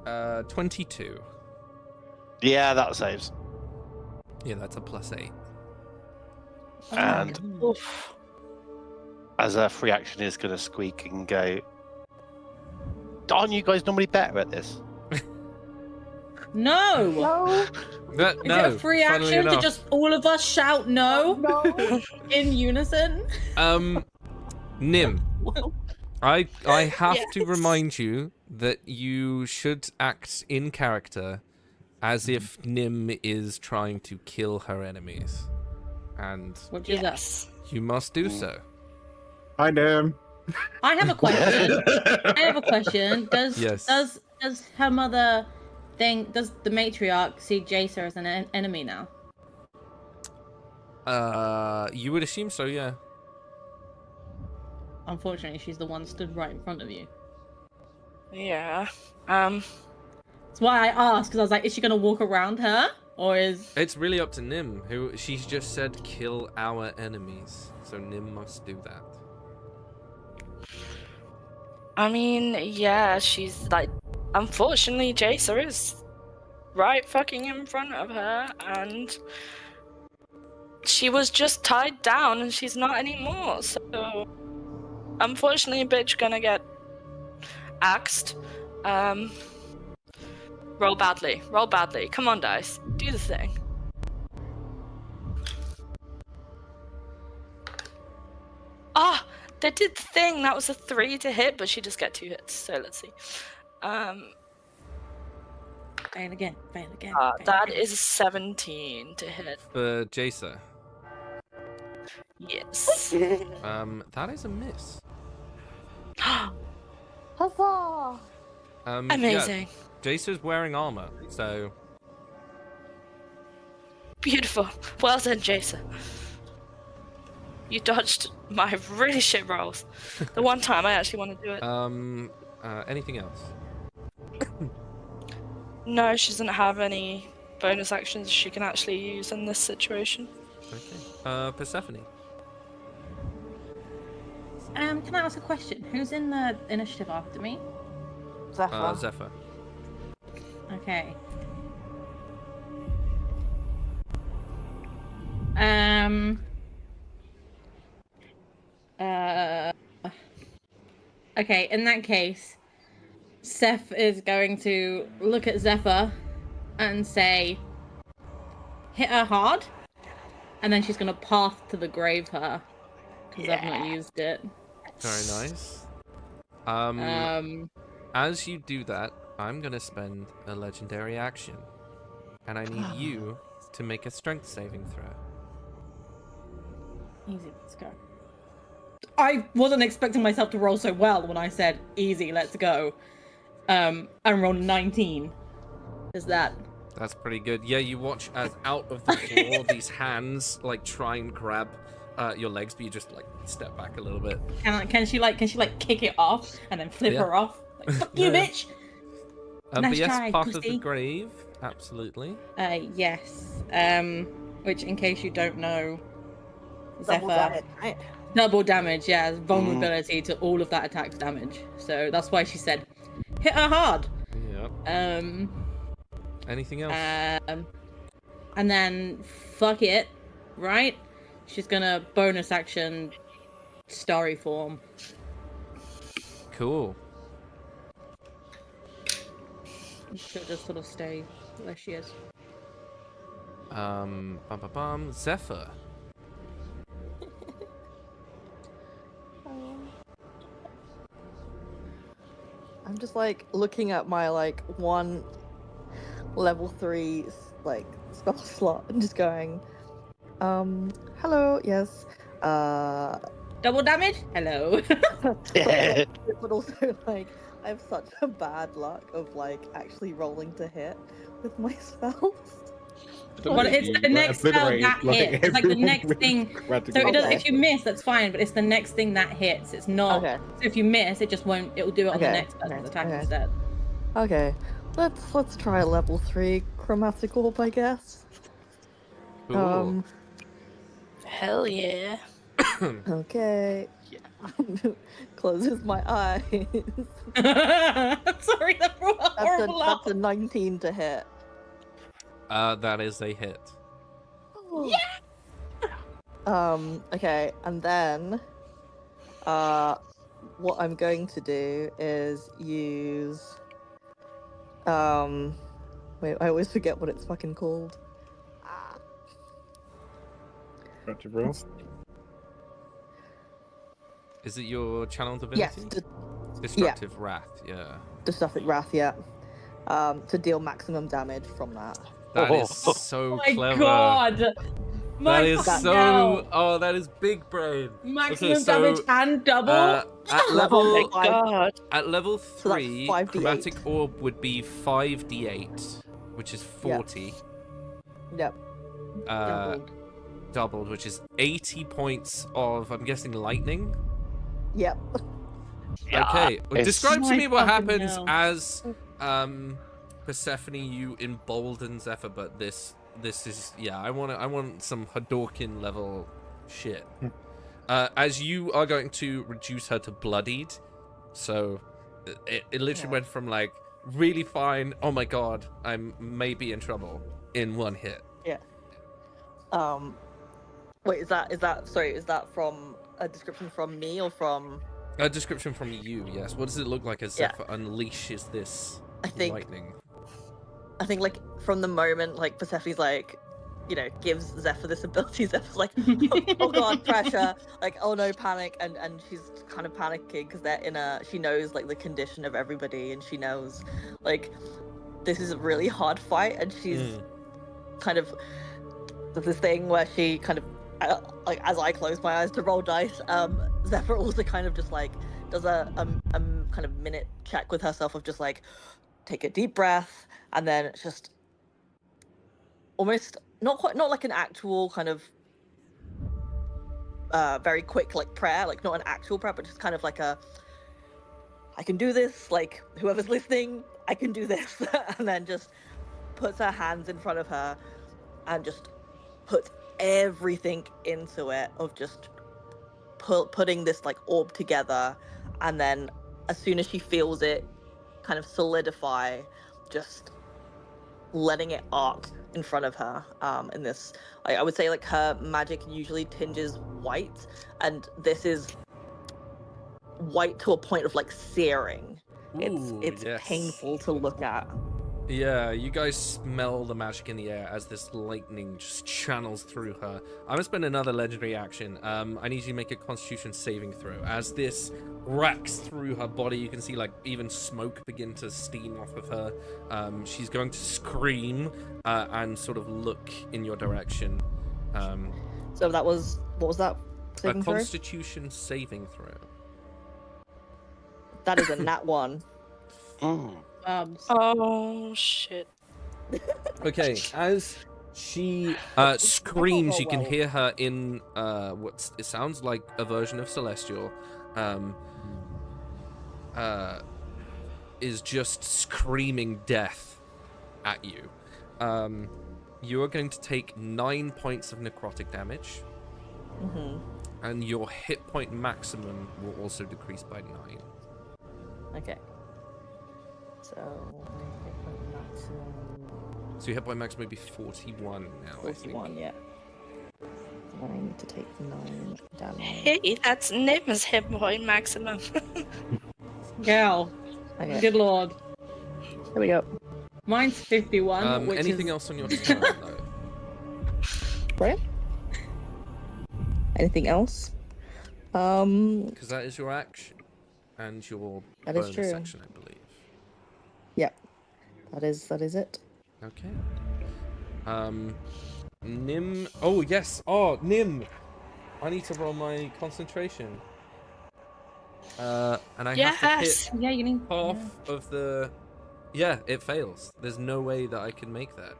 No. 22. Yeah, that saves. Yeah, that's a +8. And Oof. as a free action, is going to squeak and go, "Aren't you guys normally better at this?" No. No, That, Is no, it a free funnily action to enough. just all of us shout no no. in unison? Nim, I have to Yes. remind you that you should act in character as if Nim is trying to kill her enemies. And Which is us. Yes. you must do so. Hi, Nim. I have a question. Does Yes. does her mother think, does the matriarch see Jacer as an enemy now? You would assume so, yeah. unfortunately, she's the one stood right in front of you. Yeah. That's why I asked, because I was like, is she gonna walk around her, or is? It's really up to Nim, who she's just said kill our enemies, so Nim must do that. I mean, yeah, she's like, unfortunately, Jacer is right fucking in front of her, and she was just tied down, and she's not anymore. So, unfortunately, bitch gonna get axed. Roll badly. Roll badly. Come on, dice. Do the thing. Ah, they did the thing. That was a 3 to hit, but she just get 2 hits. So let's see. Fail again. Fail again. That is a 17 to hit. For Jacer, Yes. that is a miss. Huzzah! Amazing. Yeah, Jacer's wearing armor, so Beautiful. Well done, Jason. You dodged my really shit rolls. The one time I actually want to do it. anything else? No, she doesn't have any bonus actions she can actually use in this situation. Okay. Persephone. Can I ask a question? Who's in the initiative after me? Zephyr. Zephyr. Okay. Okay, in that case, Seth is going to look at Zephyr and say, hit her hard, and then she's going to path to the grave her, because I've not used it. Very nice. As you do that, I'm gonna spend a legendary action, and I need you to make a strength saving throw. Easy, let's go. I wasn't expecting myself to roll so well when I said easy, let's go. And roll 19. Is that? That's pretty good. Yeah, you watch as out of the floor these hands like try and grab your legs, but you just like step back a little bit. Can she kick it off and then flip Yeah. her off? Like, fuck you, Yeah. bitch! But Nice yes, try, part of the pussy. grave, absolutely. Yes. Which, in case you don't know, Double Zephyr damage, right? double damage. Yeah, vulnerability to all of that attack's damage. So that's why she said, hit her hard. Yep. Anything else? And then fuck it, right? She's gonna bonus action starry form. Cool. She'll just sort of stay where she is. Zephyr. I'm just like looking at my like one level 3 like spell slot and just going, hello, yes, Double damage? Hello. but also like I have such a bad luck of like actually rolling to hit with my spells. But it's the next spell that hits. It's like the next thing. So it does. Okay. If you miss, that's fine. But it's the next thing that hits. It's not. Okay. So if you miss, it just won't. It will do it on the Okay, next person's okay, attack okay. instead. Okay, let's try level 3 chromatic orb, I guess. Cool. Hell yeah. Okay. Closes my eyes. Sorry, that brought a horrible laugh. That's a 19 to hit. That is a hit. Okay, and then what I'm going to do is use wait, I always forget what it's fucking called. Destructive roll? Is it your channel divinity? Yes, Destructive wrath, yeah. Destructive Wrath, yeah. To deal maximum damage from that. That is so Oh my clever. god! My That is fucking so. hell. Oh, that is big brain. Maximum Okay, so, damage and double. At Oh level my god. at level that's 3, 5d8. chromatic orb would be 5d8, which is 40. Yep. Doubled, which is 80 points of, I'm guessing, lightning. Yep. Yeah, Okay, well, it's- describe to My me what fucking happens hell. as Persephone, you embolden Zephyr, but this is, yeah, I want some Hadouken level shit. As you are going to reduce her to bloodied, so it literally went from like really fine, oh my god, I'm maybe in trouble, in one hit. Yeah. Wait, is that from a description from me or from? A description from you, yes. What does it look like as Yeah. Zephyr unleashes this I think lightning? like from the moment like Persephone's like, gives Zephyr this ability, Zephyr's like, oh god, pressure, like, oh no, panic, and she's kind of panicking because she knows like the condition of everybody, and she knows like this is a really hard fight, and she's kind of there's this thing where she kind of like, as I close my eyes to roll dice, Zephyr also kind of just like does a kind of minute check with herself of just like take a deep breath, and then just almost not like an actual kind of very quick like prayer, like not an actual prayer, but just kind of like I can do this, like whoever's listening, I can do this. And then just puts her hands in front of her and just puts everything into it of just putting this like orb together, and then as soon as she feels it kind of solidify, just letting it arc in front of her. In this, I would say like her magic usually tinges white, and this is white to a point of like searing. Ooh, It's yes. painful to look at. Yeah, you guys smell the magic in the air as this lightning just channels through her. I'm gonna spend another legendary action. I need you to make a Constitution saving throw. As this racks through her body, you can see like even smoke begin to steam off of her. She's going to scream and sort of look in your direction. So that was, what was that A saving throw? Constitution saving throw. That is a nat 1. Oh shit. Okay, as she screams, you can hear her in what it sounds like a version of Celestial, is just screaming death at you. You are going to take 9 points of necrotic damage, and your hit point maximum will also decrease by 9. Okay. So maximum So your hit point maximum would be 41 now, I think. 41, yeah. And I need to take 9 damage. Hey, that's Nim's hit point maximum. Girl. Okay, Good lord. here we go. Mine's 51, which Anything is... else on your turn, though? Right? Anything else? Because that is your action and your That is bonus true. action, I believe. Yeah. That is it. Okay. Nim. Oh yes. Oh, Nim. I need to roll my concentration. And I have to Yes. hit Yeah, you need... half of the. Yeah, it fails. There's no way that I can make that.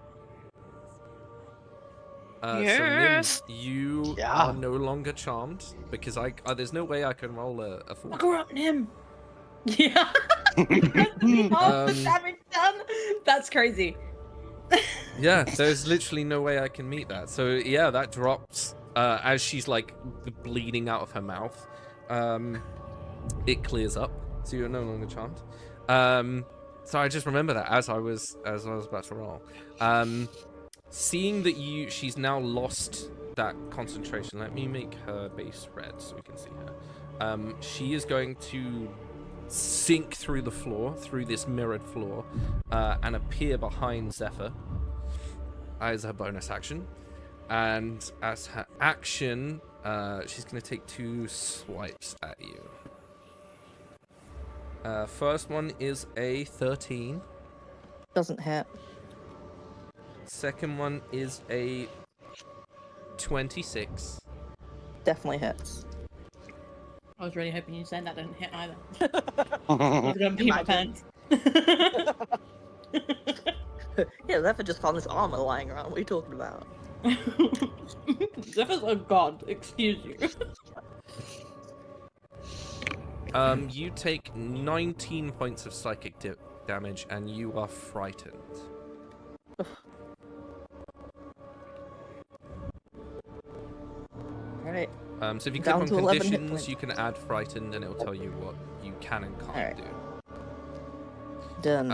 Yes. So Nim, you Yeah. are no longer charmed because there's no way I can roll a 4. Fuck her up, Nim! Yeah! Half the damage done! That's crazy. Yeah, there's literally no way I can meet that. So yeah, that drops as she's like bleeding out of her mouth. It clears up, so you're no longer charmed. So I just remember that as I was about to roll. Seeing that she's now lost that concentration. Let me make her base red so we can see her. She is going to sink through the floor, through this mirrored floor, and appear behind Zephyr as her bonus action. And as her action, she's going to take 2 swipes at you. First one is a 13. Doesn't hit. Second one is a 26. Definitely hits. I was really hoping you said that didn't hit either. I was gonna pee my pants. Yeah, Zephyr just found this armor lying around. What are you talking about? Zephyr's a god, excuse you. You take 19 points of psychic damage, and you are frightened. Alright. So if you click Down on to 11 hit conditions, points. you can add frightened, and it will tell you what you can and can't Alright. do. Done.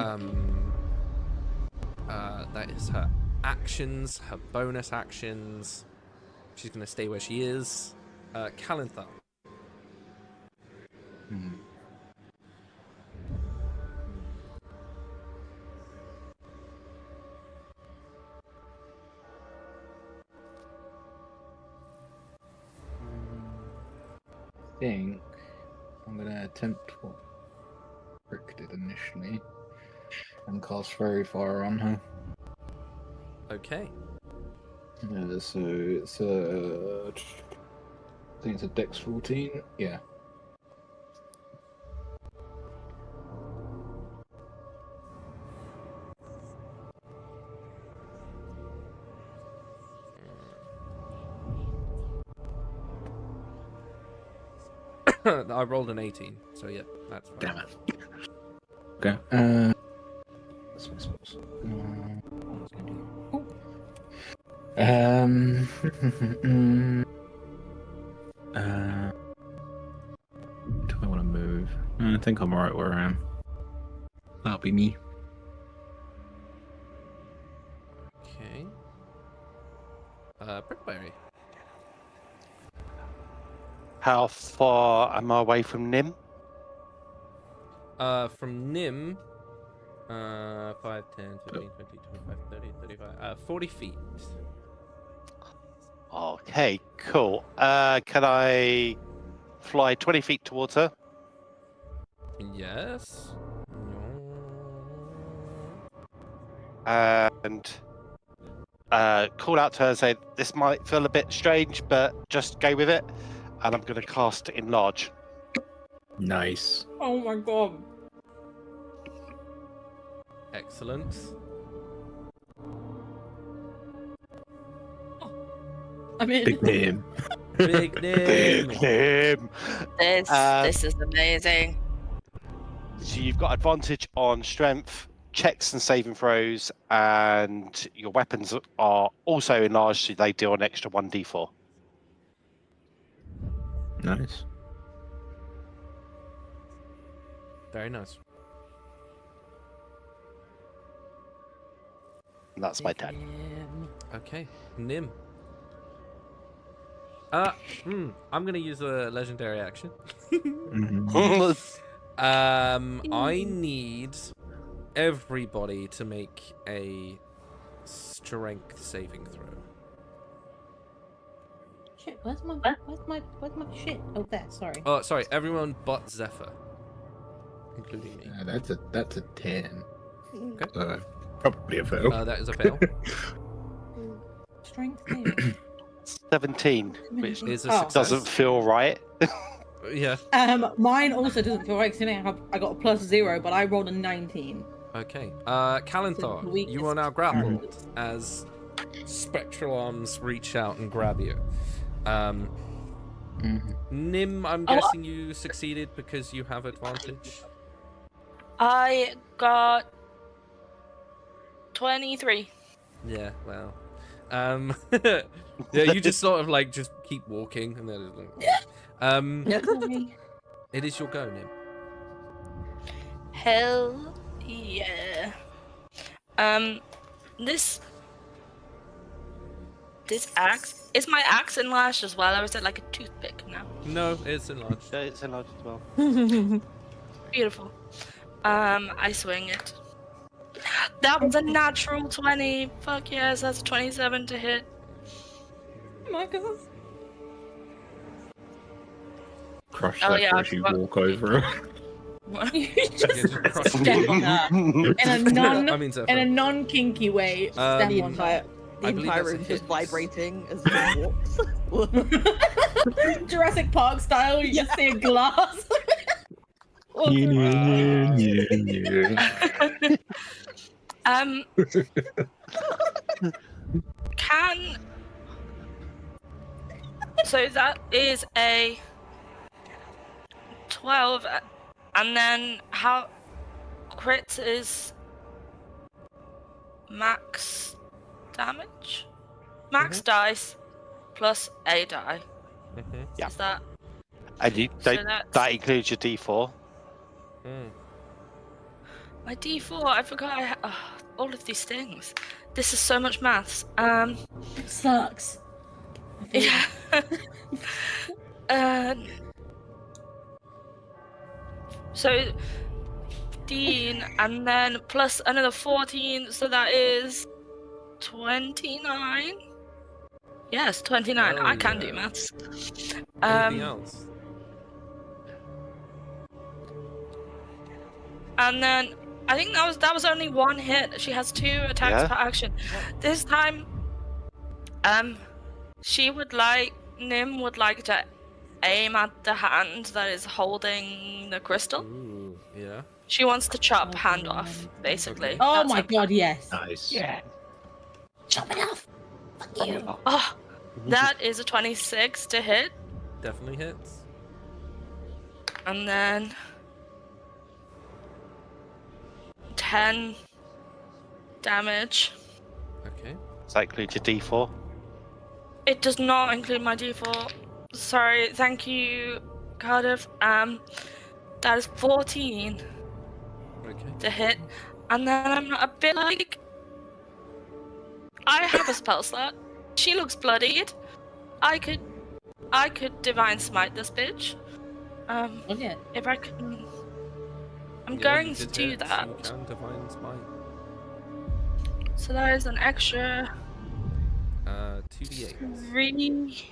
That is her actions, her bonus actions. She's going to stay where she is. Calenthar. I think I'm going to attempt what Rick did initially and cast very far on her. Okay. Yeah, so it's I think it's a Dex 14. Yeah. I rolled an 18, so yeah, that's fine. Damn it. Okay. That's my spells. What was I doing? Do I want to move? I think I'm right where I am. That'll be me. Okay. Brickberry. How far am I away from Nim? From Nim, 5, 10, 15, 20, 25, 30, 35, 40 feet. Okay, cool. Can I fly 20 feet towards her? Yes. And call out to her and say, this might feel a bit strange, but just go with it. And I'm going to cast Enlarge. Nice. Oh my god. Excellent. I mean, Big name. Big name. Nim! This is amazing. So you've got advantage on strength, checks and saving throws, and your weapons are also enlarged, so they deal an extra 1d4. Nice. Very nice. And that's my turn. Okay, Nim. I'm gonna use a legendary action. I need everybody to make a strength saving throw. shit. Where's my shit? Oh, there. Sorry. Oh, sorry, everyone but Zephyr, including me. That's a 10. Okay. So probably a fail. That is a fail. Strength. Saving. 17, which Is a Oh. success. doesn't feel right. Yeah. Mine also doesn't feel right. 'Cause I got a +0, but I rolled a 19. Okay. So Calenthar, the you are now weakest grappled as spectral arms reach out and grab you. Nim, I'm Oh, guessing you succeeded because you have advantage. I got 23. Yeah, well. Yeah, you just sort of like just keep walking and then Sorry. it is your go, Nim. Hell yeah. This axe, is my axe enlarged as well, or is it like a toothpick now? No, it's enlarged. Yeah, it's enlarged as well. Beautiful. I swing it. That was a natural 20. Fuck yes, that's a 27 to hit. Oh my god. Crush Oh, that yeah, as you I- walk over her. You Yeah, just just crush step on her in a non I mean, Zephyr. in a kinky way. Step The on entire, I believe that's a room's hit. just vibrating as he walks. her. Jurassic Park style. You just see a glass. Can. So that is a 12, and then how crit is max damage? Max dice plus a die. Yeah. Is that? And So that's that includes your D4. my D4. I forgot all of these things. This is so much maths. It sucks. Yeah. So 15, and then plus another 14, so that is 29. Yes, 29. Hell I can yeah. do maths. Anything else? And then I think that was only one hit. She has 2 attacks Yeah. per action. This time, Nim would like to aim at the hand that is holding the crystal. Ooh, yeah. She wants to chop hand off, basically. Okay. Oh That's my her plan. god, yes. Nice. Yeah. Chop it off. Fuck you. Oh, that is a 26 to hit, Definitely hits. and then 10 damage. Okay. Does that include your D4? It does not include my D4. Sorry, thank you, Cardiff. That is 14 Okay. to hit, and then I'm a bit like, I have a spell slot. She looks bloodied. I could divine smite this bitch. Okay. If I can, I'm Yeah, going you to did do hit, that. So you can divine smite. So that is an extra 2d8. 3.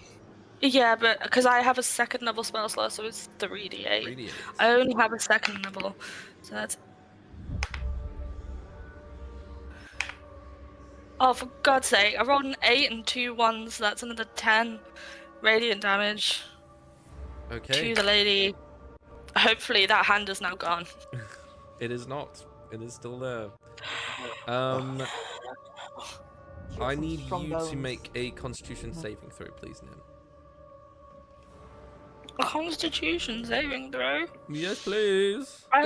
Yeah, but because I have a second level spell slot, so it's 3d8. 3d8. I only have a second level, so that's. Oh, for God's sake! I rolled an 8 and 2 1s. So that's another 10 radiant damage Okay. to the lady. Hopefully, that hand is now gone. It is not. It is still there. I need strong you to bones. make a Constitution saving throw, please, Nim. A Constitution saving throw. Yes, please. I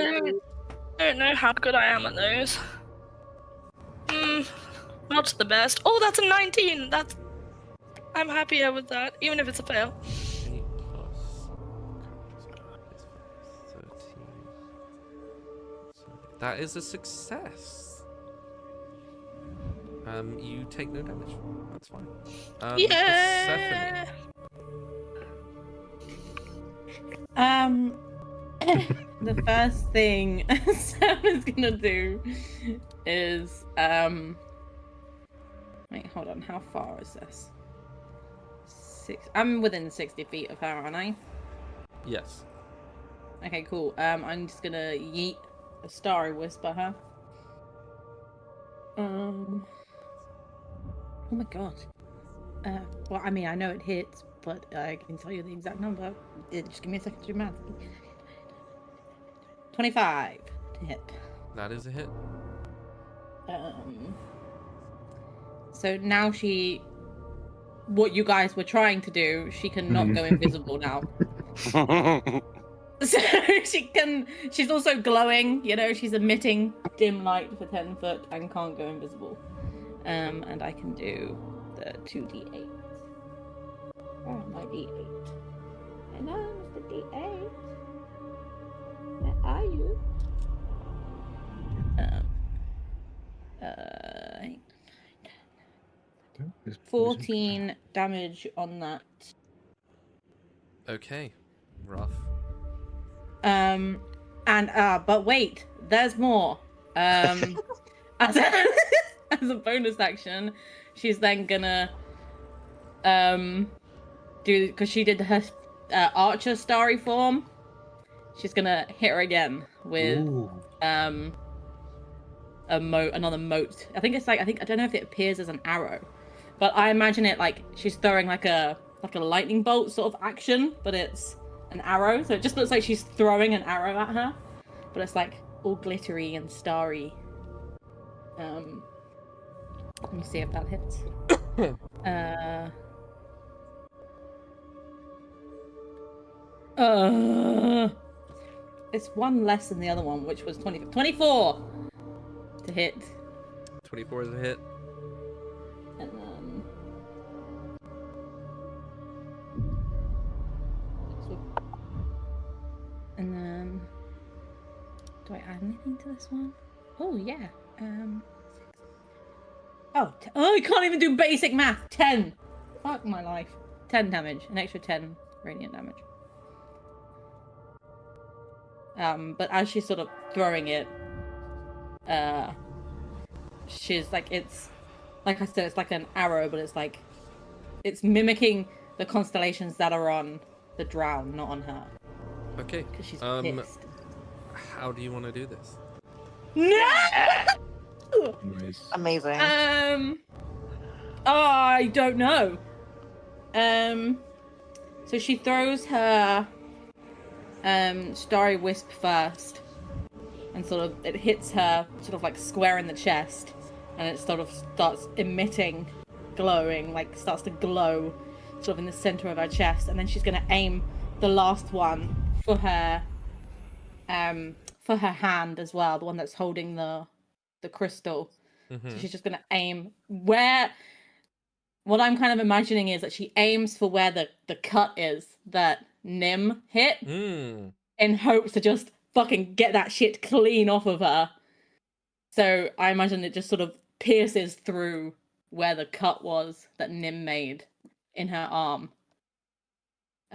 don't know how good I am at those. Not the best. Oh, that's a 19. I'm happier with that, even if it's a fail. 8 plus 13. That is a success. You take no damage. That's fine. Yeah. Persephone. The first thing Sam is gonna do is wait, hold on, how far is this? I'm within 60 feet of her, aren't I? Yes. Okay, cool. I'm just gonna yeet a starry wisp at her. Oh my god. Well, I mean, I know it hits, but I can tell you the exact number. Just give me a second to do math. 25 to hit. That is a hit. So now what you guys were trying to do, she can not go invisible now. So she's also glowing, she's emitting dim light for 10 foot and can't go invisible. And I can do the 2d8. Oh, my d8. Hello, Mr. D8. Where are you? 14 damage on that. Okay. Rough. But wait, there's more. As a bonus action, she's then gonna do, because she did her archer starry form. She's gonna hit her again with another mote. I don't know if it appears as an arrow, but I imagine it like she's throwing like a lightning bolt sort of action, but it's an arrow. So it just looks like she's throwing an arrow at her, but it's like all glittery and starry. Let me see if that hits. It's one less than the other one, which was 24 to hit. 24 is a hit. And then... And then... Do I add anything to this one? Oh, yeah. Oh, I can't even do basic math. 10. Fuck my life. 10 damage. An extra 10 radiant damage. But as she's sort of throwing it, she's like, it's... Like I said, it's like an arrow, but it's like... It's mimicking the constellations that are on the drown, not on her. Okay. Because she's pissed. How do you want to do this? No! Anyways. Amazing. I don't know. So she throws her Starry Wisp first, and sort of it hits her sort of like square in the chest, and it sort of starts emitting, glowing, like starts to glow sort of in the center of her chest, and then she's gonna aim the last one for her hand as well, the one that's holding the crystal. Mm-hmm. So she's just gonna aim where. What I'm kind of imagining is that she aims for where the cut is that Nim hit, in hopes to just fucking get that shit clean off of her. So I imagine it just sort of pierces through where the cut was that Nim made in her arm.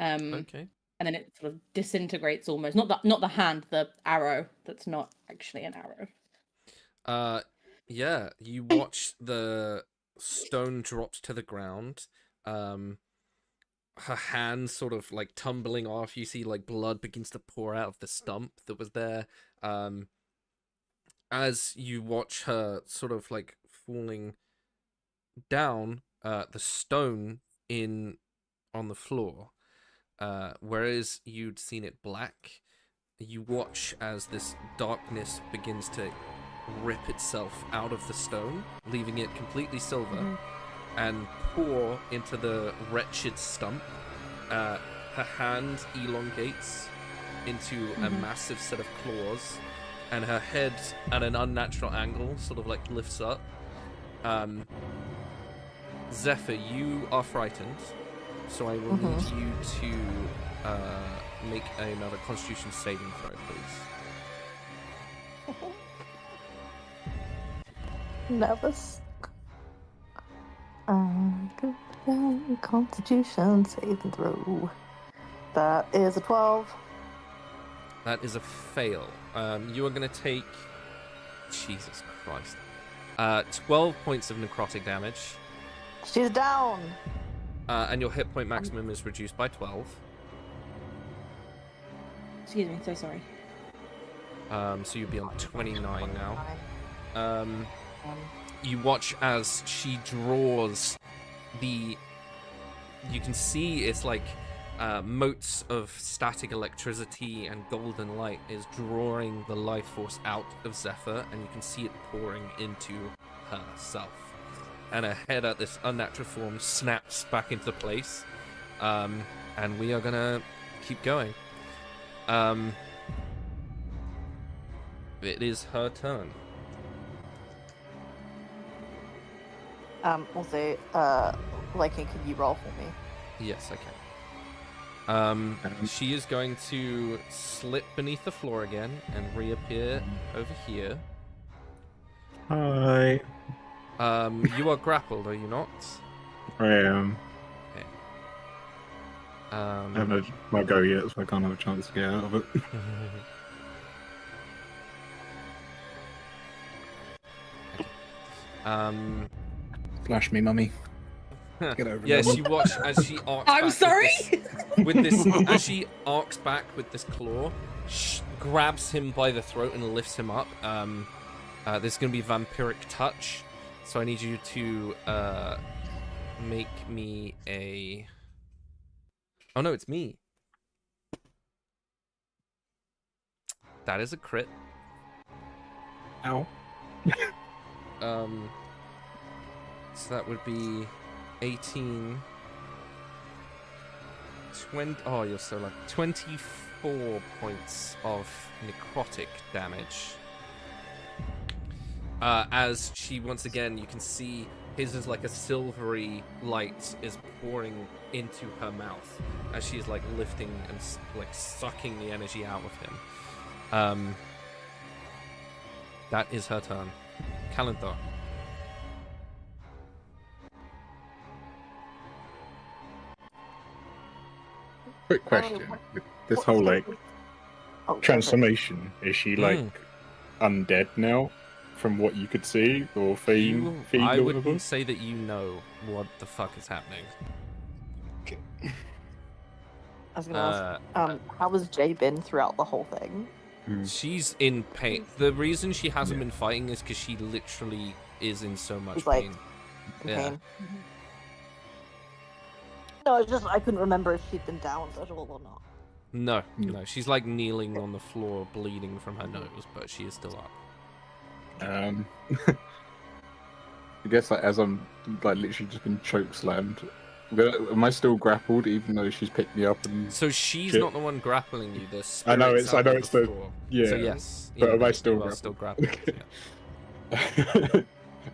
Okay. And then it sort of disintegrates almost. Not the hand, the arrow. That's not actually an arrow. Yeah, you watch the stone drops to the ground. Her hand sort of like tumbling off. You see like blood begins to pour out of the stump that was there. As you watch her sort of like falling down, the stone on the floor, whereas you'd seen it black, you watch as this darkness begins to rip itself out of the stone, leaving it completely silver, and pour into the wretched stump. Her hand elongates into a massive set of claws, and her head at an unnatural angle sort of like lifts up. Zephyr, you are frightened, so I will need you to make another Constitution saving throw, please. Nervous. Constitution saving throw. That is a 12. That is a fail. You are going to take... Jesus Christ. 12 points of necrotic damage. She's down. And your hit point maximum is reduced by 12. Excuse me, so sorry. So you'll be on 29 now. You watch as she draws the... You can see it's like motes of static electricity and golden light is drawing the life force out of Zephyr, and you can see it pouring into herself. And her head at this unnatural form snaps back into place. And we are gonna keep going. It is her turn. Also, Lycan, can you roll for me? Yes, I can. She is going to slip beneath the floor again and reappear over here. Hi. You are grappled, are you not? I am. Okay. I haven't had my go yet, so I can't have a chance to get out of it. Flash me, mummy. Get over Yes, it. you watch as she arcs I'm back sorry. with this as she arcs back with this claw, grabs him by the throat and lifts him up. There's going to be vampiric touch, so I need you to make me a... Oh no, it's me. That is a crit. Ow. So that would be 18 Oh, you're so lucky. 24 points of necrotic damage. As she, once again, you can see his is like a silvery light is pouring into her mouth as she's like lifting and like sucking the energy out of him. That is her turn. Kalanthar. Quick question. With this whole like transformation, is she like undead now? From what you could see, or fiend I or wouldn't whatever? say that you know what the fuck is happening. I was gonna ask, how has Jay been throughout the whole thing? She's in pain. The reason she hasn't been fighting is because she literally is in so much pain. Pain. No, it's just I couldn't remember if she'd been down at all or not. No, she's like kneeling on the floor, bleeding from her nose, but she is still up. I guess like as I'm like literally just been choke slammed. Am I still grappled even though she's picked me up and? So she's shit? not the one grappling you. The I know it's the floor. yeah. So yes, But am I you still are grappled? still grappled?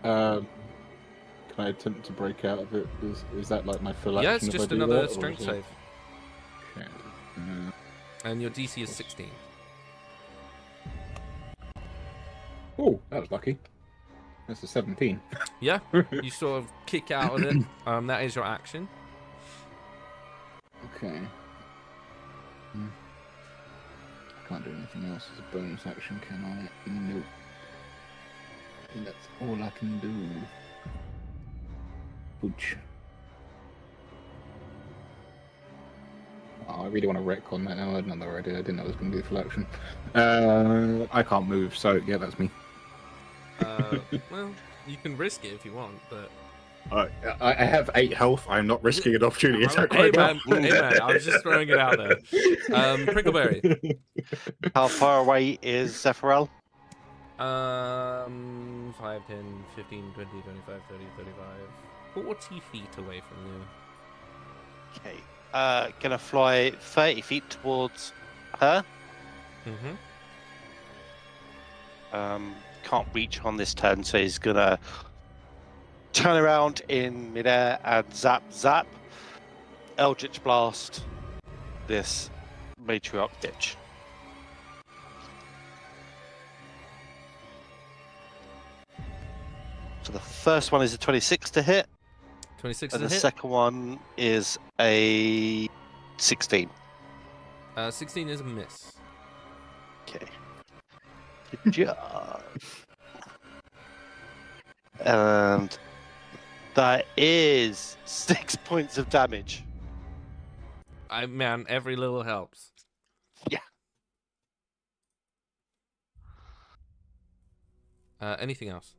Can I attempt to break out of it? Is that like my full action? Yeah, it's if I just do another that, or strength is it- save, Okay. and your DC is 16. Oh, that was lucky. That's a 17. Yeah, you sort of kick out of it. That is your action. Okay. I can't do anything else as a bonus action, can I? Nope. I think that's all I can do. Pooch. Oh, I really want to retcon that now. I had another idea. I didn't know I was going to do full action. I can't move, so yeah, that's me. Well, you can risk it if you want, but I have 8 health. I'm not risking an opportunity attack hey right now. man, I was just throwing it out there. Prickleberry. How far away is Zephyral? 5, 10, 15, 20, 25, 30, 35, 40 feet away from you. Okay. Gonna fly 30 feet towards her. Can't reach on this turn, so he's gonna turn around in midair and zap, Eldritch Blast this Matriarch bitch. So the first one is a 26 to hit, 26 and is the a hit. second one is a 16. 16 is a miss. Okay. Good job. And that is 6 points of damage. Man, every little helps. Yeah. Anything else?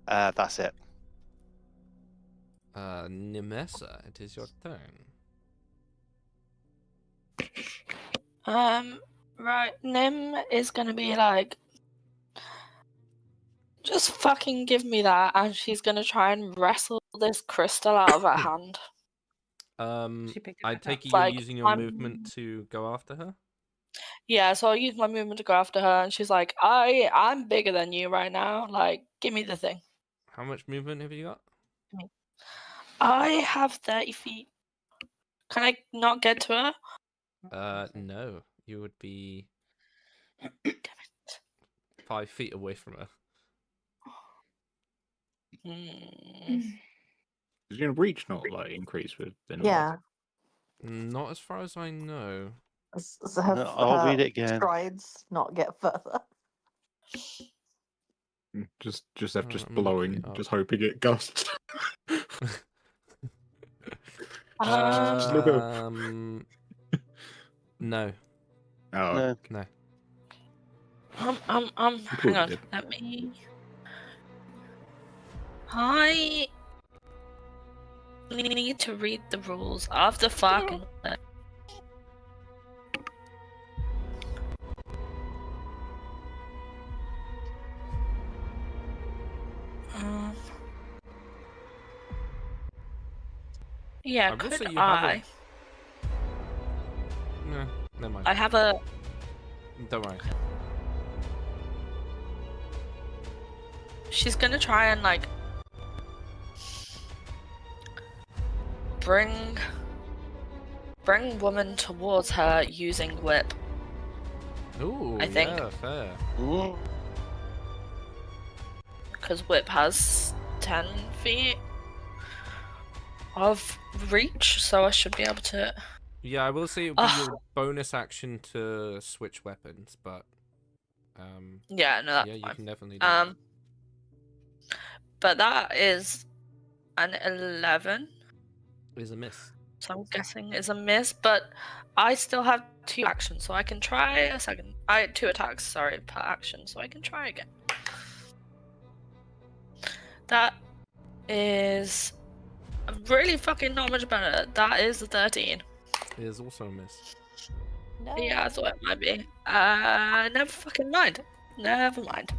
That's it. Nemessa, it is your turn. Right, Nim is gonna be like, just fucking give me that, and she's gonna try and wrestle this crystal out of her hand. She picked it I back take up. it you're Like, using your movement to go after her? Yeah, so I'll use my movement to go after her, and she's like, I'm bigger than you right now. Like, give me the thing. How much movement have you got? I have 30 feet. Can I not get to her? No. You would be Damn it. 5 feet away from her. Does your reach not like increase with the noise? Yeah. Not as far as I know. So have No, I'll read it again. strides not get further. Just have just I'm blowing, looking it up. just hoping it gusts. Um, a little bit of- No. Oh, No. No. hang probably on. did. Let me. I need to read the rules of the fucking. Yeah, I will could say you have I? Nah, never mind. I have a. Don't worry. She's gonna try and like bring woman towards her using whip. Ooh, I think. yeah, fair. Because whip has 10 feet of reach, so I should be able to. Yeah, I will say it would be your bonus action to switch weapons, but Yeah, no, that's yeah, you fine. can definitely do that. But that is an 11, Is a miss. so I'm guessing is a miss. But I still have 2 actions, so I can try a second. 2 attacks, sorry, per action, so I can try again. That is really fucking not much better. That is a 13. It is also a miss. No. Yeah, I thought it might be. Never fucking mind. Never mind.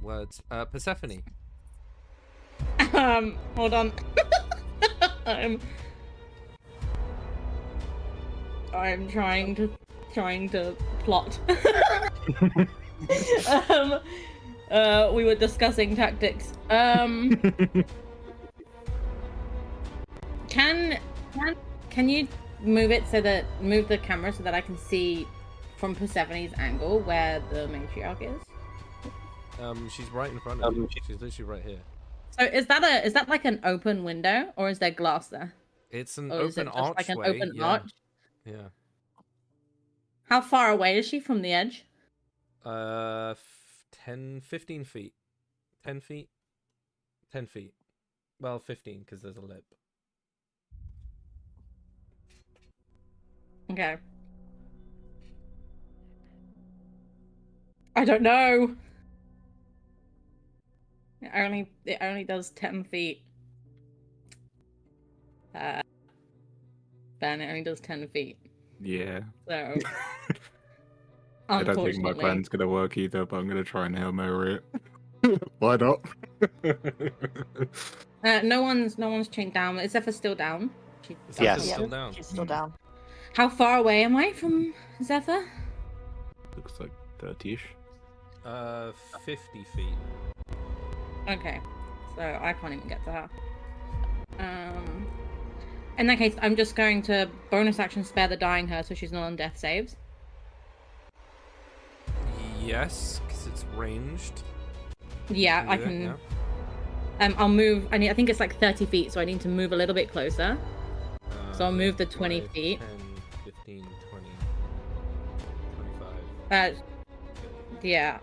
Words. Persephone. Hold on. I'm trying to plot. We were discussing tactics. Can you move the camera so that I can see from Persephone's angle where the matriarch is? She's right in front of you. She's literally right here. So is that like an open window, or is there glass there? It's an Or is it open just archway. like an open yeah. arch? Yeah. How far away is she from the edge? 10, 15 feet. 10 feet? 10 feet. Well, 15, because there's a lip. Okay. I don't know. It only does 10 feet. Ben, it only does 10 feet. Yeah. So I don't think my unfortunately, plan's gonna work either, but I'm gonna try and Hail Mary it. Why not? no one's chained down. Is Zephyr still down? Yes. She's still down. She's still down. How far away am I from Zephyr? Looks like 30-ish. 50 feet. Okay, so I can't even get to her. In that case, I'm just going to bonus action spare the dying her so she's not on death saves. Yes, because it's ranged. Yeah, You I do it, can. yeah. I'll move. I think it's like 30 feet, so I need to move a little bit closer. So I'll move the 20 5, feet. 10, 15, 20, 25. Yeah,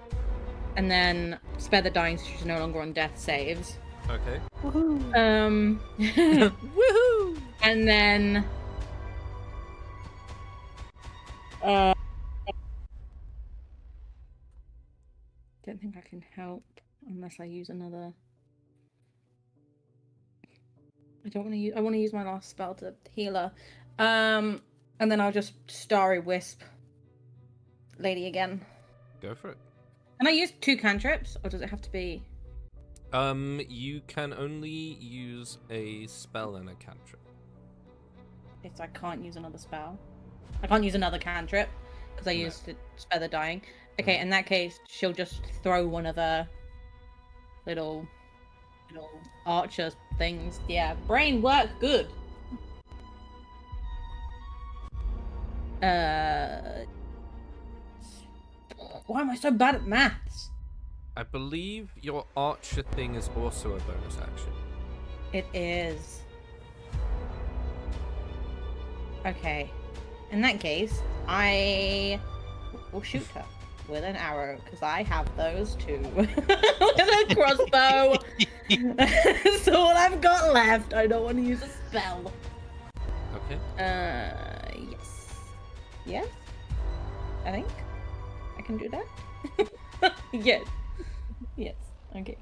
and then spare the dying so she's no longer on death saves. Okay. Woohoo! Woohoo! And then don't think I can help unless I use another. I don't want to use. I want to use my last spell to heal her. And then I'll just Starry Wisp lady again. Go for it. Can I use 2 cantrips, or does it have to be? You can only use a spell and a cantrip. If I can't use another spell, I can't use another cantrip because I No. used to spare the dying. Okay, in that case, she'll just throw one of the little archer things. Yeah, brain work good. Why am I so bad at maths? I believe your archer thing is also a bonus action. It is. Okay. In that case, I will shoot her with an arrow because I have those too. With a crossbow. That's all I've got left. I don't want to use a spell. Okay. Yes. Yes? I think I can do that. Yes. Yes. Okay.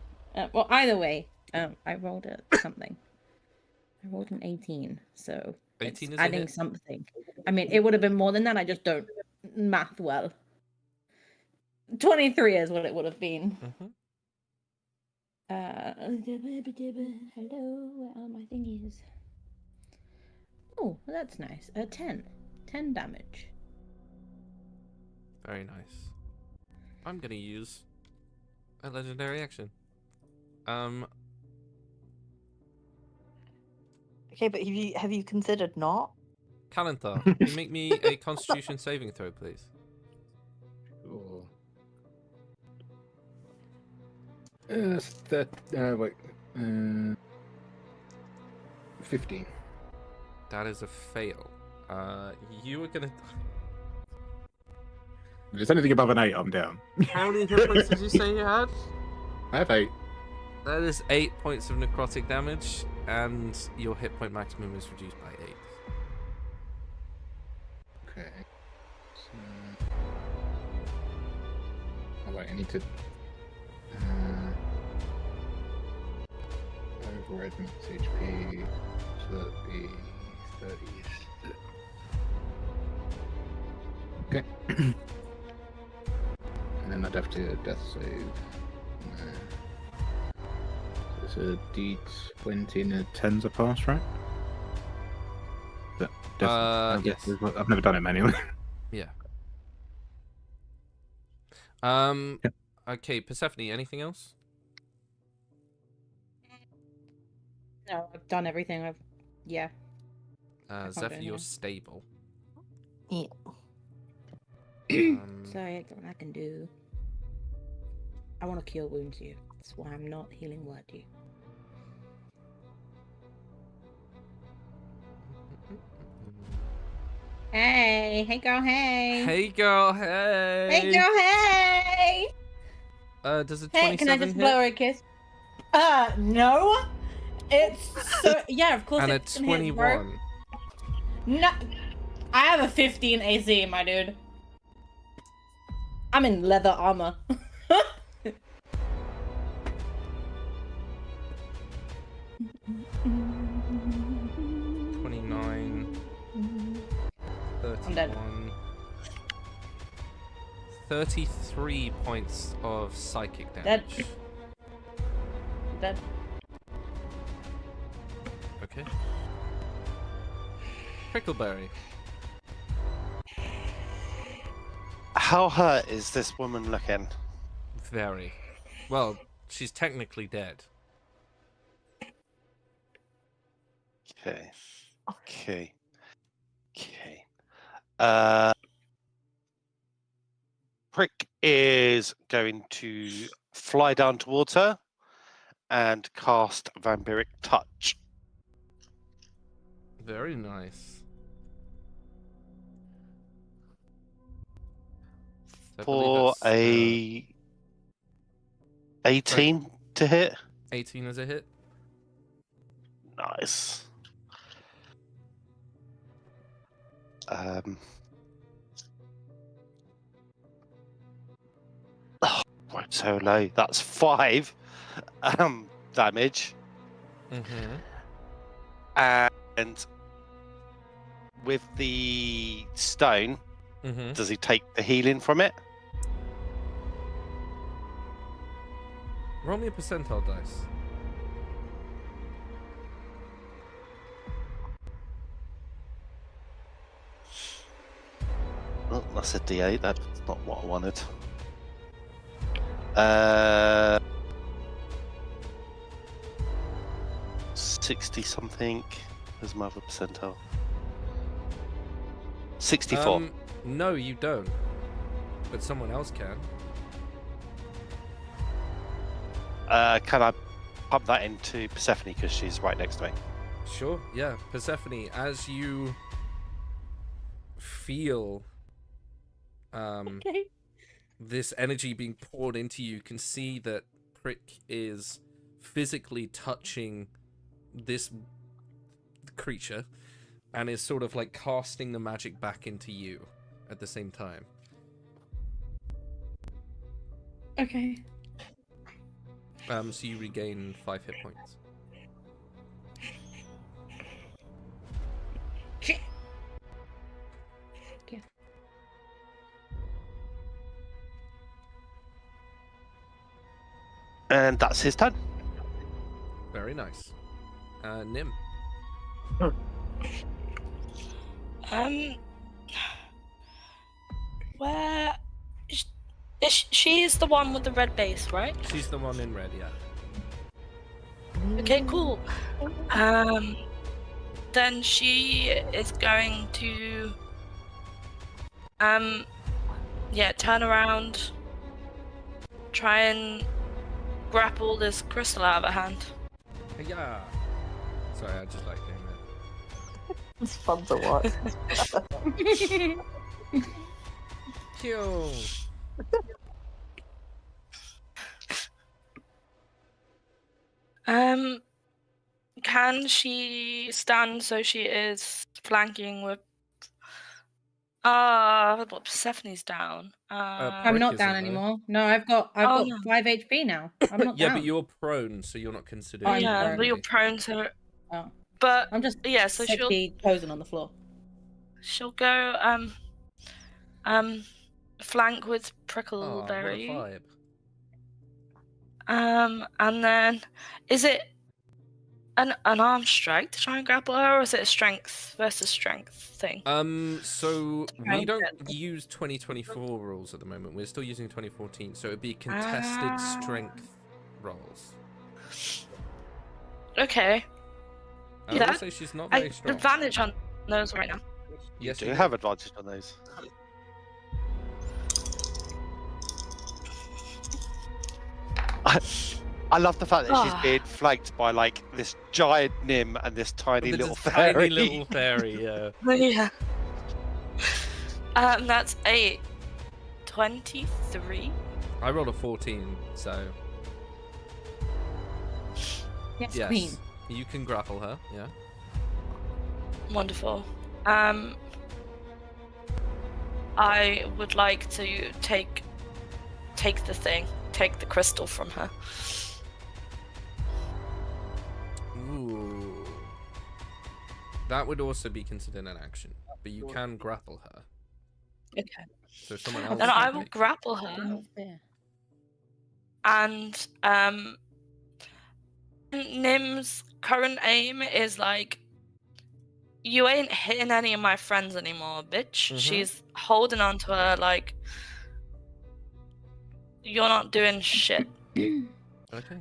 Well, either way, I rolled something. I rolled an 18, so 18 is it's a adding hit. something. I mean, it would have been more than that. I just don't math well. 23 is what it would have been. Mhm. Hello, where are my thingies? Oh, that's nice. 10. 10 damage. Very nice. I'm gonna use a legendary action. Okay, but have you considered not? Kalanthar, can you make me a Constitution saving throw, please? Sure. Wait. 15. That is a fail. You are gonna. If it's anything above an 8, I'm down. How many hit points did you say you had? I have 8. That is 8 points of necrotic damage, and your hit point maximum is reduced by 8. Okay. So... Oh, wait, I need to... override max HP, so that'd be 30. Okay. And then I'd have to death save. So it's a D20 and a 10's a pass, right? Yes. I've never done it manually. Yeah. Yep. Okay, Persephone, anything else? No, I've done everything. Yeah. Zephyr, do you're anything. stable. Yeah. So that's what I can do. I want to cure wounds you. That's why I'm not healing word you. Hey girl, hey. Hey girl, hey. Hey girl, hey. Does a 27 Hey, can I just hit? blow her a kiss? No. It's so yeah, of course. And a it's gonna hit, bro. 21. No, I have a 15 AC, my dude. I'm in leather armor. 29. 31. I'm dead. 33 points of psychic Dead. damage. Dead. Okay. Prickleberry. How hurt is this woman looking? Very. Well, she's technically dead. Okay. Okay. Okay. Prick is going to fly down towards her and cast Vampiric Touch. Very nice. I believe For that's, a 18 to hit. 18 as a hit. Nice. Oh, right, so low. That's 5 damage. Mm-hmm. And with the stone, Mm-hmm. does he take the healing from it? Roll me a percentile dice. Oh, that's a D8. That's not what I wanted. 60 something. Where's my other percentile? 64. No, you don't. But someone else can. Can I pump that into Persephone because she's right next to me? Sure, yeah. Persephone, as you feel Okay. this energy being poured into you, can see that Prick is physically touching this creature and is sort of like casting the magic back into you at the same time. Okay. So you regain 5 hit points. Shit. Yeah. And that's his turn. Very nice. Nim. Where she's the one with the red base, right? She's the one in red, yeah. Okay, cool. Then she is going to turn around, try and grapple this crystal out of her hand. Yeah. Sorry, I just like doing that. It's fun to watch. Kill. Can she stand so she is flanking with? Persephone's down. I'm Brick not isn't, down though. anymore. No, I've got Oh, no. 5 HP now. I'm not Yeah, down. but you're prone, so you're not considered. I'm yeah, prone. but you're prone to. Oh. But I'm just yeah, so she'll sexy posing on the floor. go flank with Oh, what a Prickleberry. vibe. And then is it an unarmed strike to try and grapple her, or is it a strength versus strength thing? So we Right. don't use 2024 rules at the moment. We're still using 2014, so it'd be contested strength rolls. Okay. I will That- say she's not I very strong. advantage on those right now. Yes, Do you you do. have advantage on those? I love the fact that she's Ah. being flanked by like this giant Nim and this tiny With little this fairy. tiny little fairy, yeah. Yeah. That's a 23. I rolled a 14, so Yes, yes, queen. you can grapple her. Yeah. Wonderful. I would like to take the crystal from her. Ooh. That would also be considered an action, but you can grapple her. Okay. So someone else. Then I can will make- grapple her, Oh, there. and Nim's current aim is like, you ain't hitting any of my friends anymore, bitch. Mhm. She's holding on to her like, you're not doing shit. Okay.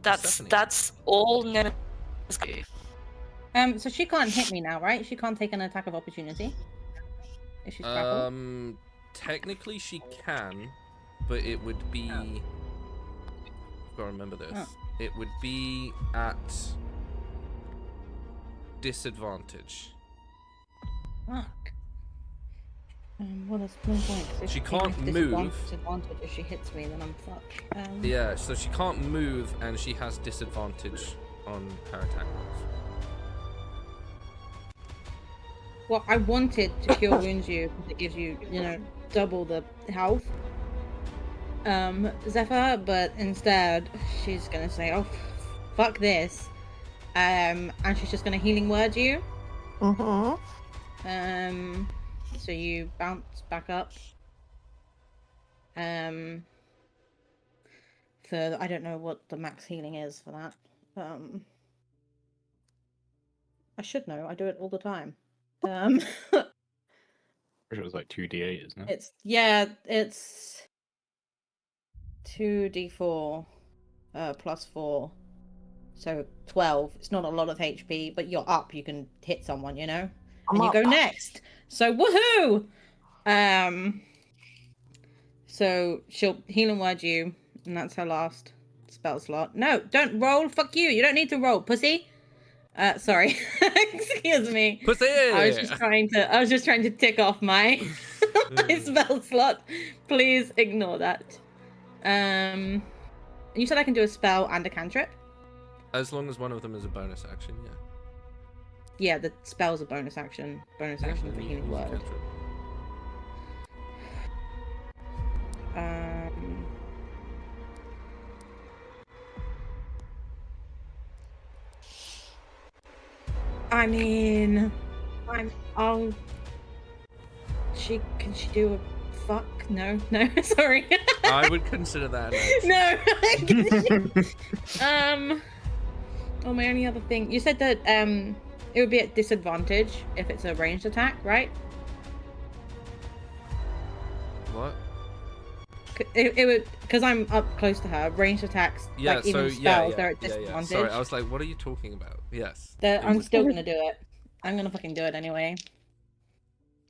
Persephone. That's all Nim is do. So she can't hit me now, right? She can't take an attack of opportunity if she's grappled. Technically she can, but it would be. I've got to remember this. Oh. It would be at disadvantage. Fuck. Well, there's no point. If She even can't if move. Disadvantage. If she hits me, then I'm fucked. Yeah, so she can't move, and she has disadvantage on her attack rolls. Well, I wanted to cure wounds you because it gives you, double the health. Zephyr, but instead she's gonna say, "Oh, fuck this," and she's just gonna healing word you. Mm-hmm. So you bounce back up. For I don't know what the max healing is for that. I should know. I do it all the time. It was like 2d8, isn't it? It's 2d4 plus 4, so 12. It's not a lot of HP, but you're up. You can hit someone, and you go next. So woohoo! So she'll heal and word you, and that's her last spell slot. No, don't roll. Fuck you. You don't need to roll, pussy. Sorry. Excuse me. Pussy! I was just trying to tick off my my spell slot. Please ignore that. You said I can do a spell and a cantrip? As long as one of them is a bonus action, yeah. Yeah, the spell's a bonus action. Bonus action then for you healing can use a word. cantrip. I mean, can she do a fuck? No, sorry. I would consider that an action. No. Oh, my only other thing. You said that it would be at disadvantage if it's a ranged attack, right? What? It would, because I'm up close to her. Ranged attacks, Yeah, like even so spells, they're at yeah. disadvantage. Sorry, I was like, what are you talking about? Yes. I'm would- still gonna do it. I'm gonna fucking do it anyway.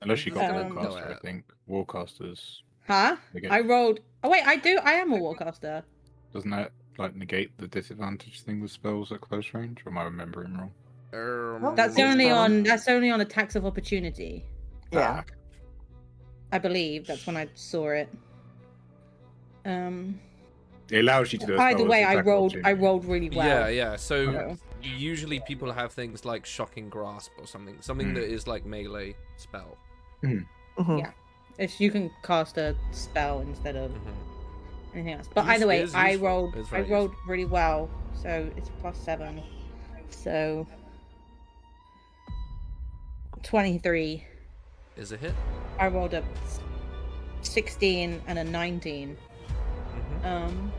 Unless you got Um, Warcaster, I think. Warcasters. Huh? Negate. I rolled. Oh wait, I am a warcaster. Doesn't that like negate the disadvantage thing with spells at close range? Or am I remembering wrong? That's It's only fine. on. That's only on attacks of opportunity. Yeah. I believe that's when I saw it. It allows you to do a Either spell way, as I attack rolled. I opportunity. rolled really well. Yeah. So So- usually people have things like shocking grasp or something Hmm. that is like melee spell. Mhm. Yeah. It's, you can cast a spell instead of Mhm. anything else. But Use- either way, it is I useful. rolled. It's I very rolled really well, so it's +7. So 23. Is a hit. I rolled a 16 and a 19. Mhm.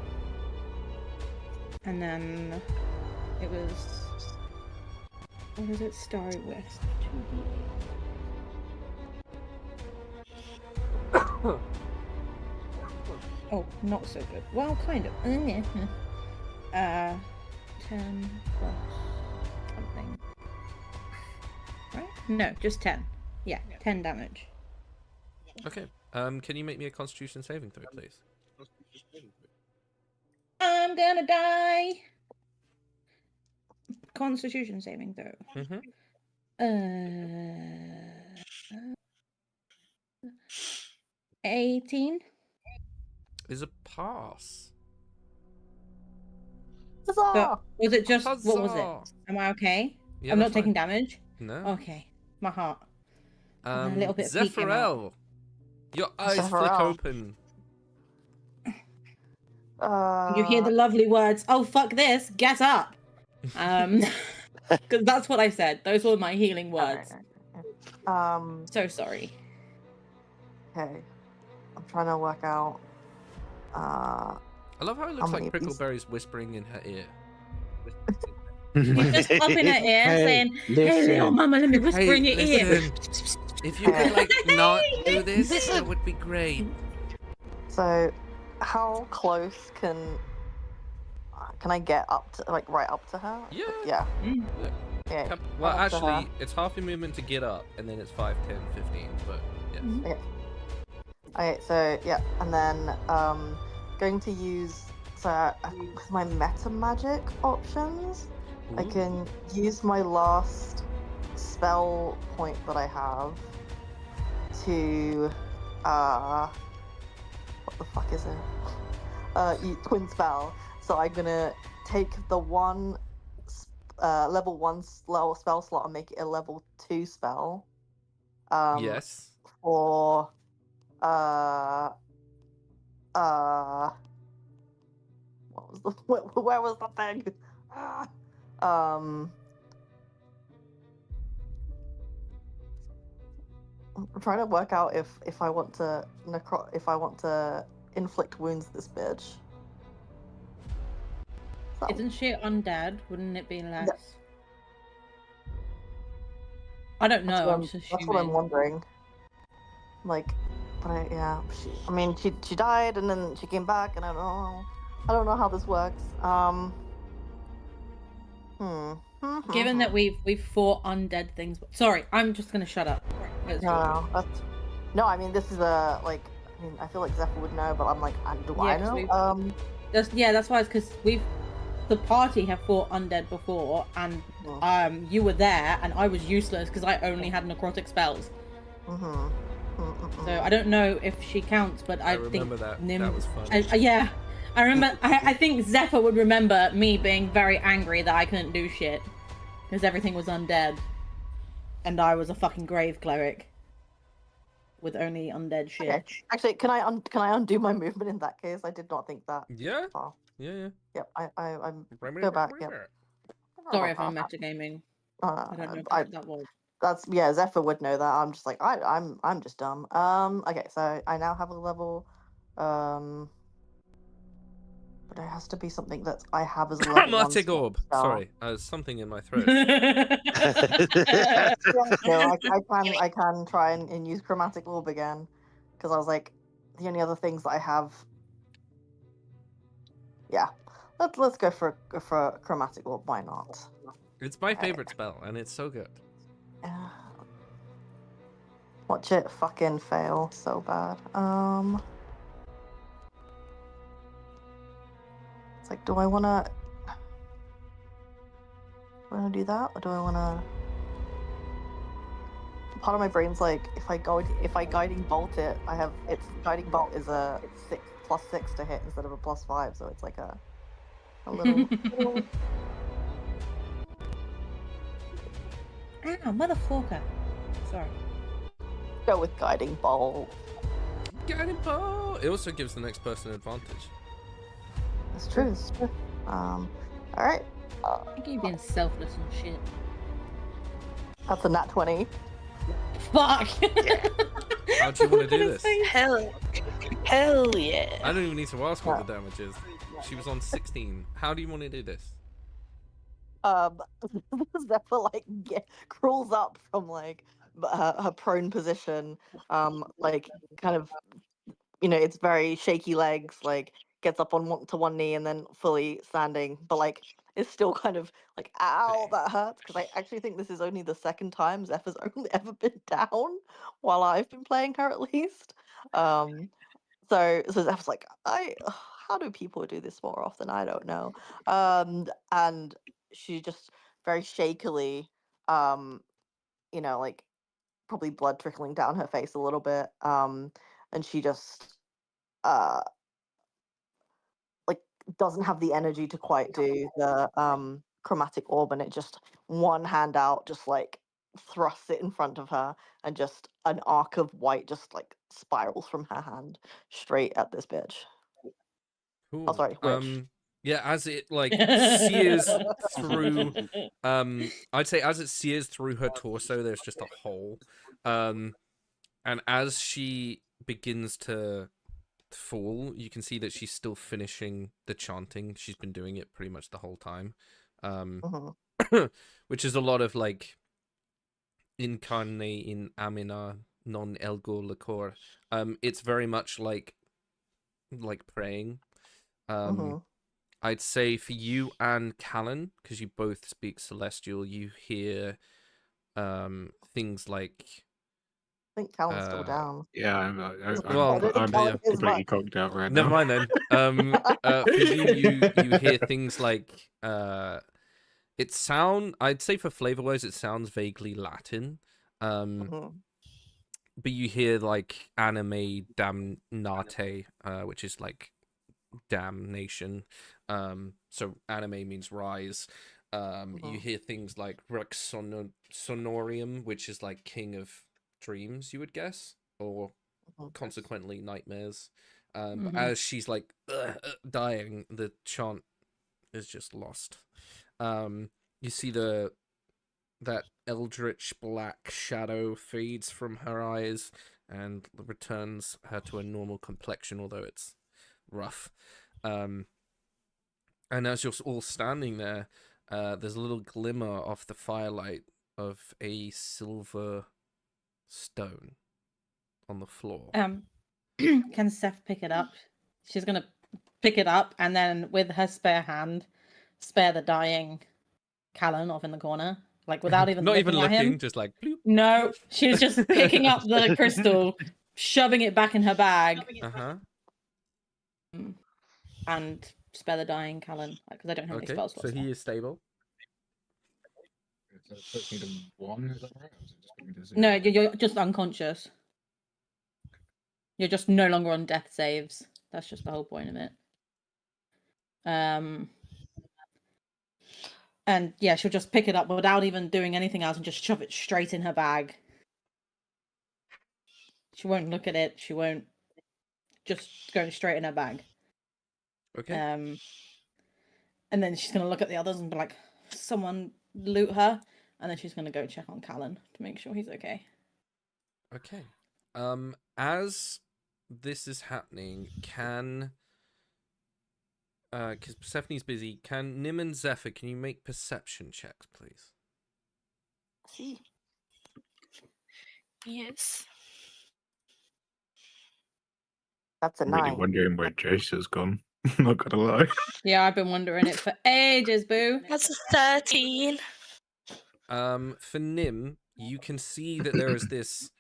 And then it was. What does it start with? Oh, not so good. Well, kind of. 10 plus something. Right? No, just 10. Yeah, 10 damage. Okay. Can you make me a Constitution saving throw, please? I'm gonna die. Constitution saving throw. Mhm. 18. Is a pass. Huzzah! Was it just what was Huzzah! it? Am I okay? Yeah, I'm not that's taking fine. damage. No. Okay, my heart. a little bit of peek came Zephyr, your eyes flick Zephyr. open. You hear the lovely words. Oh fuck this! Get up. Because that's what I said. Those were my healing words. So sorry. Okay. I'm trying to work out. I love how it looks many like of these? Prickleberry's whispering in her ear. He's just up in her ear saying, "Hey, little mama, let me whisper in your ear." listen, if you could like not do this, that would be great. So, how close can I get up to, like, right up to her? Yeah. Yeah. Mm. Yeah. Well, Right up to actually, her. it's half your movement to get up, and then it's 5, 10, 15. But yeah. Mhm. Okay. So yeah, and then going to use with my meta magic options. I Ooh. can use my last spell point that I have to what the fuck is it? Twin spell. So I'm gonna take the one level 1 spell slot and make it a level 2 spell. Yes. For what was the where was the thing? I'm trying to work out if I want to inflict wounds this bitch. So, Isn't she undead? Wouldn't it be less? I don't that's know. what I'm I'm, just that's what I'm assuming. wondering. Like, but she died and then she came back, and I don't know how this works. Given that we've fought undead things. Sorry, I'm just gonna shut up. It's your turn. I mean, this is I feel like Zephyr would know, but I'm like, do Yeah, I 'cause know? That's why it's because the party have fought undead before, and you were there, and I was useless because I only had necrotic spells. So I don't know if she counts, but I think remember that. Nim. That was fun. Yeah, I remember. I think Zephyr would remember me being very angry that I couldn't do shit because everything was undead, and I was a fucking grave cleric with only undead shit. Okay. Actually, can I undo my movement in that case? I did not think that. Yeah. far. Yeah. Yep. I'm go back. Yep. Sorry if I'm metagaming. I don't know I what that was. That's Zephyr would know that. I'm just like I'm just dumb. Okay, so I now have a level, but it has to be something that I have as a level 1 Chromatic orb. spell. Sorry, something in my throat. Yeah, no, I can try and use chromatic orb again, because I was like, the only other things that I have. Yeah, let's go for chromatic orb. Why not? It's my Okay. favorite spell, and it's so good. Watch it fucking fail so bad. It's like, do I wanna do that, or do I wanna? Part of my brain's like, if I guiding bolt it, its guiding bolt is a +6 to hit instead of a +5, so it's like a little. Ow, motherfucker. Sorry. Go with guiding bolt. Guiding bolt. It also gives the next person advantage. It's true. All right. I think you're being selfless and shit. That's a nat 20. Fuck! How do you want to do this? Hell yeah. I don't even need to ask what the damage is. She was on 16. How do you want to do this? Zephyr crawls up from like her prone position, like kind of, it's very shaky legs, like gets up on one knee and then fully standing, but like it's still kind of like, ow, that hurts, because I actually think this is only the second time Zephyr's only ever been down while I've been playing her, at least. So Zephyr's like, how do people do this more often? I don't know. And she just very shakily, like probably blood trickling down her face a little bit, and she just like doesn't have the energy to quite do the chromatic orb, and it just one hand out, just like thrusts it in front of her, and just an arc of white just like spirals from her hand straight at this bitch. Cool. Oh, sorry, witch. Yeah, as it like sears through, I'd say as it sears through her torso, there's just a hole, and as she begins to fall, you can see that she's still finishing the chanting. She's been doing it pretty much the whole time, which is a lot of like incarne in amina non elgo lacor. It's very much like praying. I'd say for you and Callan, because you both speak Celestial, you hear things like. I think Callan's still down. Yeah, I'm Callan is completely cocked out right Never now. mind then. For you hear things like it sound. I'd say for flavor wise, it sounds vaguely Latin. But you hear like anime damnate, which is like damnation. So anime means rise. You hear things like Rex Sonorium, which is like king of dreams, you would guess, or consequently nightmares. But as she's like dying, the chant is just lost. You see that eldritch black shadow fades from her eyes and returns her to a normal complexion, although it's rough. And as you're all standing there, there's a little glimmer off the firelight of a silver stone on the floor. Can Seth pick it up? She's gonna pick it up and then with her spare hand spare the dying Callan off in the corner, like without even not even looking at looking, him. just like bloop. No, she's just picking up the crystal, shoving it back in her bag, and spare the dying Callan, because I don't have any Okay, spell slots. so he is stable. So it puts me to 1, is that right? Or is it just put me to 0? No, you're just unconscious. You're just no longer on death saves. That's just the whole point of it. And yeah, she'll just pick it up without even doing anything else and just shove it straight in her bag. She won't look at it. She won't. Just go straight in her bag. Okay. And then she's gonna look at the others and be like, "Someone loot her," and then she's gonna go check on Callan to make sure he's okay. Okay. As this is happening, can because Persephone's busy, can Nim and Zephyr, can you make perception checks, please? See. Yes. That's a I'm really 9. wondering where Jace has gone. Not gonna lie. Yeah, I've been wondering it for ages, boo. That's a 13. For Nim, you can see that there is this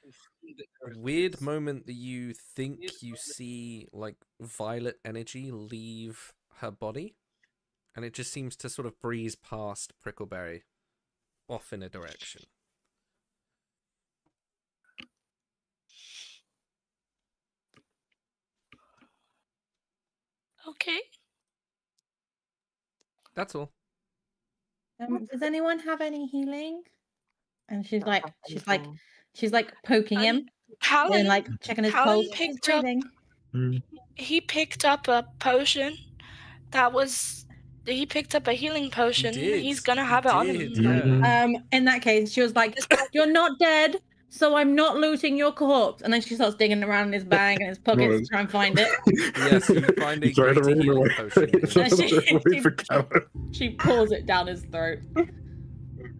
weird moment that you think you see like violet energy leave her body, and it just seems to sort of breeze past Prickleberry off in a direction. Okay. That's all. Does anyone have any healing? And she's Don't like, have she's anything. like poking him Callan, and like checking his Callan pulse. He's picked up. breathing. He picked up a potion. He picked up a healing potion. did. He's gonna have He it on did, him. yeah. In that case, she was like, "You're not dead, so I'm not looting your corpse." And then she starts digging around in his bag and his pockets to try and find it. Yes, you find a Sorry, greater the wrong healing way. potion. Sorry, the way for Callan. She pulls it down his throat.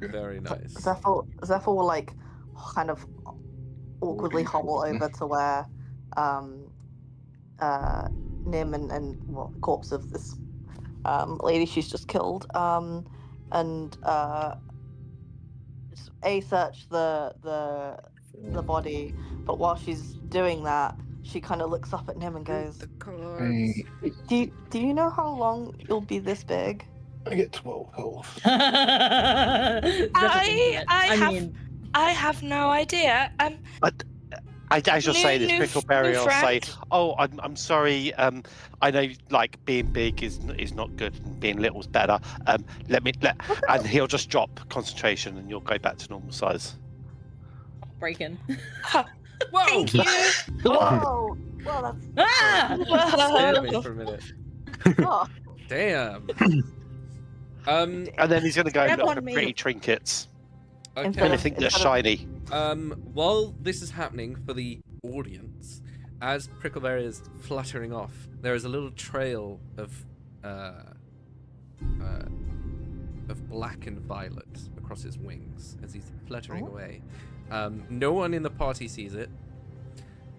Very nice. Zephyr will like kind of awkwardly hobble over to where Nim and well, the corpse of this lady she's just killed and search the body, but while she's doing that, she kind of looks up at Nim and goes, The cards. do you know how long you'll be this big? I get 12 health. I have no idea. As you're saying this, New Pickleberry will say, friend. "Oh, I'm sorry. I know like being big is not good, and being little's better. And he'll just drop concentration, and you'll go back to normal size." Breaking. Whoa! Thank you. Whoa! Well, that's Scared me for a minute. oh, Damn. And then he's going to go and Grab look on for me. pretty trinkets, Okay. Instead of- anything that's instead of- shiny. While this is happening for the audience, as Prickleberry is fluttering off, there is a little trail of black and violet across his wings as he's fluttering away. No one in the party sees it,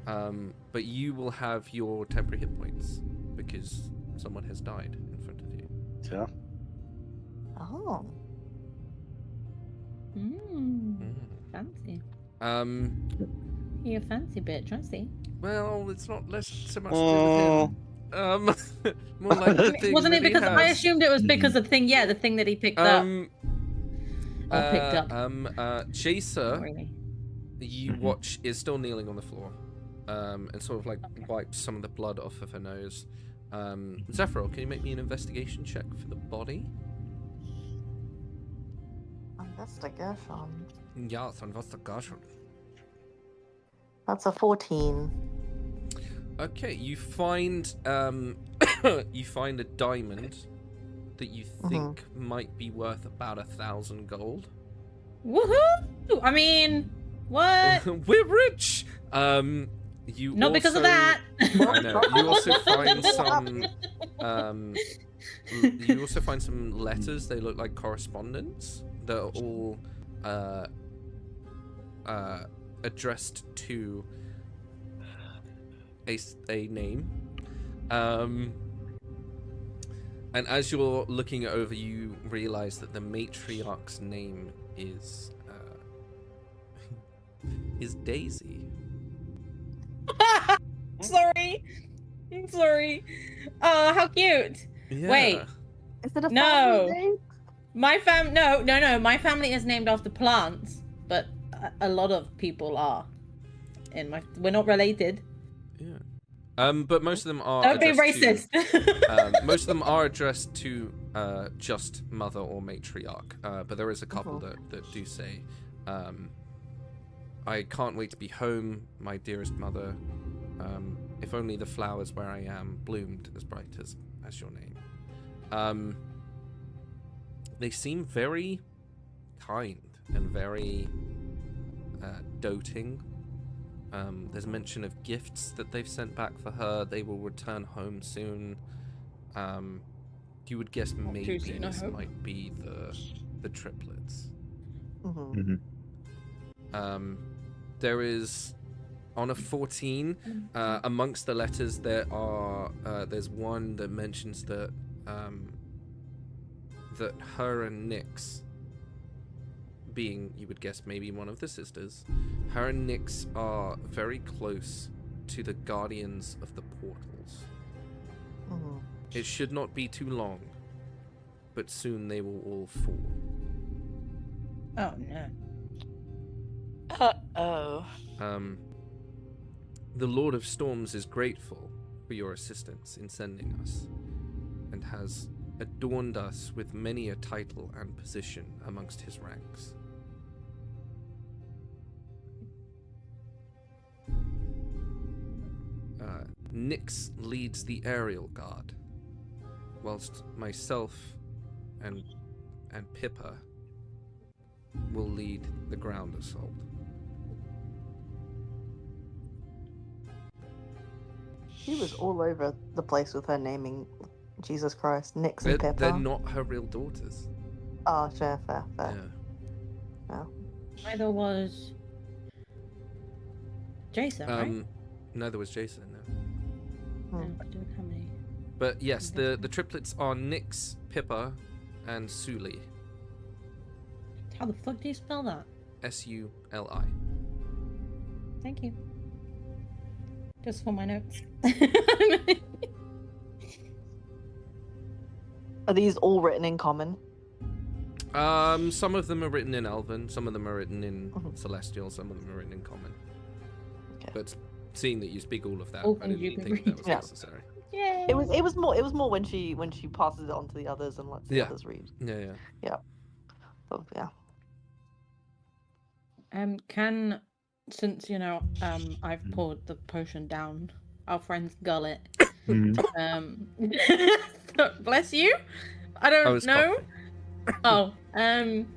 but you will have your temporary hit points because someone has died in front of you. Yeah. oh. Fancy. Um, You a fancy bitch, I see. well, it's not less so much to do with him. More like the thing Wasn't it that he because I has. assumed it was because of the thing? Yeah, the thing that he picked up. Or picked up. Jacer, Not really. you watch, is still kneeling on the floor, and sort of like wipes some of the blood off of her nose. Zephyr, can you make me an investigation check for the body? Investigation. Yes, investigation. That's a 14. Okay, you find you find a diamond that you think might be worth about 1,000 gold. Woohoo! I mean, what? We're rich. You Not because of also- that. I know. You also find some. You also find some letters. They look like correspondence that are all addressed to a name. And as you're looking it over, you realize that the Matriarch's name is Daisy. Sorry. I'm sorry. Oh, how cute. Yeah. Wait. Is it a No. family name? My no. My family is named after plants, but a lot of people are. We're not related. Yeah. But most of them are. Don't be addressed racist. most of them are addressed to just mother or matriarch. But there is a couple that do say, "I can't wait to be home, my dearest mother. If only the flowers where I am bloomed as bright as your name." They seem very kind and very doting. There's mention of gifts that they've sent back for her. They will return home soon. You would guess maybe soon, I this hope. might be the triplets. Mhm. There is on a 14 amongst the letters there's one that mentions that that her and Nyx, being you would guess maybe one of the sisters, her and Nyx are very close to the guardians of the portals. Mhm. It should not be too long, but soon they will all fall. Oh no. Uh-oh. The Lord of Storms is grateful for your assistance in sending us, and has adorned us with many a title and position amongst his ranks. Nyx leads the aerial guard, whilst myself and Pippa will lead the ground assault. She was all over the place with her naming Jesus Christ, Nyx and Pippa. They're not her real daughters. Oh, fair. Yeah. Neither was Jason, right? Neither was Jason, no. No, how many? But yes, the triplets are Nyx, Pippa, and Suli. How the fuck do you spell that? Suli. Thank you. Just for my notes. Are these all written in common? Some of them are written in Elven, some of them are written in Mhm. Celestial, some of them are written in Common. Okay. But seeing that you speak all of that, All I things you didn't can think that read. was Yeah. necessary. Yay! It was more when she passes it on to the others and lets the Yeah. others read. Yeah. So yeah. Since I've poured the potion down our friend's gullet. Bless you. I I don't was know. coughing.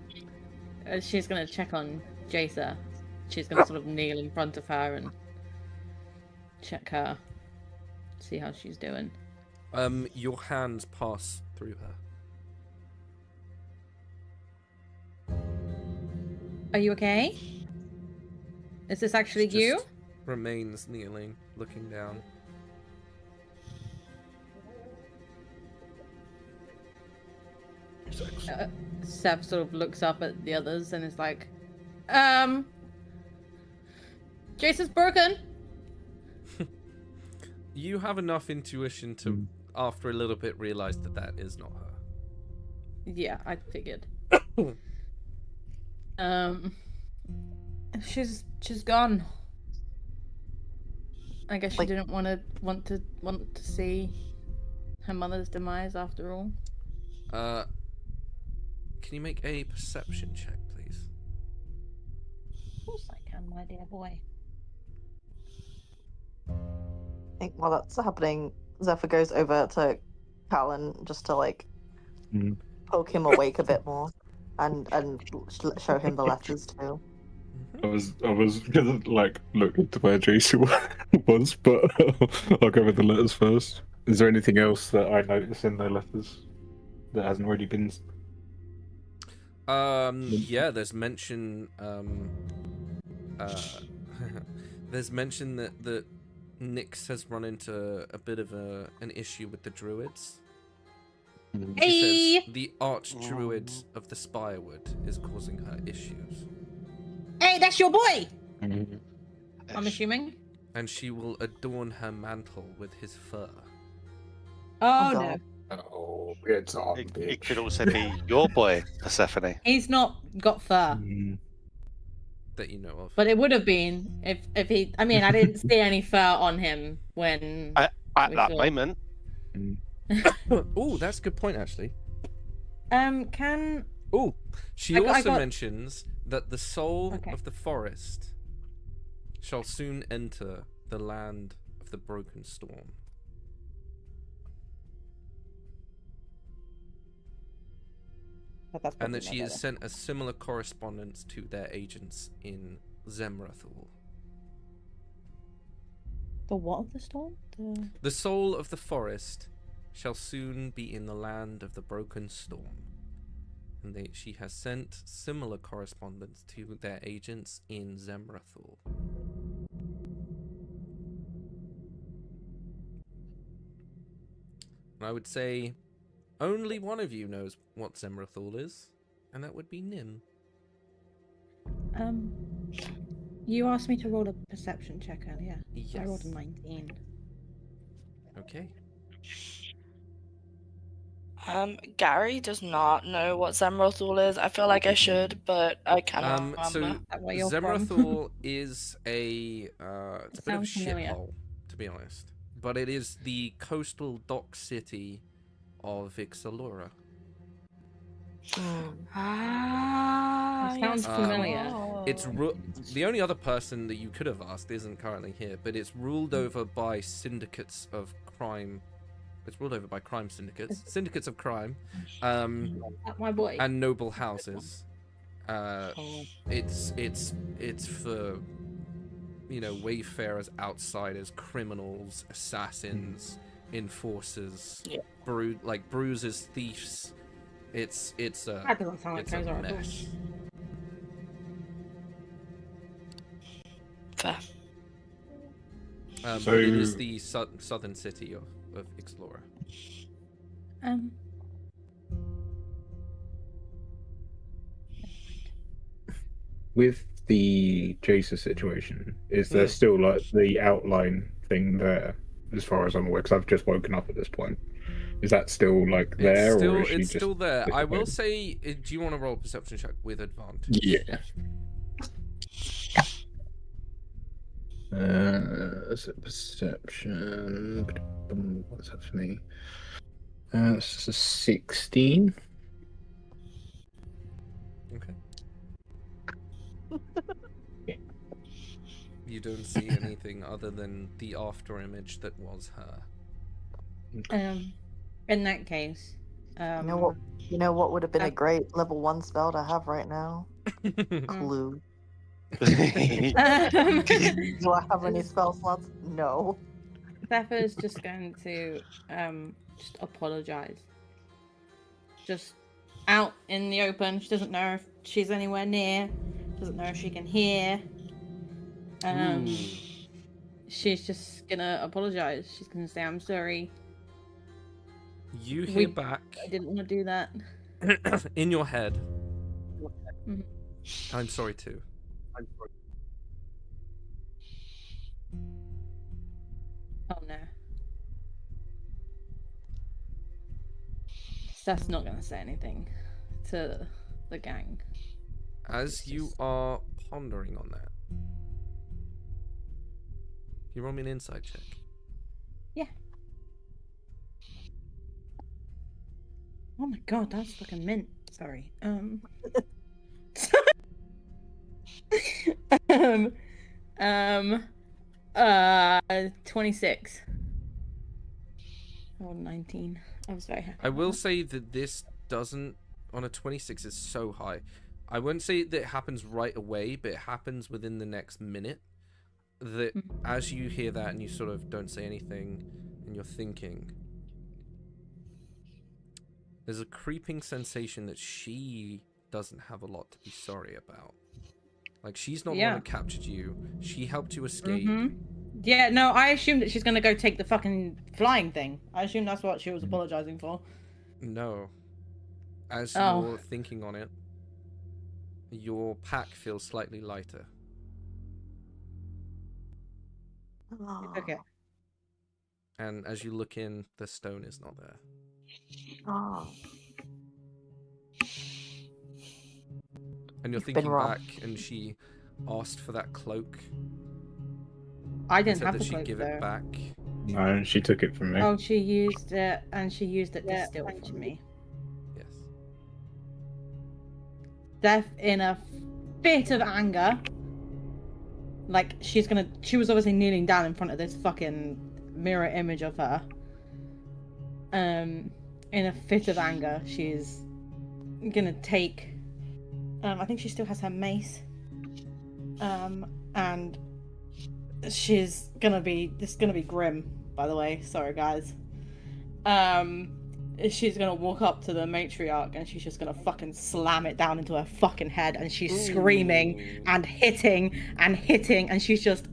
Oh, she's gonna check on Jacer. She's gonna sort of kneel in front of her and check her, see how she's doing. Your hands pass through her. Are you okay? Is this actually She you? just remains kneeling, looking down. Seth sort of looks up at the others and is like, Jason's broken. You have enough intuition to, after a little bit, realize that that is not her. Yeah, I figured. She's gone. I guess she Like- didn't want to see her mother's demise after all. Can you make a perception check, please? Of course I can, my dear boy. I think while that's happening, Zephyr goes over to Callan just to like poke him awake a bit more, and show him the letters too. I was gonna like look into where Jason was, but I'll go with the letters first. Is there anything else that I notice in the letters that hasn't already been? Yeah, there's mention there's mention that Nyx has run into a bit of an issue with the druids. She says the arch-druid of the Spirewood is causing her issues. Hey, that's your boy! I'm assuming. And she will adorn her mantle with his fur. Oh, Oh, no. God. Oh, it's on, It could also be your boy, Persephone. He's not got fur. That you know of. But it would have been if he. I mean, I didn't see any fur on him when. At We that saw- moment, Oh, that's a good point, actually. Can. Oh, she I also got- mentions that the soul Okay. of the forest shall soon enter the land of the broken storm. But that's and that probably she not has sent a similar correspondence to their agents in Zemrathul. the what of the storm? The soul of the forest shall soon be in the land of the broken storm. And she has sent similar correspondence to their agents in Zemrathul. And I would say only one of you knows what Zemrathul is, and that would be Nim. You asked me to roll a perception check earlier. Yes. I rolled a 19. Okay. Gary does not know what Zemrathul is. I feel like I should, but I cannot remember. So That where you're from? Zemrathul is it's a bit of a Sounds familiar. shithole, to be honest. But it is the coastal dock city of Ixalura. Ah, It sounds yes. familiar. It's the only other person that you could have asked isn't currently here, but it's ruled over by syndicates of crime. It's ruled over by crime syndicates of crime, My boy. and noble houses. It's for, you know, wayfarers, outsiders, criminals, assassins, enforcers, Yeah. bruisers, thieves. It's a That doesn't sound like it's a Kozar at all. mess. Fair. But it is the southern city of Ixalura. With the Jason situation, is there still like the outline thing there, as far as I'm aware? Because I've just woken up at this point. Is that still like there, or is she It's just still there. I will disappeared? say, do you want to roll a perception check with advantage? Yeah. Is it perception? What's that for me? It's a 16. Okay. You don't see anything other than the after image that was her. In that case, You know what would have been a great level 1 spell to have right now? Clue. Do I have any spell slots? No. Zephyr's just going to just apologize. Just out in the open. She doesn't know if she's anywhere near. Doesn't know if she can hear. She's just gonna apologize. She's gonna say, "I'm sorry. You hear back I didn't want to do that." in your head. Mhm. I'm sorry too. Oh no. Steph's not gonna say anything to the gang. As you are pondering on that, you roll me an insight check. Yeah. Oh my god, that's fucking mint. Sorry. 26. Oh, 19. I was very happy. I will say that this doesn't, on a 26 is so high. I wouldn't say that it happens right away, but it happens within the next minute. That as you hear that and you sort of don't say anything and you're thinking, there's a creeping sensation that she doesn't have a lot to be sorry about. Like, she's not the one that captured you. She helped you escape. Yeah, no, I assumed that she's gonna go take the fucking flying thing. I assume that's what she was apologizing for. No. As you're thinking on it, your pack feels slightly lighter. It's okay. And as you look in, the stone is not there. Oh. And you're You've been thinking wrong. back, and she asked for that cloak. I and didn't said have that the she'd cloak give though. it back. No, she took it from me. Oh, she used it, and she used it to steal from me. Yes. Death in a fit of anger. Like, she was obviously kneeling down in front of this fucking mirror image of her. In a fit of anger, she's gonna take. I think she still has her mace. And she's gonna be. This is gonna be grim, by the way. Sorry, guys. She's gonna walk up to the matriarch and she's just gonna fucking slam it down into her fucking head, and she's screaming and hitting and she's just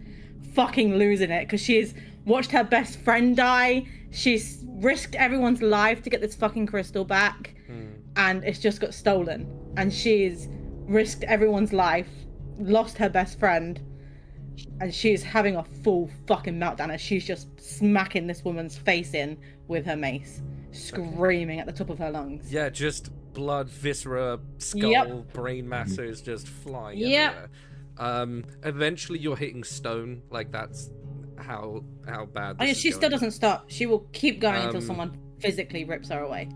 fucking losing it because she's watched her best friend die. She's risked everyone's life to get this fucking crystal back, and it's just got stolen, and she's risked everyone's life, lost her best friend, and she's having a full fucking meltdown, and she's just smacking this woman's face in with her mace, screaming at the top of her lungs. Yeah, just blood, viscera, skull, brain matter is just flying everywhere. Eventually you're hitting stone, like that's how bad this is she still going. doesn't stop. She will keep going until someone physically rips her away.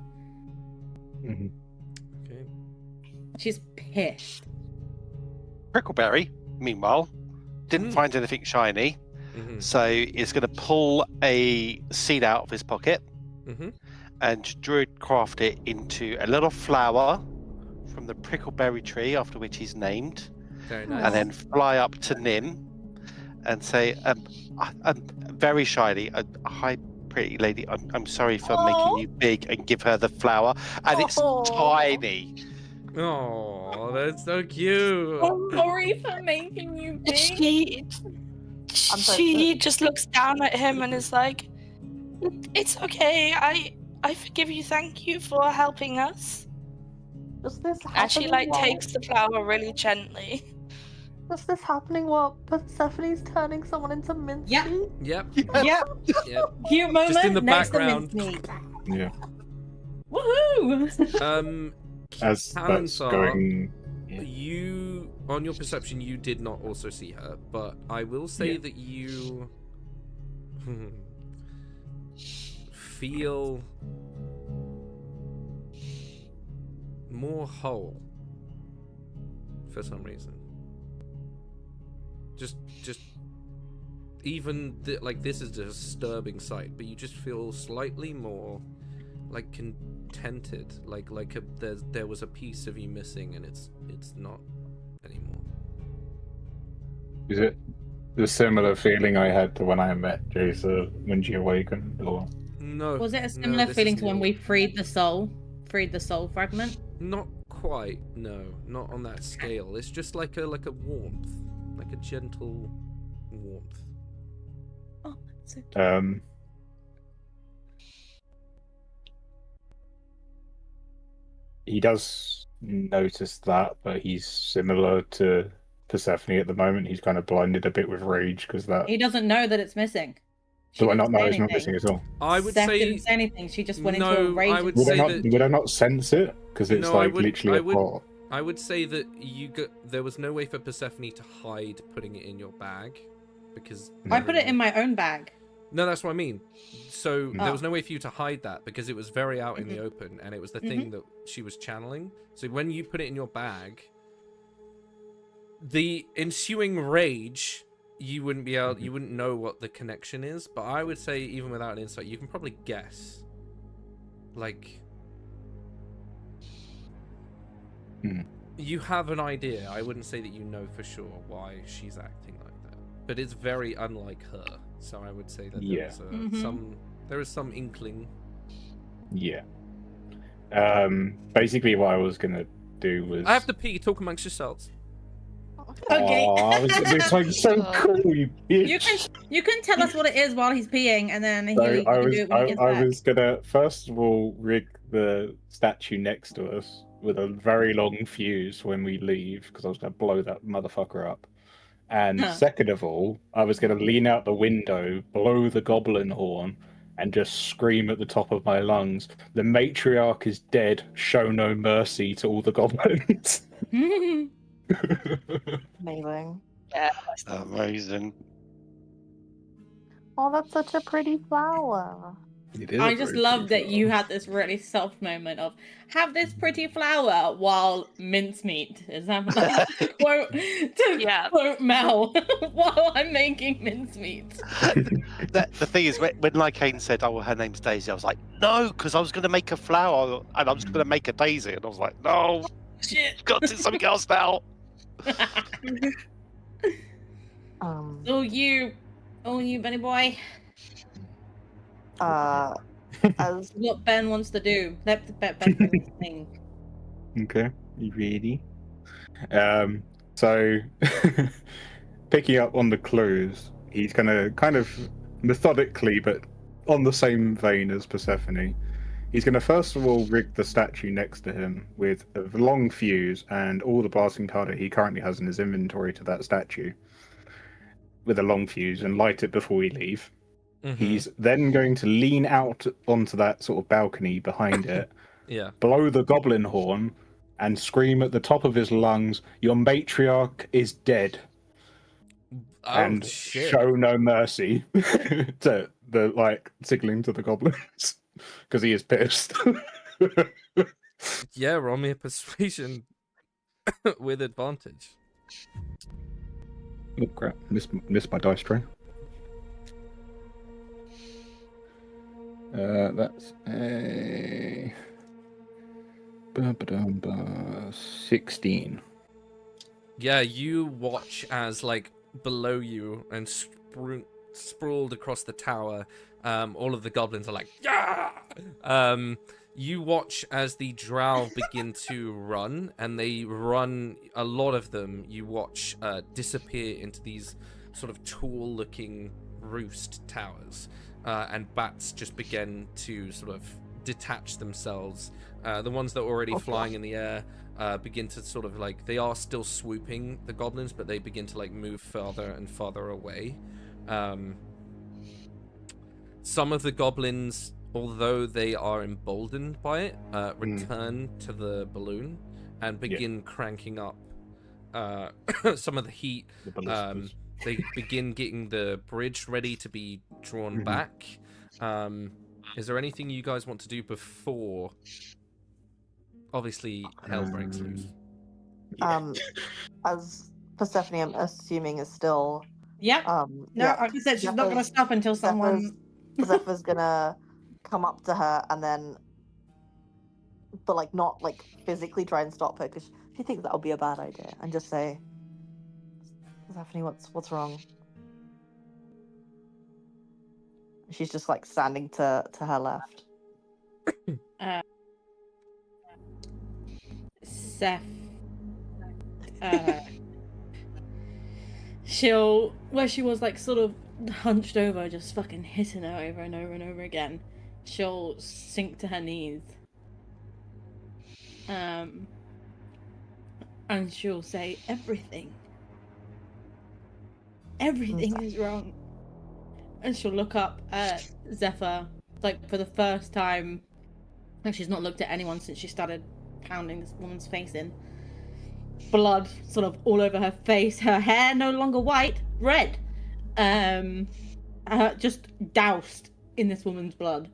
Okay. She's pissed. Prickleberry, meanwhile, didn't find anything shiny, so is going to pull a seed out of his pocket and druid craft it into a little flower from the prickleberry tree, after which he's named. Very nice. And then fly up to Nin and say, very shiny, hi, pretty lady, I'm sorry for making you big, and give her the flower. And it's tiny. Oh, that's so cute. I'm sorry for making you big. She just looks down at him and is like, it's okay, I forgive you, thank you for helping us. Does this happen? And she takes the flower really gently. Is this happening while Persephone's turning someone into mincemeat? Yep. Cute moment. Just in the next to background. mincemeat. Yeah. Woohoo! As that's Talonsar, going. you, on your perception, you did not also see her, but I will say that you feel more whole for some reason. Just even like this is a disturbing sight, but you just feel slightly more like contented, like there was a piece of you missing, and it's not anymore. Is it the similar feeling I had to when I met Jason when she awakened, or? No. Was it a similar this feeling is to when new. we freed the soul fragment? Not quite. No, not on that scale. It's just like a warmth, like a gentle warmth. Oh, that's so cute. He does notice that, but he's similar to Persephone at the moment. He's kind of blinded a bit with rage because that. He doesn't know that it's missing. Do I didn't not know say it's not anything. missing at all? I would Steph say didn't say anything. She just went into no, a rage. I would Would say I that not sense it? Because it's No, I like would- literally I a would- plot. I would say that there was no way for Persephone to hide putting it in your bag, because I put it in my own bag. No, that's what I mean. So Mm. there was no way for you to hide that because it was very out in the open, and it was the thing that she was channeling. So when you put it in your bag, the ensuing rage, you wouldn't be able, you wouldn't know what the connection is. But I would say, even without an insight, you can probably guess. Like, you have an idea. I wouldn't say that you know for sure why she's acting like that, but it's very unlike her. So I would say that there is some inkling. Yeah. Basically, what I was gonna do was. I have to pee. Talk amongst yourselves. Okay. It's like so cool, you bitch. You can tell us what it is while he's peeing, and then So he can do it when he gets I back. was gonna first of all rig the statue next to us with a very long fuse when we leave, because I was gonna blow that motherfucker up. And second of all, I was gonna lean out the window, blow the goblin horn, and just scream at the top of my lungs, "The matriarch is dead. Show no mercy to all the goblins." Amazing. Yeah. Amazing. Oh, that's such a pretty flower. It is I a just very love pretty that you flower. had this really soft moment of have this pretty flower while mincemeat is happening. Yeah. Quote Mel while I'm making mincemeat. The thing is, when Lycane said, "Oh, her name's Daisy," I was like, "No," because I was going to make a flower and I was going to make a daisy, and I was like, "No, Shit. got to do something else now." Oh you, Benny boy. As What Ben wants to do. Let Ben do his thing. Okay, you ready? So picking up on the clues, he's gonna kind of methodically, but on the same vein as Persephone, he's gonna first of all rig the statue next to him with a long fuse and all the blasting powder he currently has in his inventory to that statue with a long fuse and light it before we leave. Mhm. He's then going to lean out onto that sort of balcony behind it, Yeah. blow the goblin horn, and scream at the top of his lungs, "Your matriarch is dead!" Oh and shit. show no mercy to the signaling to the goblins because he is pissed. Yeah, roll me a persuasion with advantage. Oh crap! Missed my dice tray. That's a 16. Yeah, you watch as below you and sprawled across the tower, all of the goblins are like, yeah. You watch as the drow begin to run, and they run. A lot of them you watch disappear into these sort of tall-looking roost towers, and bats just begin to sort of detach themselves. The ones that were already flying in the air begin to sort of they are still swooping the goblins, but they begin to move further and farther away. Some of the goblins, although they are emboldened by it, return to the balloon and begin cranking up some of the heat. The ballistas. They begin getting the bridge ready to be drawn back. Is there anything you guys want to do before? Obviously, hell breaks loose. as Persephone, I'm assuming, is still Yep. No, yeah, like I said, she's not going to stop until someone. Zephyr's gonna come up to her and then, but not physically try and stop her because she thinks that'll be a bad idea, and just say, Persephone, what's wrong? She's just standing to her left. Seth. Where she was sort of hunched over, just fucking hitting her over and over and over again, she'll sink to her knees. And she'll say, everything is wrong. And she'll look up at Zephyr, for the first time. She's not looked at anyone since she started pounding this woman's face in. Blood sort of all over her face. Her hair no longer white, red. Just doused in this woman's blood.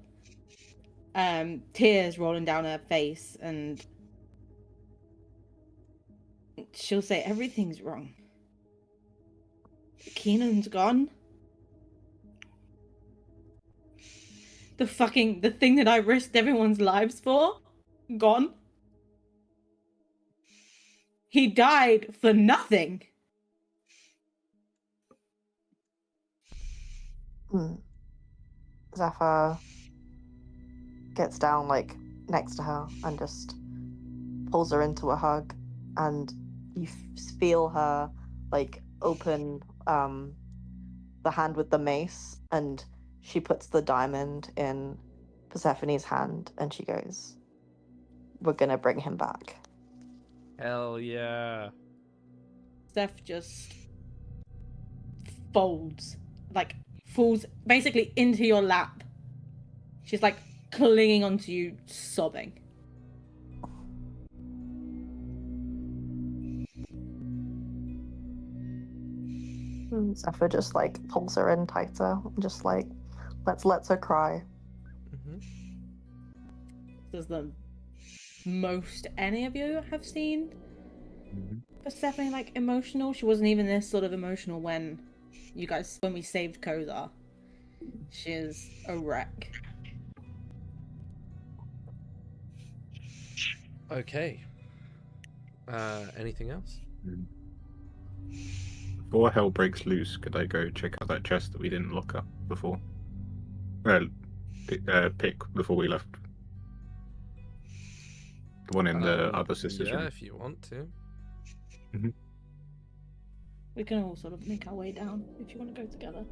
Tears rolling down her face, and she'll say, everything's wrong. Keenan's gone. The thing that I risked everyone's lives for, gone. He died for nothing. Zephyr gets down next to her and just pulls her into a hug, and you feel her open the hand with the mace, and she puts the diamond in Persephone's hand, and she goes, "We're gonna bring him back." Hell yeah. Steph just falls basically into your lap. She's clinging onto you, sobbing. Zephyr just pulls her in tighter, and just lets her cry. This is the most any of you have seen Persephone like emotional. She wasn't even this sort of emotional when we saved Kozar. She's a wreck. Okay. Anything else? Before hell breaks loose, could I go check out that chest that we didn't lock up before? Pick before we left. The one in the other sister's Yeah, room. if you want to. We can all sort of make our way down if you want to go together.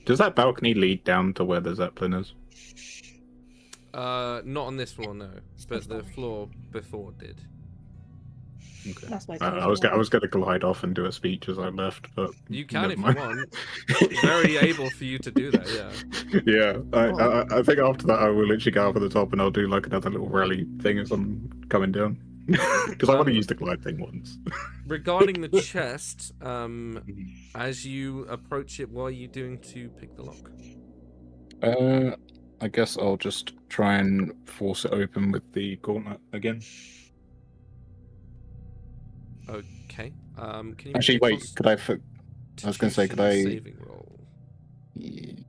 Does that balcony lead down to where the Zeppelin is? Not on this floor, no. But the floor before did. Okay. That's why I was going to glide off and do a speech as I left, but You can never if you mind. want. Very able for you to do that, yeah. Yeah, I think after that I will literally go over the top and I'll do like another little rally thing as I'm coming down. Because I want to use the glide thing once. Regarding the chest, as you approach it, what are you doing to pick the lock? I guess I'll just try and force it open with the gauntlet again. Okay. Can you Actually, make a wait, could I... I was going to say, could I... saving roll? Yeah.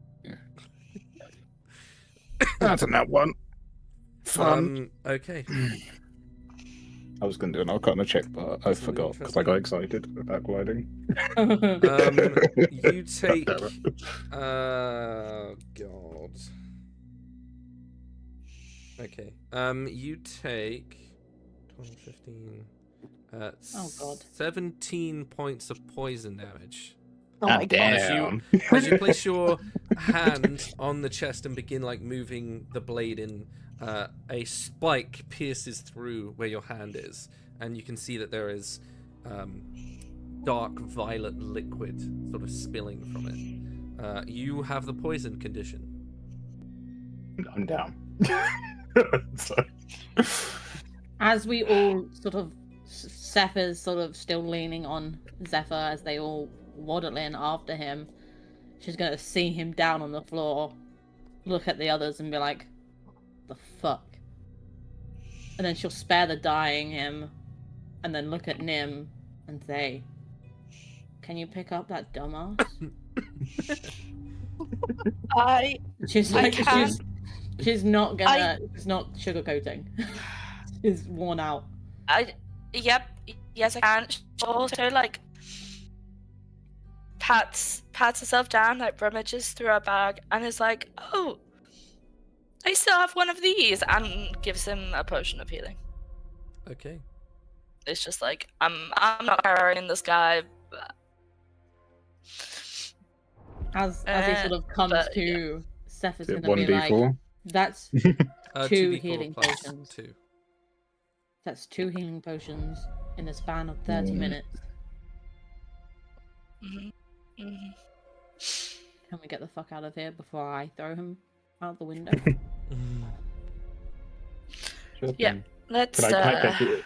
That's a nat one. Fun. Okay. I was going to do an arcana check, but I That's really forgot because I got excited about gliding. You take... God. Okay. You take 12, 15... Oh, God. 17 points of poison damage. Oh my god. Damn. As you place your hand on the chest and begin like moving the blade in, a spike pierces through where your hand is, and you can see that there is dark violet liquid sort of spilling from it. You have the poison condition. I'm down. So... As we all sort of, Zephyr's sort of still leaning on Zephyr as they all waddle in after him. She's gonna see him down on the floor, look at the others and be like, the fuck? And then she'll spare the dying him, and then look at Nim and say, can you pick up that dumbass? She's like, she's not gonna, she's not sugarcoating. She's worn out. Yes, I can. She also like pats herself down, like rummages through her bag, and is like, "Oh, I still have one of these," and gives him a potion of healing. Okay. It's just like I'm not carrying this guy. But... As he sort of comes to, Seth is Is it gonna be like, 1d4? "That's 2d4 two healing plus potions. 2. That's 2 healing potions in the span of 30 minutes. Can we get the fuck out of here before I throw him out the window?" Sure Yeah. thing. Let's. Could I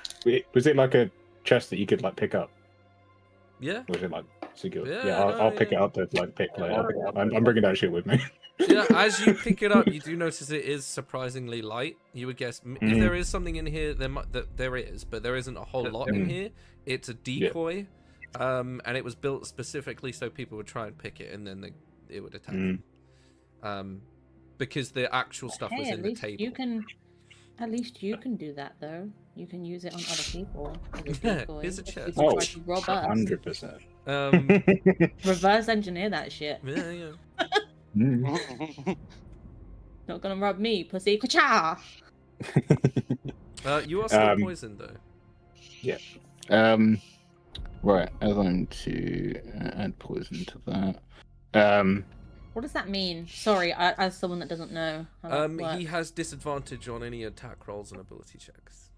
was it like a chest that you could like pick up? Yeah. Or was it like secure? Yeah, Yeah, no, I'll pick yeah. it up to like pick later. I'm bringing that shit with me. Yeah, as you pick it up, you do notice it is surprisingly light. You would guess if there is something in here, there is, but there isn't a whole lot in here. It's a decoy, and it was built specifically so people would try and pick it, and then it would attack them. Because the actual stuff was in the table. At least you can do that though. You can use it on other people as a Yeah, decoy. here's a if chest. people try to rob us. 100%. Reverse engineer that shit. Yeah. Not gonna rob me, pussy. Ka-cha! You are still poisoned though. Yeah. Right, I'm going to add poison to that. What does that mean? Sorry, as someone that doesn't know. How that works. He has disadvantage on any attack rolls and ability checks.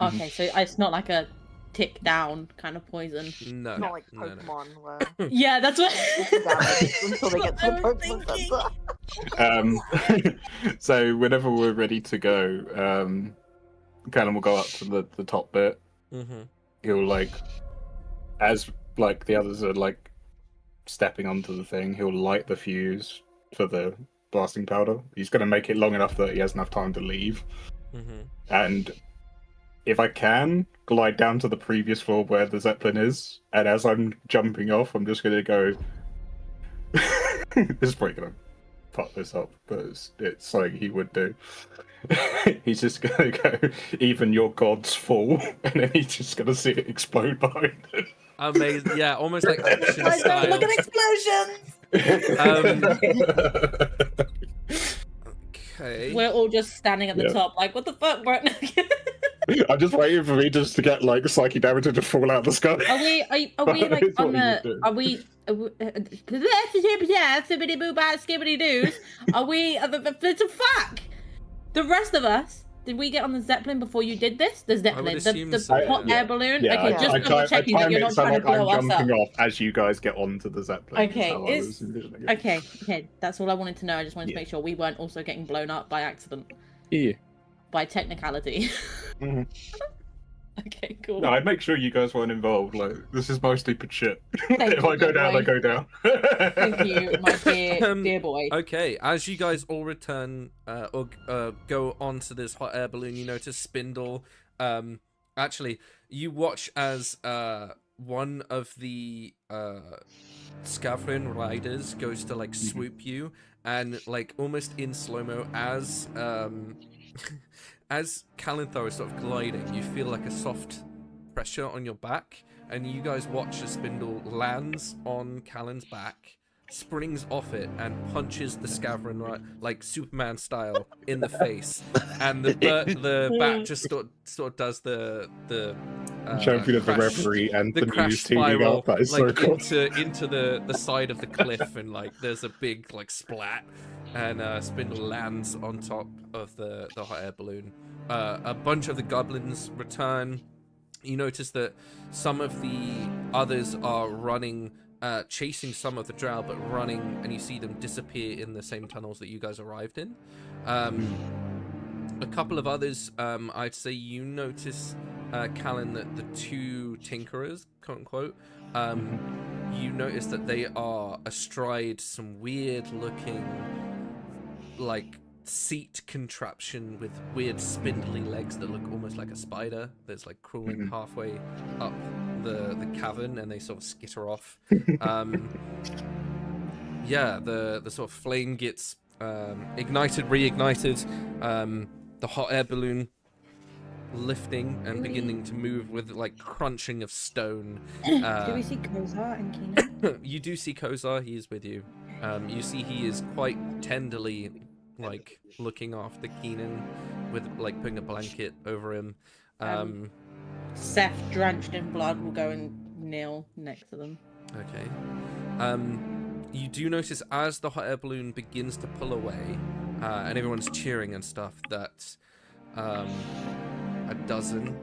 Okay, so it's not like a tick down kind of poison. No. Not like no. Pokemon where Yeah, that's what. damage until they get to the I was Pokemon thinking. Center. So whenever we're ready to go, Callum will go up to the top bit. Mm-hmm. He'll like, as like the others are like stepping onto the thing, he'll light the fuse for the blasting powder. He's going to make it long enough that he has enough time to leave. Mm-hmm. And if I can, glide down to the previous floor where the Zeppelin is. And as I'm jumping off, I'm just going to go... This is probably going to fuck this up, but it's something he would do. He's just going to go, even your gods fall, and then he's just going to see it explode behind him. Amazing. Yeah, almost like action Guys, don't style. look at explosions! Okay. We're all just standing at the top, like, what the fuck, bro? I'm just waiting for me just to get like psychic damage to fall out of the sky. Are we like That's on what he the? would do. Skibbity boo bad skibbity doos. Are we? It's a fuck. The rest of us. Did we get on the Zeppelin before you did this? The Zeppelin, assume the so, hot yeah. air balloon. Yeah, Okay, just double checking that you're not trying to blow I'm us up. jumping off as you guys get onto the Zeppelin. Okay, That's how I was envisioning it. Okay. That's all I wanted to know. I just wanted to make sure we weren't also getting blown up by accident. Yeah. By technicality. Mhm. Okay, cool. No, I'd make sure you guys weren't involved. Like, this is mostly for shit. Thank If you, I go my down, boy. I go down. Thank you, my dear boy. Okay, as you guys all return or go onto this hot air balloon, you notice Spindle. Actually, you watch as one of the Scavrin riders goes to like swoop you, and like almost in slow mo as as Kalinthar is sort of gliding, you feel like a soft pressure on your back, and you guys watch as Spindle lands on Kalin's back, springs off it, and punches the Scavrin like Superman style in the face, and the bat just sort of does the Champion of the crash- referee and the the crash news teaming spiral up. That is like so cool. into the side of the cliff, and like there's a big like splat, and Spindle lands on top of the hot air balloon. A bunch of the goblins return. You notice that some of the others are running, chasing some of the drow, but running, and you see them disappear in the same tunnels that you guys arrived in. A couple of others, I'd say you notice, Callan, that the two tinkerers, quote unquote, you notice that they are astride some weird looking, like, seat contraption with weird spindly legs that look almost like a spider that's like crawling halfway up the cavern, and they sort of skitter off. Yeah, the sort of flame gets reignited, the hot air balloon lifting and beginning to move with like crunching of stone. Do we see Kozar and Keenan? You do see Kozar, he is with you. You see he is quite tenderly like looking after Keenan with like putting a blanket over him. Seth, drenched in blood, will go and kneel next to them. Okay. You do notice as the hot air balloon begins to pull away, and everyone's cheering and stuff, that a dozen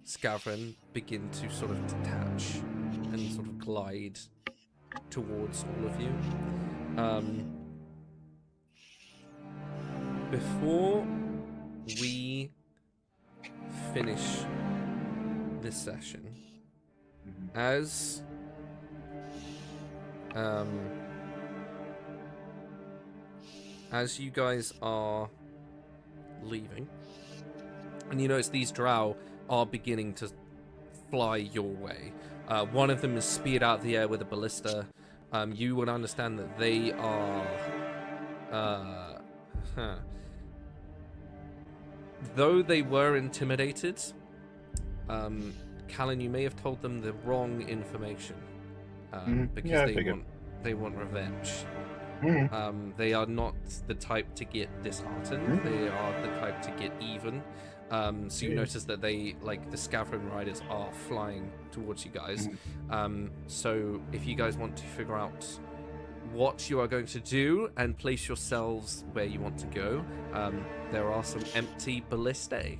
Scavren begin to sort of detach and sort of glide towards all of you. Before we finish this session, as you guys are leaving, and you notice these drow are beginning to fly your way. One of them is speared out of the air with a ballista. You would understand that they are though they were intimidated, Callan, you may have told them the wrong information, because Yeah, I they figured. want revenge. They are not the type to get disheartened. They are the type to get even. So you notice that they, like, the Scavren riders are flying towards you guys. So if you guys want to figure out what you are going to do and place yourselves where you want to go, there are some empty ballistae,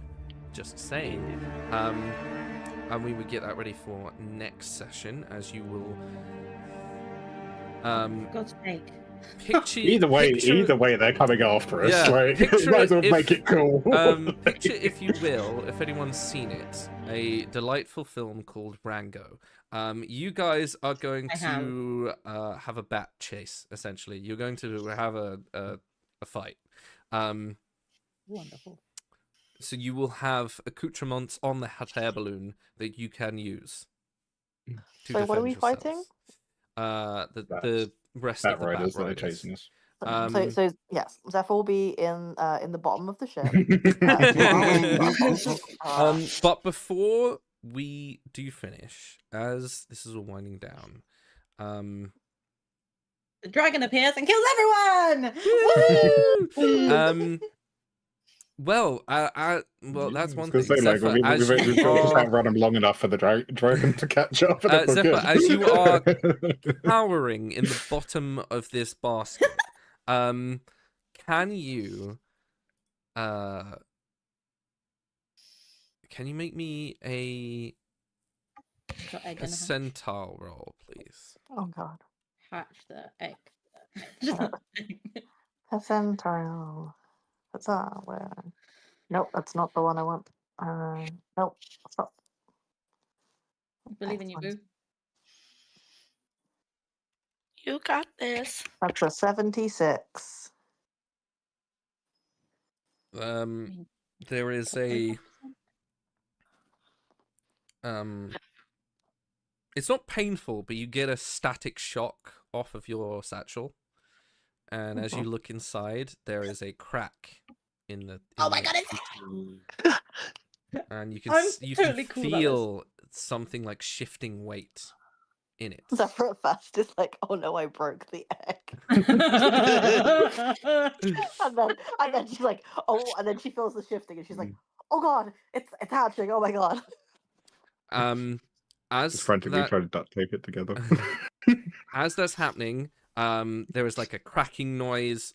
just saying. And we would get that ready for next session, as you will God's sake. picture Either way, they're coming after us. Yeah, Like, picture might as well it make it cool. Picture, if you will, if anyone's seen it, a delightful film called Rango. You guys are going I have. to have a bat chase. Essentially, you're going to have a fight. Wonderful. So you will have accoutrements on the hot air balloon that you can use to So what are defend we yourselves. fighting? The rest Bat of the bat riders that are riders. chasing us. So yes, Zephyr will be in the bottom of the ship. But before we do finish, as this is all winding down, The dragon appears and kills everyone. Woo! Well, that's one thing. Say, like, Zephyr, as we've you just are, outrun him long enough for the dragon to catch up. And then we're Zephyr, good. as you are cowering in the bottom of this basket, can you make me a Got egg in the hatch. percentile roll, please? Oh god. Hatch the egg. Percentile. That's where. Nope, that's not the one I want. Nope, that's not. Believe in you, boo. You got this. That's a 76. There is a it's not painful, but you get a static shock off of your satchel, and as you look inside, there is a crack in the. Oh my god! And you I'm can totally cool about feel something like shifting weight in it. Zephyr at first is like, oh no, I broke the egg. and then she's like, oh, and then she feels the shifting and she's like, oh god, it's hatching, oh my god. Just As frantically that, trying to duct tape it together. as that's happening, there is like a cracking noise,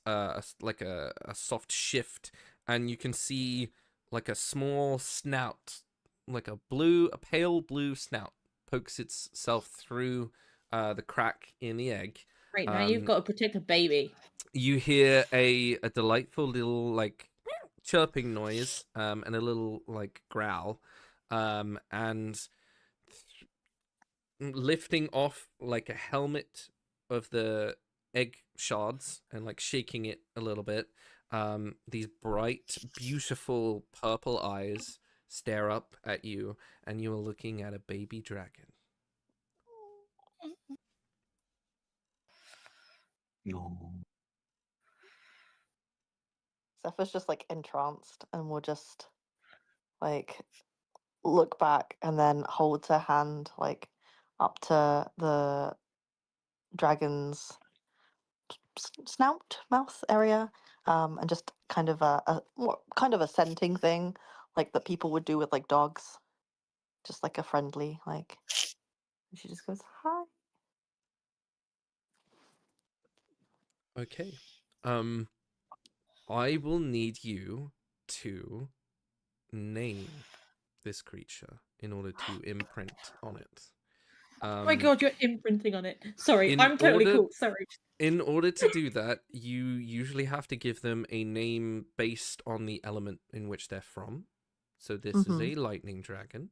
like a soft shift, and you can see like a small snout, like a pale blue snout pokes itself through the crack in the egg. Right, now you've got to protect a baby. You hear a delightful little like chirping noise, and a little like growl, and lifting off like a helmet of the egg shards and like shaking it a little bit. These bright, beautiful purple eyes stare up at you, and you are looking at a baby dragon. No. Zephyr's just like entranced and will just like look back and then holds her hand like up to the dragon's snout mouth area, and just kind of a scenting thing like that people would do with like dogs, just like a friendly like, and she just goes hi. Okay. I will need you to name this creature in order to imprint on it. Oh my god, you're imprinting on it. Sorry, I'm totally cool. Sorry. In order to do that, you usually have to give them a name based on the element in which they're from. So this is a lightning dragon.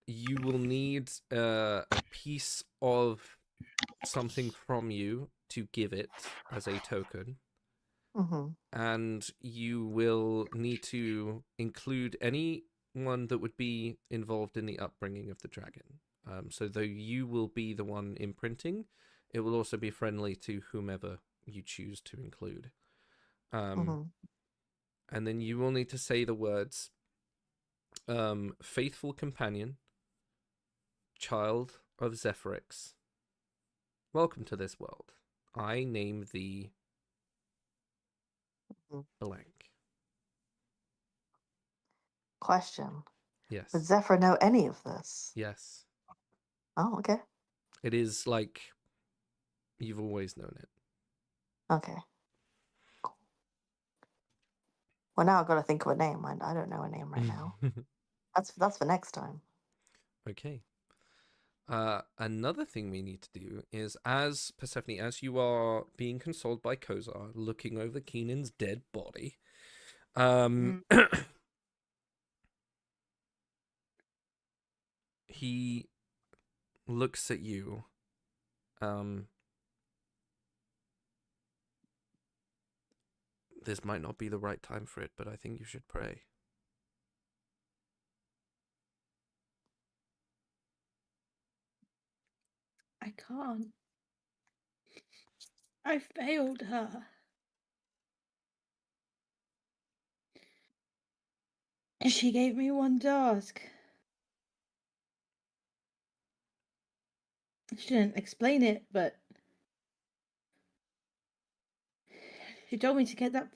You will need a piece of something from you to give it as a token. And you will need to include anyone that would be involved in the upbringing of the dragon. So though you will be the one imprinting, it will also be friendly to whomever you choose to include. And then you will need to say the words, faithful companion, child of Zephyrix, welcome to this world. I name thee blank. Question. Yes. Does Zephyr know any of this? Yes. Oh, okay. It is like you've always known it. Okay. Cool. Well, now I've got to think of a name. I don't know a name right now. That's for next time. Okay. Another thing we need to do is, as Persephone, as you are being consoled by Kozar, looking over Keenan's dead body, He looks at you. This might not be the right time for it, but I think you should pray. I can't. I failed her. And she gave me one task. She didn't explain it, but she told me to get that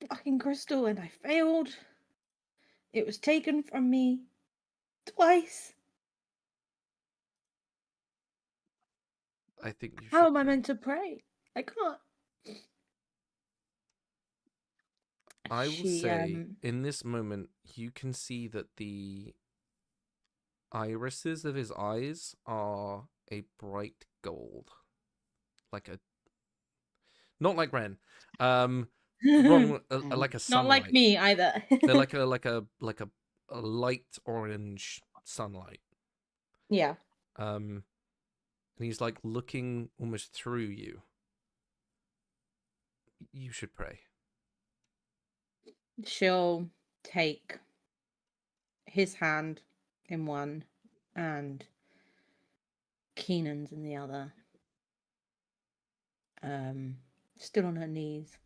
fucking crystal, and I failed. It was taken from me twice. I think you should How am I pray. meant to pray? I can't. I will say, in this moment, you can see that the irises of his eyes are a bright gold. Not like Ren. Wrong. Like a sunlight. Not like me either. They're like a light orange sunlight. Yeah. And he's like looking almost through you. You should pray. She'll take his hand in one and Keenan's in the other. Still on her knees.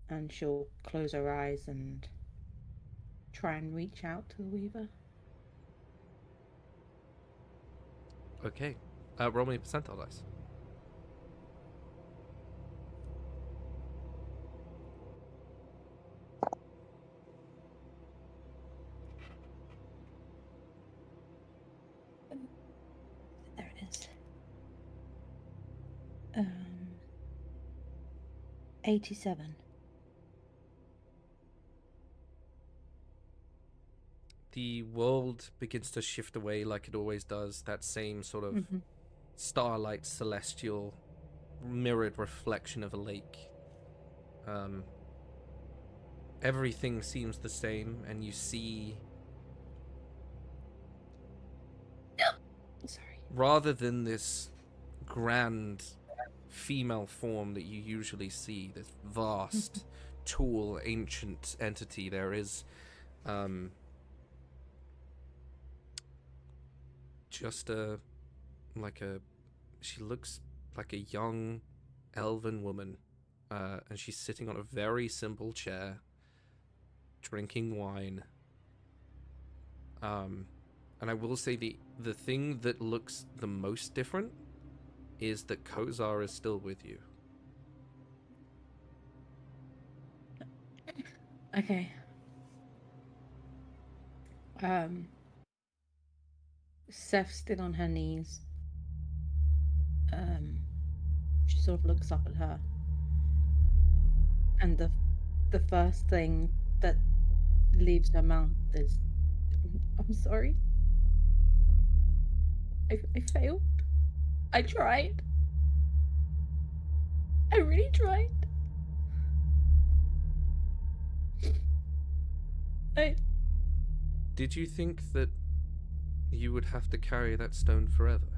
And she'll close her eyes and try and reach out to the Weaver. Okay. Roll me a percentile dice. There it is. 87. The world begins to shift away like it always does. That same sort of starlight, celestial, mirrored reflection of a lake. Everything seems the same, and you see... Sorry. Rather than this grand female form that you usually see, this vast, tall, ancient entity, there is just she looks like a young elven woman, and she's sitting on a very simple chair, drinking wine. And I will say the thing that looks the most different is that Kozar is still with you. Okay. Seth's still on her knees. She sort of looks up at her. And the first thing that leaves her mouth is, I'm sorry. I failed. I tried. I really tried. Did you think that you would have to carry that stone forever?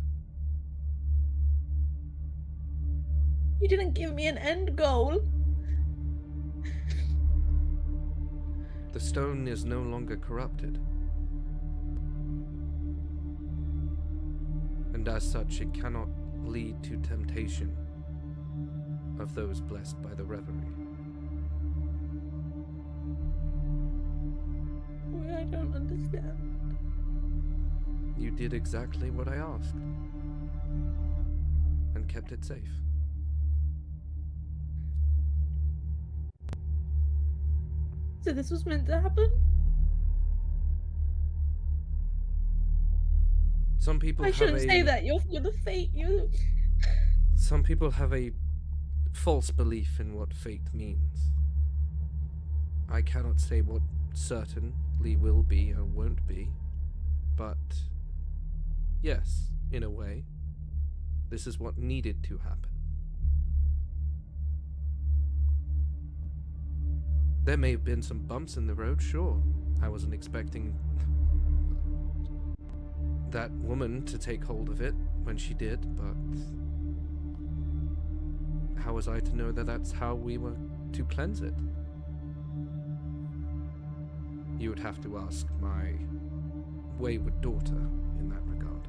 You didn't give me an end goal. The stone is no longer corrupted. And as such, it cannot lead to temptation of those blessed by the reverie. Well, I don't understand. You did exactly what I asked. And kept it safe. So this was meant to happen? Some people I have shouldn't say that. You're the fate. Some people have a false belief in what fate means. I cannot say what certainly will be or won't be, but yes, in a way, this is what needed to happen. There may have been some bumps in the road, sure. I wasn't expecting that woman to take hold of it when she did, but how was I to know that that's how we were to cleanse it? You would have to ask my wayward daughter in that regard.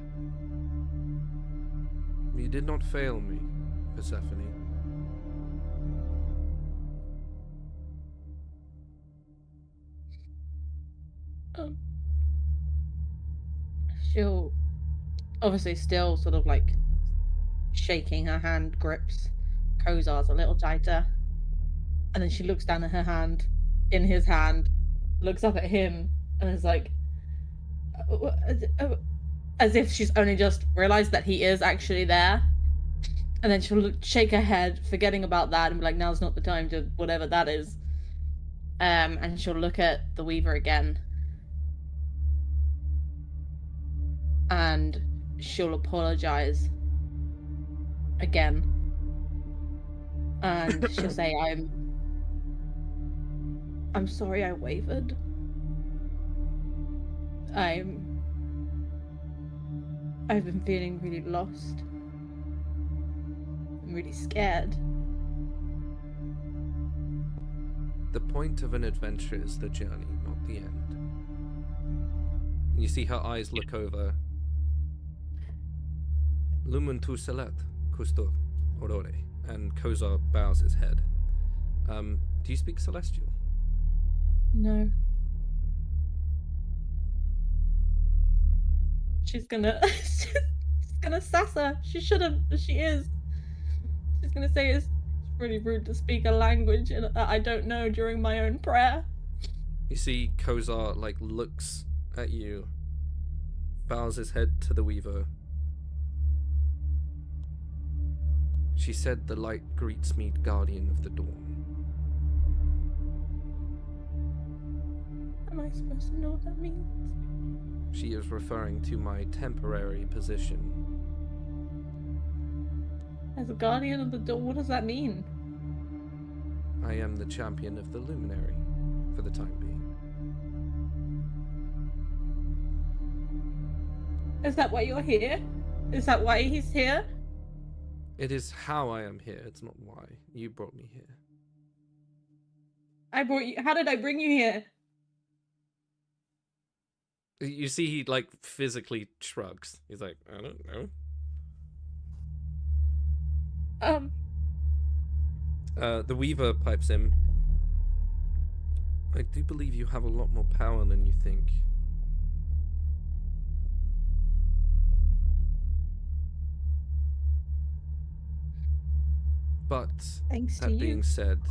You did not fail me, Persephone. She'll obviously still sort of like shaking her hand grips Kozar's a little tighter, and then she looks down at her hand in his hand, looks up at him, and is like, as if she's only just realized that he is actually there. And then she'll shake her head, forgetting about that, and be like, now's not the time to whatever that is. And she'll look at the Weaver again. And she'll apologize again. And she'll say, I'm sorry I wavered. I've been feeling really lost. I'm really scared. The point of an adventure is the journey, not the end. And you see her eyes look over. Lumen tu selet, custor, aurore. And Kozar bows his head. Do you speak Celestial? No. She's gonna sass her. She shouldn't, but she is. She's gonna say it's really rude to speak a language that I don't know during my own prayer. You see Kozar looks at you, bows his head to the Weaver. She said, "The light greets me, guardian of the dawn." Am I supposed to know what that means? She is referring to my temporary position. As a guardian of the dawn, what does that mean? I am the champion of the luminary, for the time being. Is that why you're here? Is that why he's here? It is how I am here, it's not why. You brought me here. I brought you. How did I bring you here? You see he, physically shrugs. He's like, I don't know. The Weaver pipes in. I do believe you have a lot more power than you think. But, Thanks to that you. being said,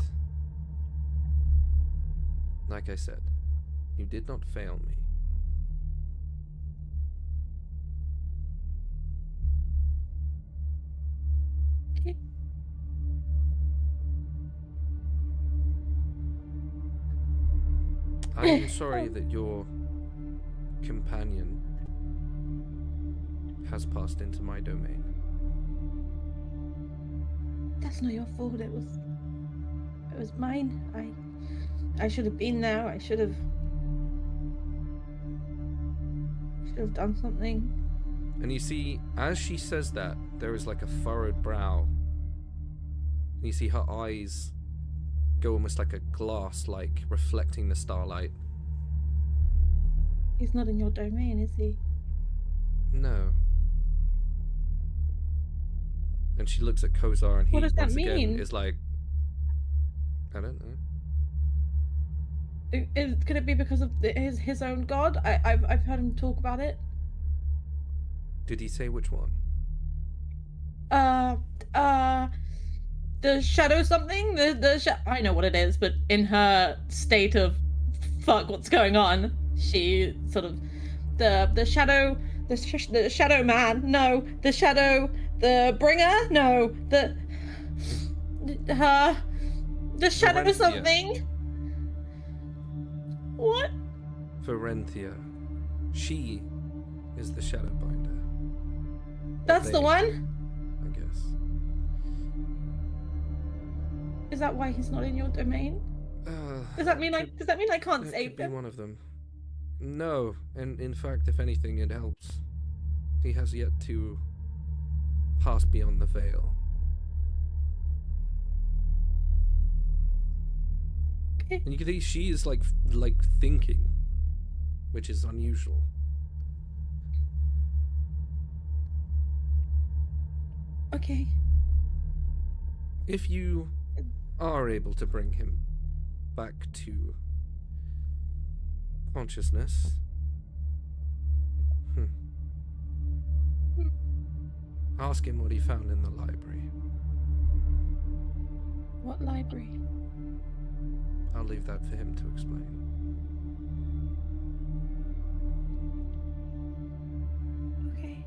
like I said, you did not fail me. Okay. I am sorry that your companion has passed into my domain. That's not your fault. It was mine. I should have been there. I should have done something. And you see, as she says that, there is a furrowed brow. And you see her eyes go almost like a glass, reflecting the starlight. He's not in your domain, is he? No. And she looks at Kozar, and he What does that once again mean? is like, I don't know. Could it be because of his own god? I've heard him talk about it. Did he say which one? The shadow something. I know what it is, but in her state of fuck, what's going on? She sort of the shadow, the shadow man. No, the shadow, the bringer. No, the shadow Varentia. something. What? Varentia. She is the Shadowbinder. That's the They, one? I guess. Is that why he's not in your domain? Does that mean I can't It save could be him? one of them. No, and in fact, if anything, it helps. He has yet to pass beyond the veil. Okay. And you can see she is like thinking, which is unusual. Okay. If you are able to bring him back to consciousness, ask him what he found in the library. What library? I'll leave that for him to explain. Okay.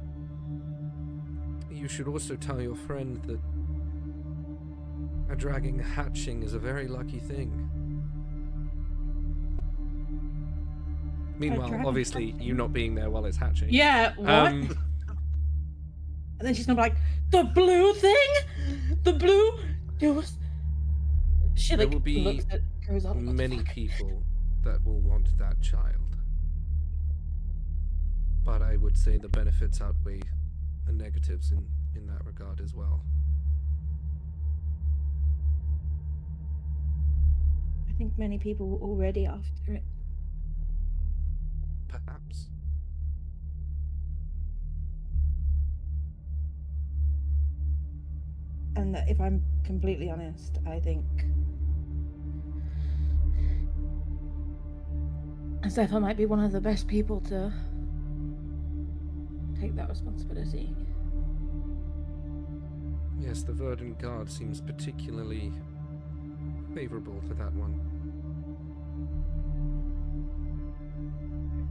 You should also tell your friend that a dragon hatching is a very lucky thing. Meanwhile, dragon obviously, hatching? you not being there while it's hatching. Yeah, what? And then she's gonna be like, the blue thing? The blue? It was... She There like will be looks at goes on. "What the many fuck?" people that will want that child. But I would say the benefits outweigh the negatives in that regard as well. I think many people were already after it. Perhaps. And that if I'm completely honest, I think Zephyr might be one of the best people to take that responsibility. Yes, the Verdant Guard seems particularly favorable to that one.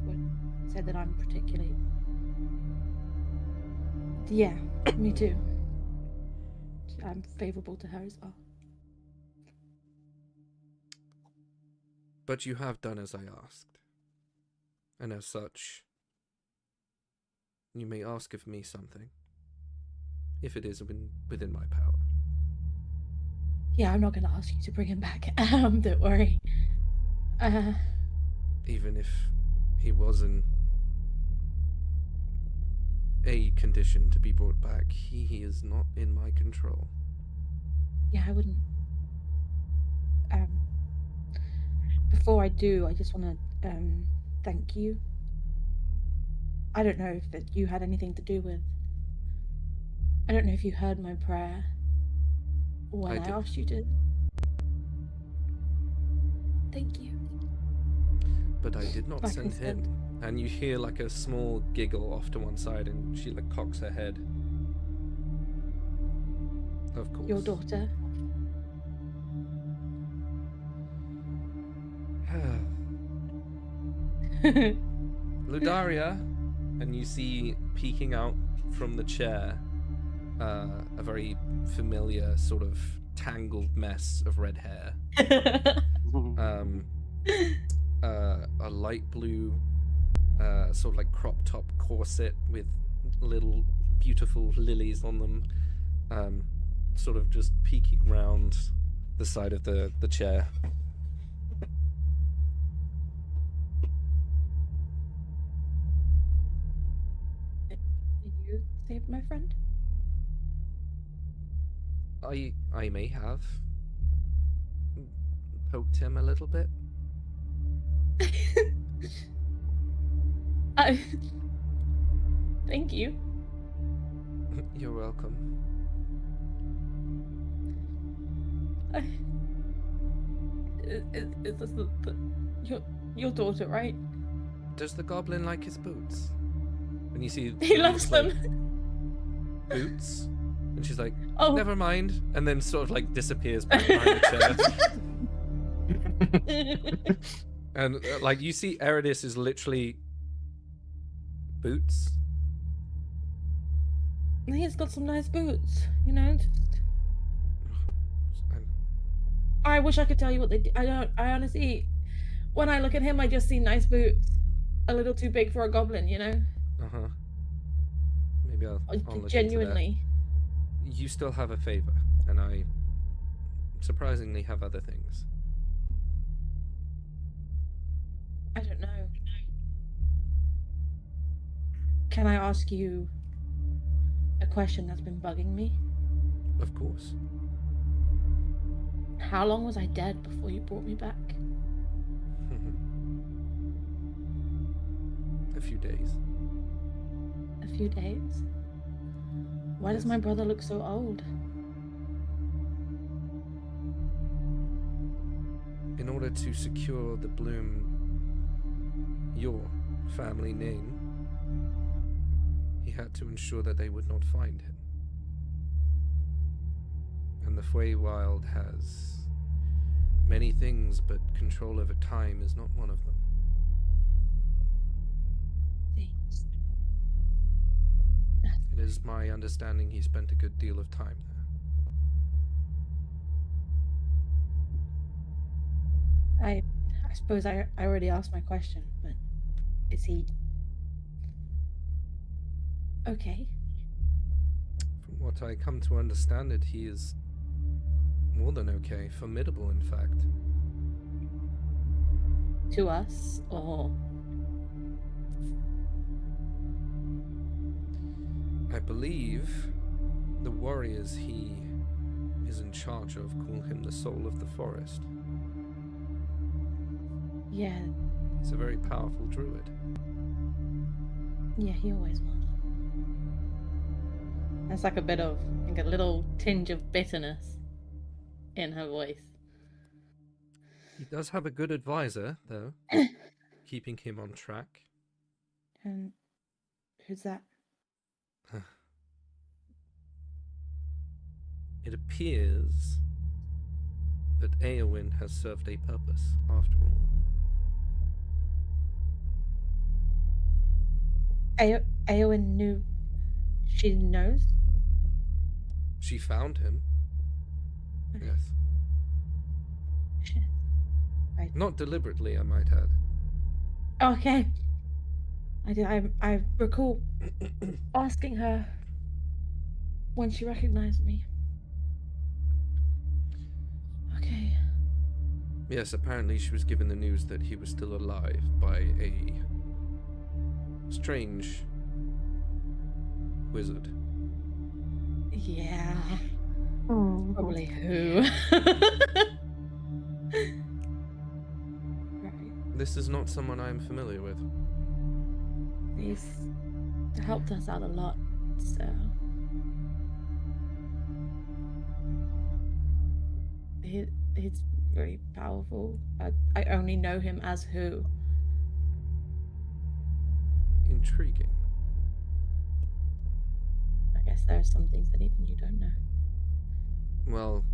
Would say that I'm particularly... Yeah, me too. I'm favorable to her as well. But you have done as I asked. And as such, you may ask of me something, if it is within my power. Yeah, I'm not going to ask you to bring him back. Don't worry. Even if he was in a condition to be brought back, he is not in my control. Yeah, I wouldn't. Before I do, I just want to thank you. I don't know if you had anything to do with... I don't know if you heard my prayer when I did. asked you to. Thank you. But I did not Like I send said. him. And you hear like a small giggle off to one side, and she like cocks her head. Of course. Your daughter. Ludaria, and you see peeking out from the chair a very familiar sort of tangled mess of red hair. A light blue sort of like crop top corset with little beautiful lilies on them, sort of just peeking round the side of the chair. You saved my friend? I may have poked him a little bit. Thank you. You're welcome. Is this your daughter, right? Does the goblin like his boots? And you see He loves like, them. boots, and she's like, Oh. never mind, and then sort of like disappears back behind the chair. And like you see, Eridis is literally boots. He's got some nice boots, you know. I'm- I wish I could tell you what they do. I don't. I honestly, when I look at him, I just see nice boots. A little too big for a goblin, you know. Uh-huh. Maybe I'll look Genuinely. into that. You still have a favor, and I surprisingly have other things. I don't know. Can I ask you a question that's been bugging me? Of course. How long was I dead before you brought me back? A few days. A few days? Why does Yes. my brother look so old? In order to secure the Bloom, your family name, he had to ensure that they would not find him. And the Feywild has many things, but control over time is not one of them. It is my understanding he spent a good deal of time there. I suppose I already asked my question, but is he okay? From what I come to understand it, he is more than okay, formidable in fact. To us, or I believe the warriors he is in charge of call him the soul of the forest. yeah, He's a very powerful druid. yeah, he always was. That's like a bit of, like a little tinge of bitterness in her voice. He does have a good advisor, though, keeping him on track. And who's that? It appears that Eowyn has served a purpose, after all. Eowyn knew. She knows? She found him. Okay. Yes. Shit. Not deliberately, I might add. Okay. I recall asking her when she recognized me. Okay. Yes, apparently she was given the news that he was still alive by a strange wizard. Yeah. Hmm. Probably who. Right. This is not someone I am familiar with. He's helped us out a lot, so. He's very powerful. I only know him as who. Intriguing. I guess there are some things that even you don't know. Well,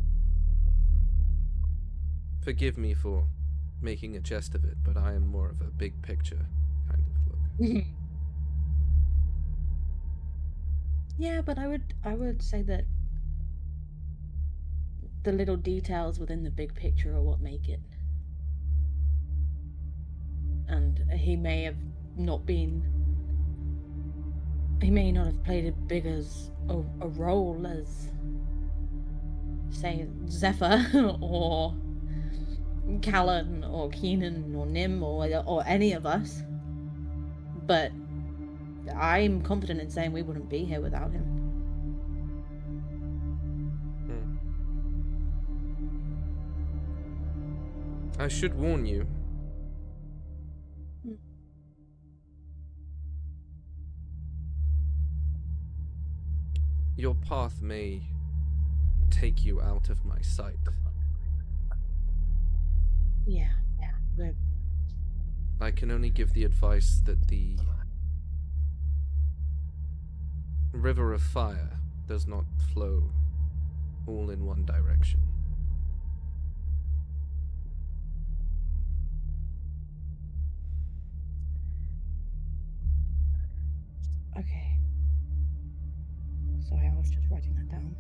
forgive me for making a jest of it, but I am more of a big picture kind of look. Yeah, but I would say that the little details within the big picture are what make it. And he may have not been. He may not have played as big as a role as, say, Zephyr or Callan or Keenan or Nim or any of us. But I'm confident in saying we wouldn't be here without him. I should warn you. Your path may take you out of my sight. Yeah. I can only give the advice that the river of fire does not flow all in one direction. Okay. Sorry, I was just writing that down.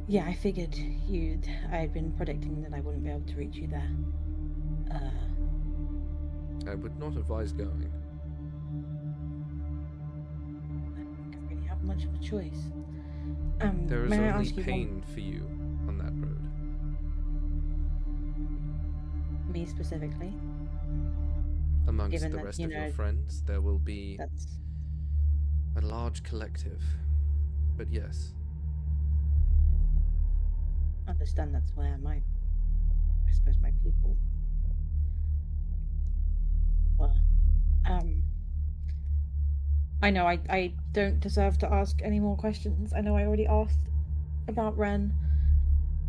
Yeah, I figured I'd been predicting that I wouldn't be able to reach you there. I would not advise going. I don't really have much of a choice. There is may I only ask you pain for you on that road. me specifically? Amongst Given the that, rest you of your know, friends, there will be that's a large collective. But yes, understand that's where I suppose my people were. I know I don't deserve to ask any more questions. I know I already asked about Ren,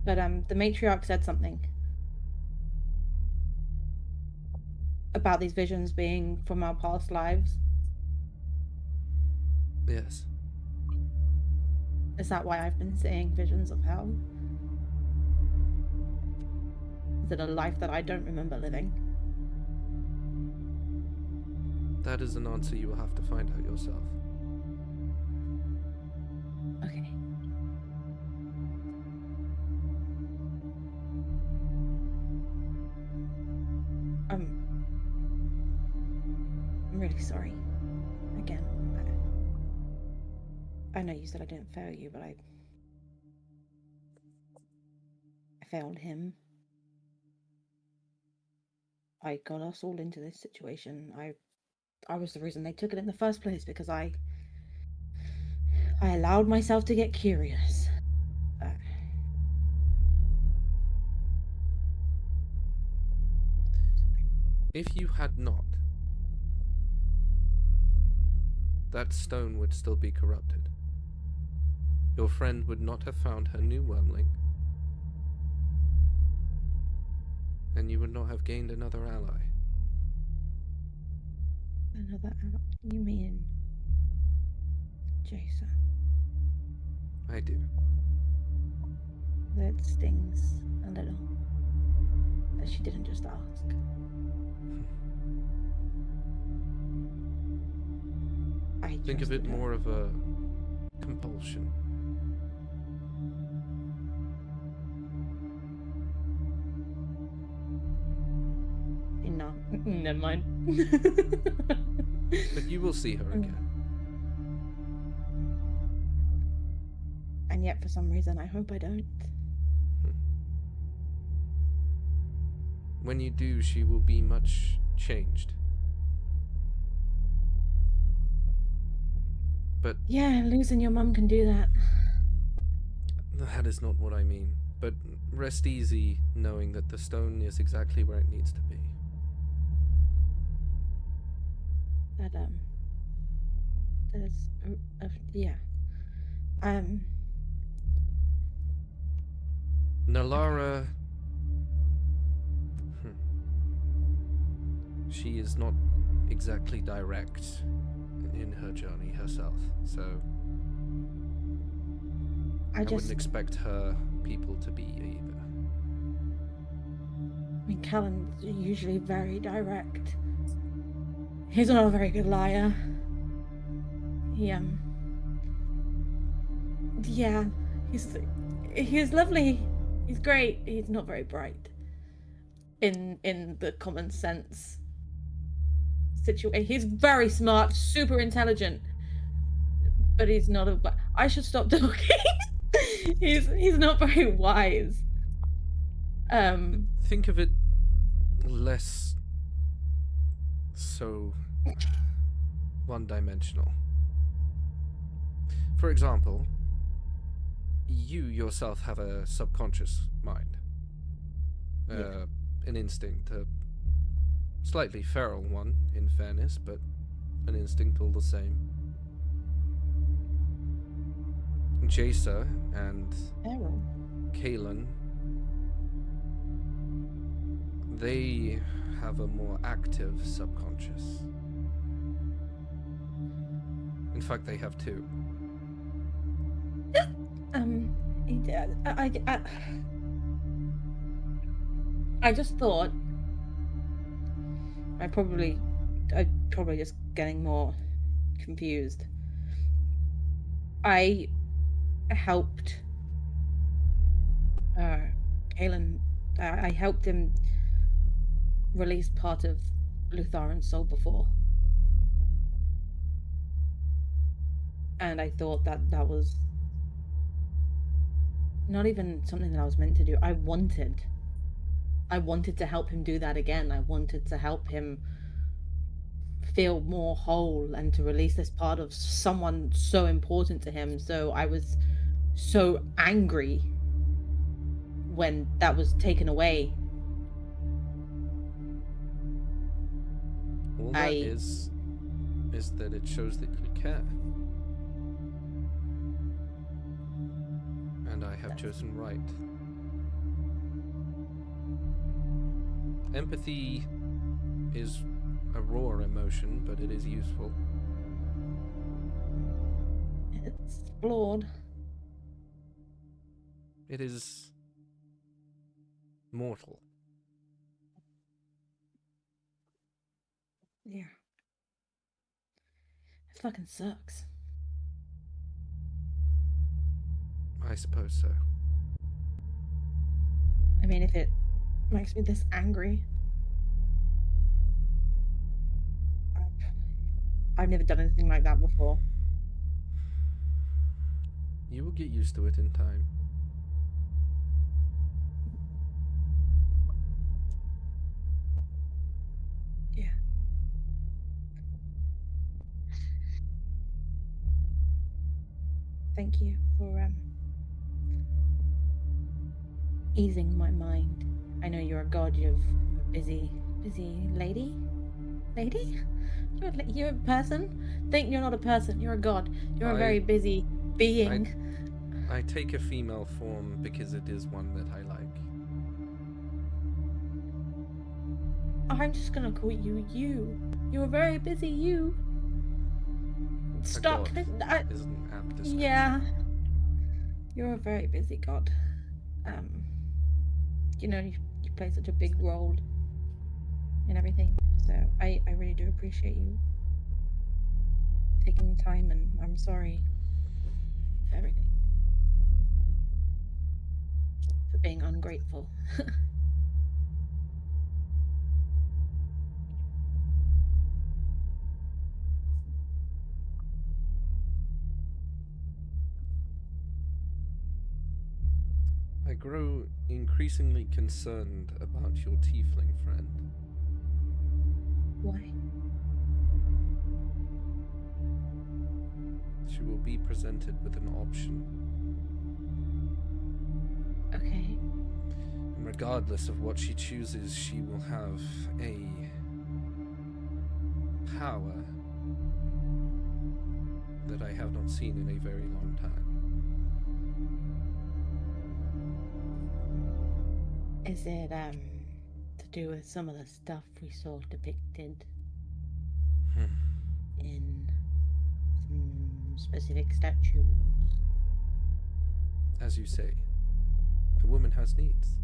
but the matriarch said something about these visions being from our past lives. yes. Is that why I've been seeing visions of hell? Is it a life that I don't remember living? That is an answer you will have to find out yourself. Okay. I'm really sorry. Again, I know you said I didn't fail you, but I failed him. I got us all into this situation. I was the reason they took it in the first place, because I allowed myself to get curious. If you had not, that stone would still be corrupted. Your friend would not have found her new wormling, and you would not have gained another ally. Another ally? You mean Jason? I do. That stings a little. That she didn't just ask. I Think of it trusted her. more of a compulsion. No, never mind. But you will see her again. And yet, for some reason, I hope I don't. When you do, she will be much changed. But Yeah, losing your mum can do that. that is not what I mean. But rest easy knowing that the stone is exactly where it needs to be. That is, yeah. Nalara... She is not exactly direct in her journey herself, so I wouldn't expect her people to be either. I mean, Callan's usually very direct. He's not a very good liar. Yeah, he's lovely. He's great. He's not very bright. In the common sense situation, he's very smart, super intelligent, but he's not a. I should stop talking. he's not very wise. Think of it less so one-dimensional. For example, you yourself have a subconscious mind, an instinct, a slightly feral one, in fairness, but an instinct all the same. Jacer and Kaelin, they have a more active subconscious. In fact, they have two. I just thought I'm probably just getting more confused. I helped Kaelin. I helped him release part of Lutharan's soul before, and I thought that was not even something that I was meant to do. I wanted to help him do that again. I wanted to help him feel more whole and to release this part of someone so important to him. So I was so angry when that was taken away. All that is that it shows that you care. And I have chosen right. Empathy is a raw emotion, but it is useful. It's flawed. It is mortal. Yeah. It fucking sucks. I suppose so. I mean, if it makes me this angry. I've never done anything like that before. You will get used to it in time. Yeah. Thank you for easing my mind. I know you're a god, you're a busy lady? Lady? You're a person? Think you're not a person, you're a god. You're a very busy being. I take a female form because it is one that I like. I'm just gonna call you you. You're a very busy you. Stop. Isn't apt description. Yeah. You're a very busy god. You know, you play such a big role in everything. So I really do appreciate you taking the time, and I'm sorry for everything. For being ungrateful. I grow increasingly concerned about your tiefling friend. Why? She will be presented with an option. Okay. And regardless of what she chooses, she will have a power that I have not seen in a very long time. Is it to do with some of the stuff we saw depicted in some specific statues? As you say, a woman has needs.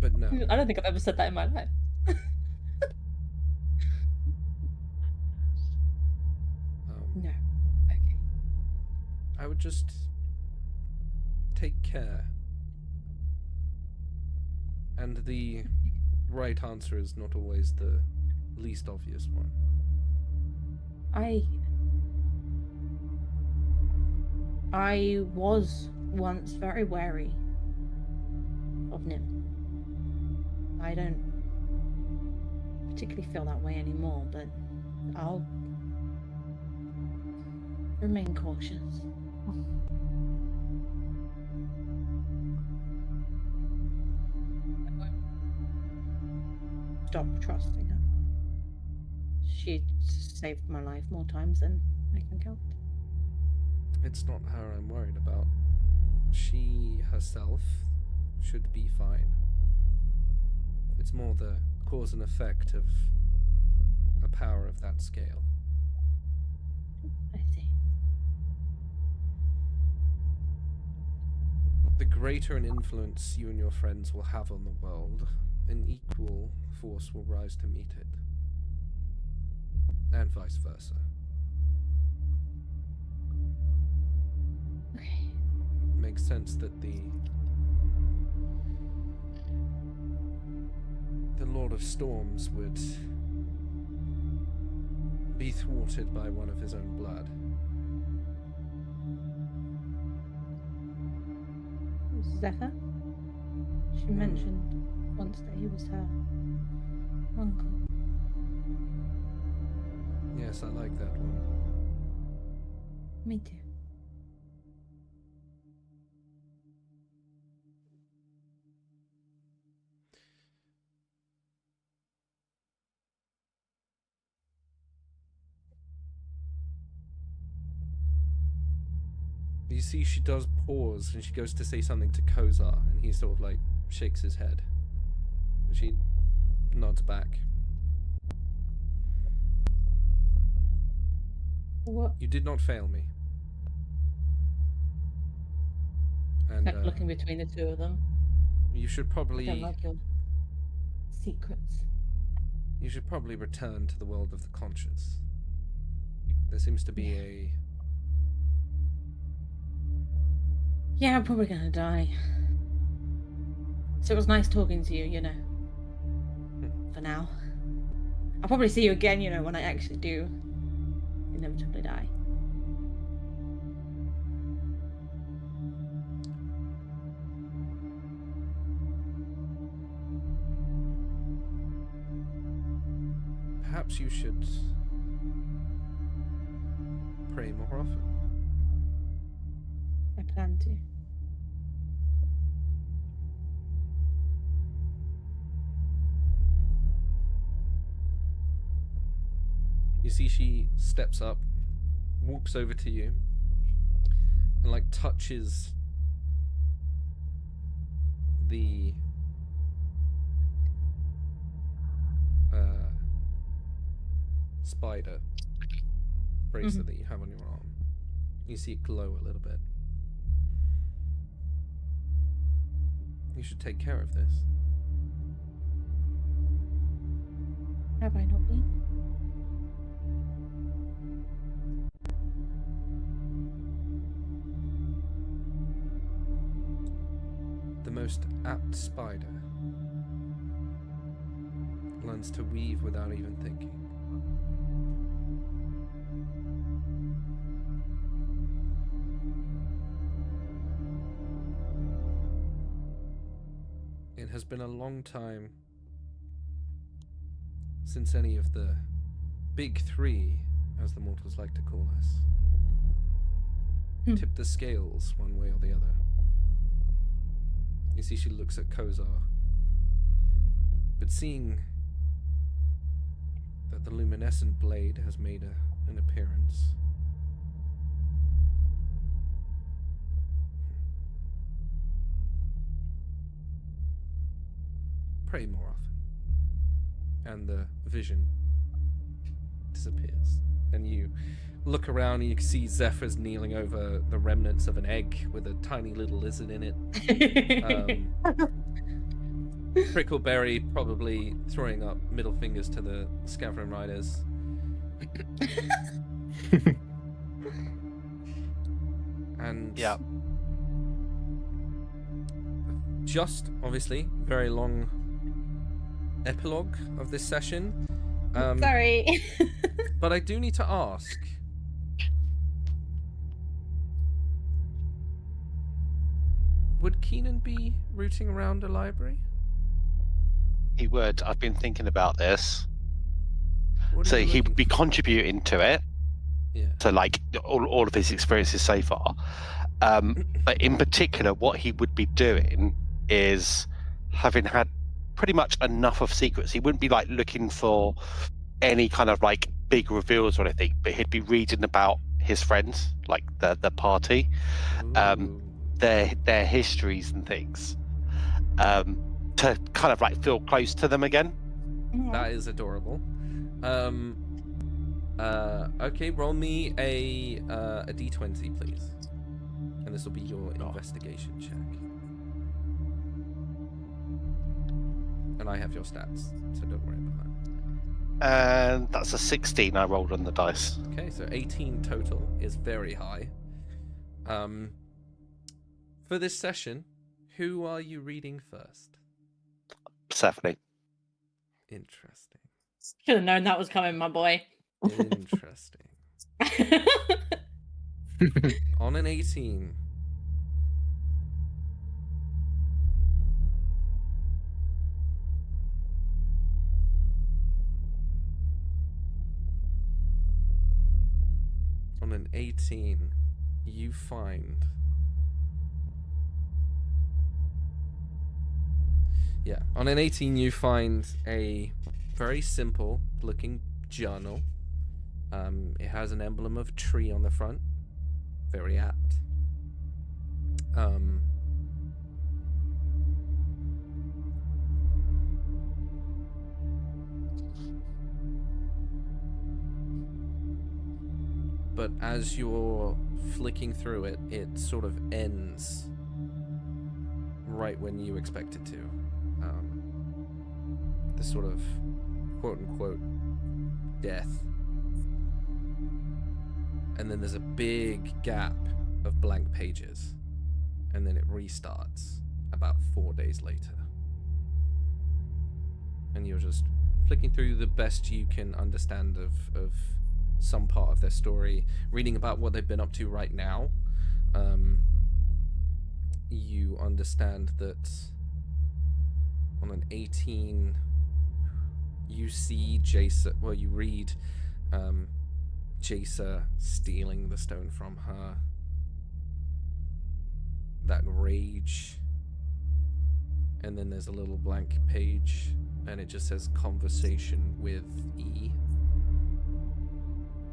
But no. I don't think I've ever said that in my life. No. Okay. I would just take care. And the right answer is not always the least obvious one. I was once very wary of Nim. I don't particularly feel that way anymore, but I'll remain cautious. I won't stop trusting her. She saved my life more times than I can count. It's not her I'm worried about. She herself should be fine. It's more the cause and effect of a power of that scale. I see. The greater an influence you and your friends will have on the world, an equal force will rise to meet it. And vice versa. Okay. Makes sense that the Lord of Storms would be thwarted by one of his own blood. Zephyr? She mentioned once that he was her Uncle. Yes, I like that one. Me too. You see, she does pause, and she goes to say something to Kozar, and he sort of like shakes his head. And she nods back. What? You did not fail me. And Kept looking between the two of them. you should I probably don't like your secrets. return to the world of the conscious. There seems to be a Yeah, I'm probably gonna die. So it was nice talking to you, you know. For now. I'll probably see you again, you know, when I actually do inevitably die. perhaps you should pray more often. I plan to. You see, she steps up, walks over to you, and like touches the spider bracelet that you have on your arm. You see it glow a little bit. You should take care of this. Have I not been? The most apt spider learns to weave without even thinking. It has been a long time since any of the big three, as the mortals like to call us, tipped the scales one way or the other. You see, she looks at Kozar, but seeing that the luminescent blade has made an appearance, pray more often, and the vision disappears. And you look around and you can see Zephyr's kneeling over the remnants of an egg with a tiny little lizard in it. Prickleberry probably throwing up middle fingers to the Scavenging Riders. And Yeah. just obviously very long epilogue of this session. Sorry. But I do need to ask. Would Keenan be rooting around a library? He would. I've been thinking about this. What are So you he looking would be for? contributing to it. Yeah. So like all of his experiences so far. But in particular, what he would be doing is having had pretty much enough of secrets. He wouldn't be like looking for any kind of like big reveals or anything, but he'd be reading about his friends, like the party, Ooh. their histories and things, to kind of like feel close to them again. That is adorable. Okay, roll me a d20, please. And this will be your investigation check. And I have your stats, so don't worry about that. And that's a 16 I rolled on the dice. Okay, so 18 total is very high. For this session, who are you reading first? Stephanie. Interesting. Should have known that was coming, my boy. Interesting. On an 18. On an 18, you find... Yeah, on an 18 you find a very simple looking journal. It has an emblem of a tree on the front. Very apt. But as you're flicking through it, it sort of ends right when you expect it to. This sort of quote-unquote death. And then there's a big gap of blank pages. And then it restarts about 4 days later. And you're just flicking through the best you can understand of some part of their story, reading about what they've been up to right now. You understand that on an 18, you see Jason, well, you read Jason stealing the stone from her. That rage. And then there's a little blank page, and it just says conversation with E,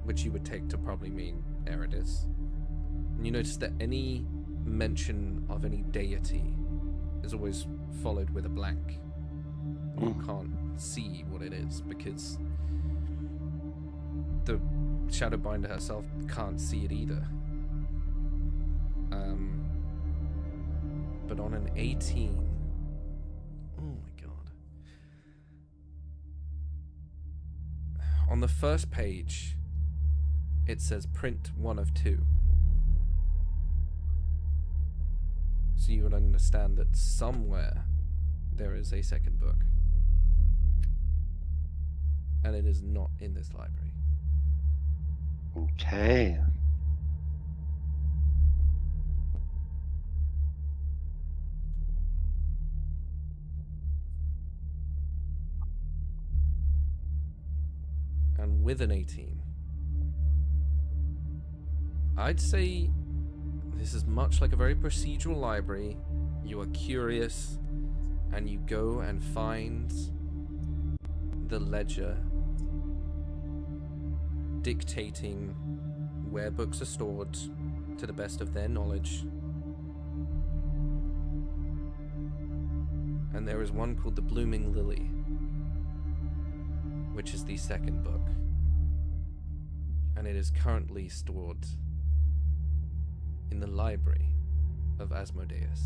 which you would take to probably mean Eridus. And you notice that any mention of any deity is always followed with a blank. You can't see what it is because the Shadowbinder herself can't see it either. But on an 18, oh my god. On the first page, it says print 1 of 2. So you would understand that somewhere there is a second book. And it is not in this library. Okay. And with an 18, I'd say this is much like a very procedural library. You are curious, and you go and find the ledger dictating where books are stored to the best of their knowledge. And there is one called the Blooming Lily, which is the second book. And it is currently stored in the library of Asmodeus.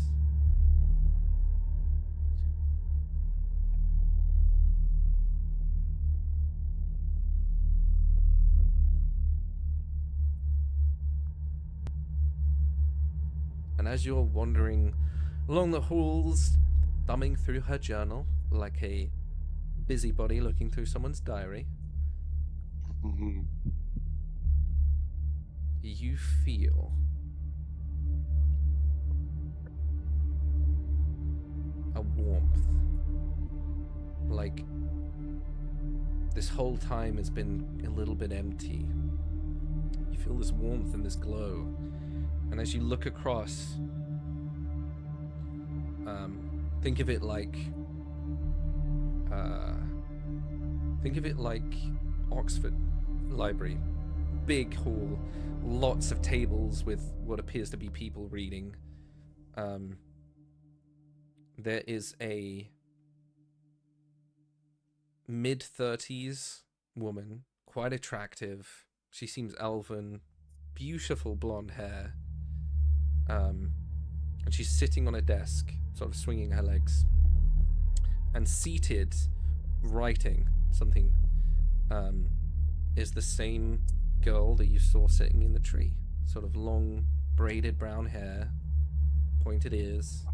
And as you're wandering along the halls, thumbing through her journal like a busybody looking through someone's diary, you feel a warmth. Like this whole time has been a little bit empty. You feel this warmth and this glow. And as you look across, think of it like Oxford Library. Big hall, lots of tables with what appears to be people reading. There is a mid-30s woman, quite attractive. She seems elven, beautiful blonde hair. And she's sitting on a desk, sort of swinging her legs. And seated, writing something, is the same girl that you saw sitting in the tree. Sort of long, braided brown hair, pointed ears.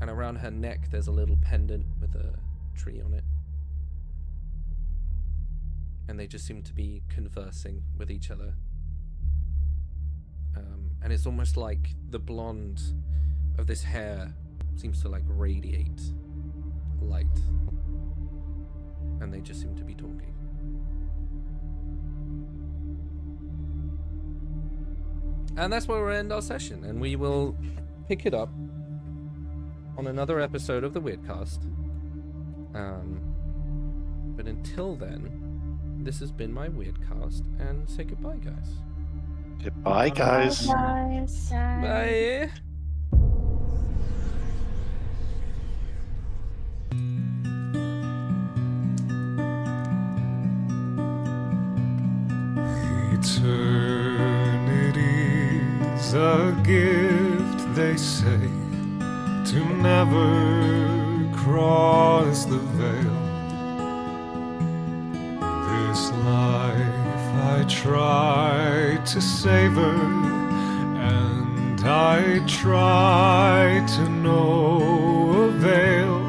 And around her neck there's a little pendant with a tree on it. And they just seem to be conversing with each other. And it's almost like the blonde of this hair seems to like radiate light. And they just seem to be talking. And that's where we'll end our session, and we will pick it up on another episode of the Wyrdcast. But until then, this has been my Wyrdcast, and say goodbye, guys. Goodbye, guys. Guys. Bye. Eternity's a gift, they say, to never cross the veil. This life I try to savor, and I try to no avail.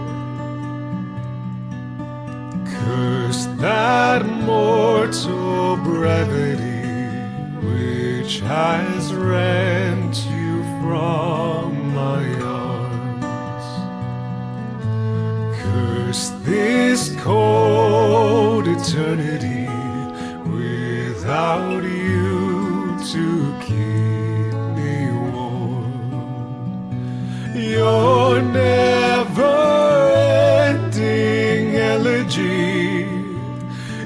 Curse that mortal brevity which has rent you from my arms. Curse this cold eternity without you to keep me warm. Your never-ending elegy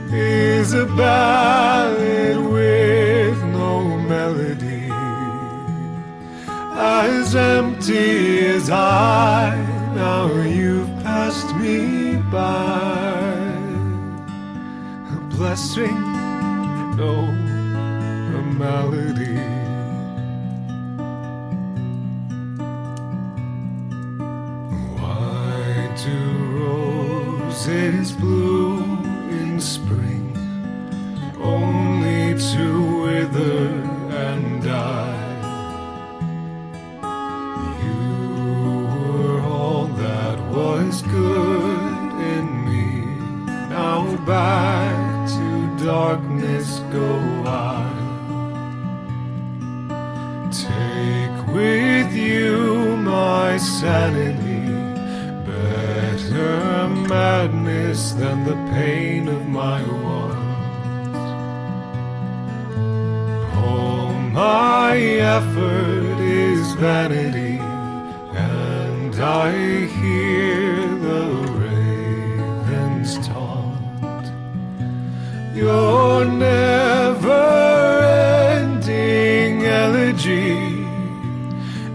is a ballad with no melody, as empty as I. Now you've passed me by. A blessing, no, a malady. Why do roses bloom in spring, only to wither and die? You were all that was good in me. Now back to darkness go I. Take with you my sanity, better madness than the pain of my want. All my effort is vanity, and I hear the ravens taunt. Your never-ending elegy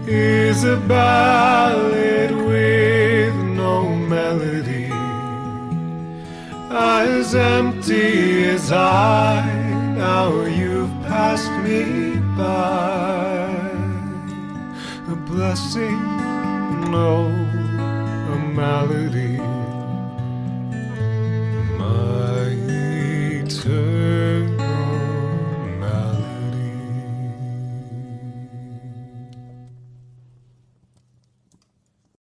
is a ballad with no melody, as empty as I. Now you've passed me by. A blessing, no, a malady.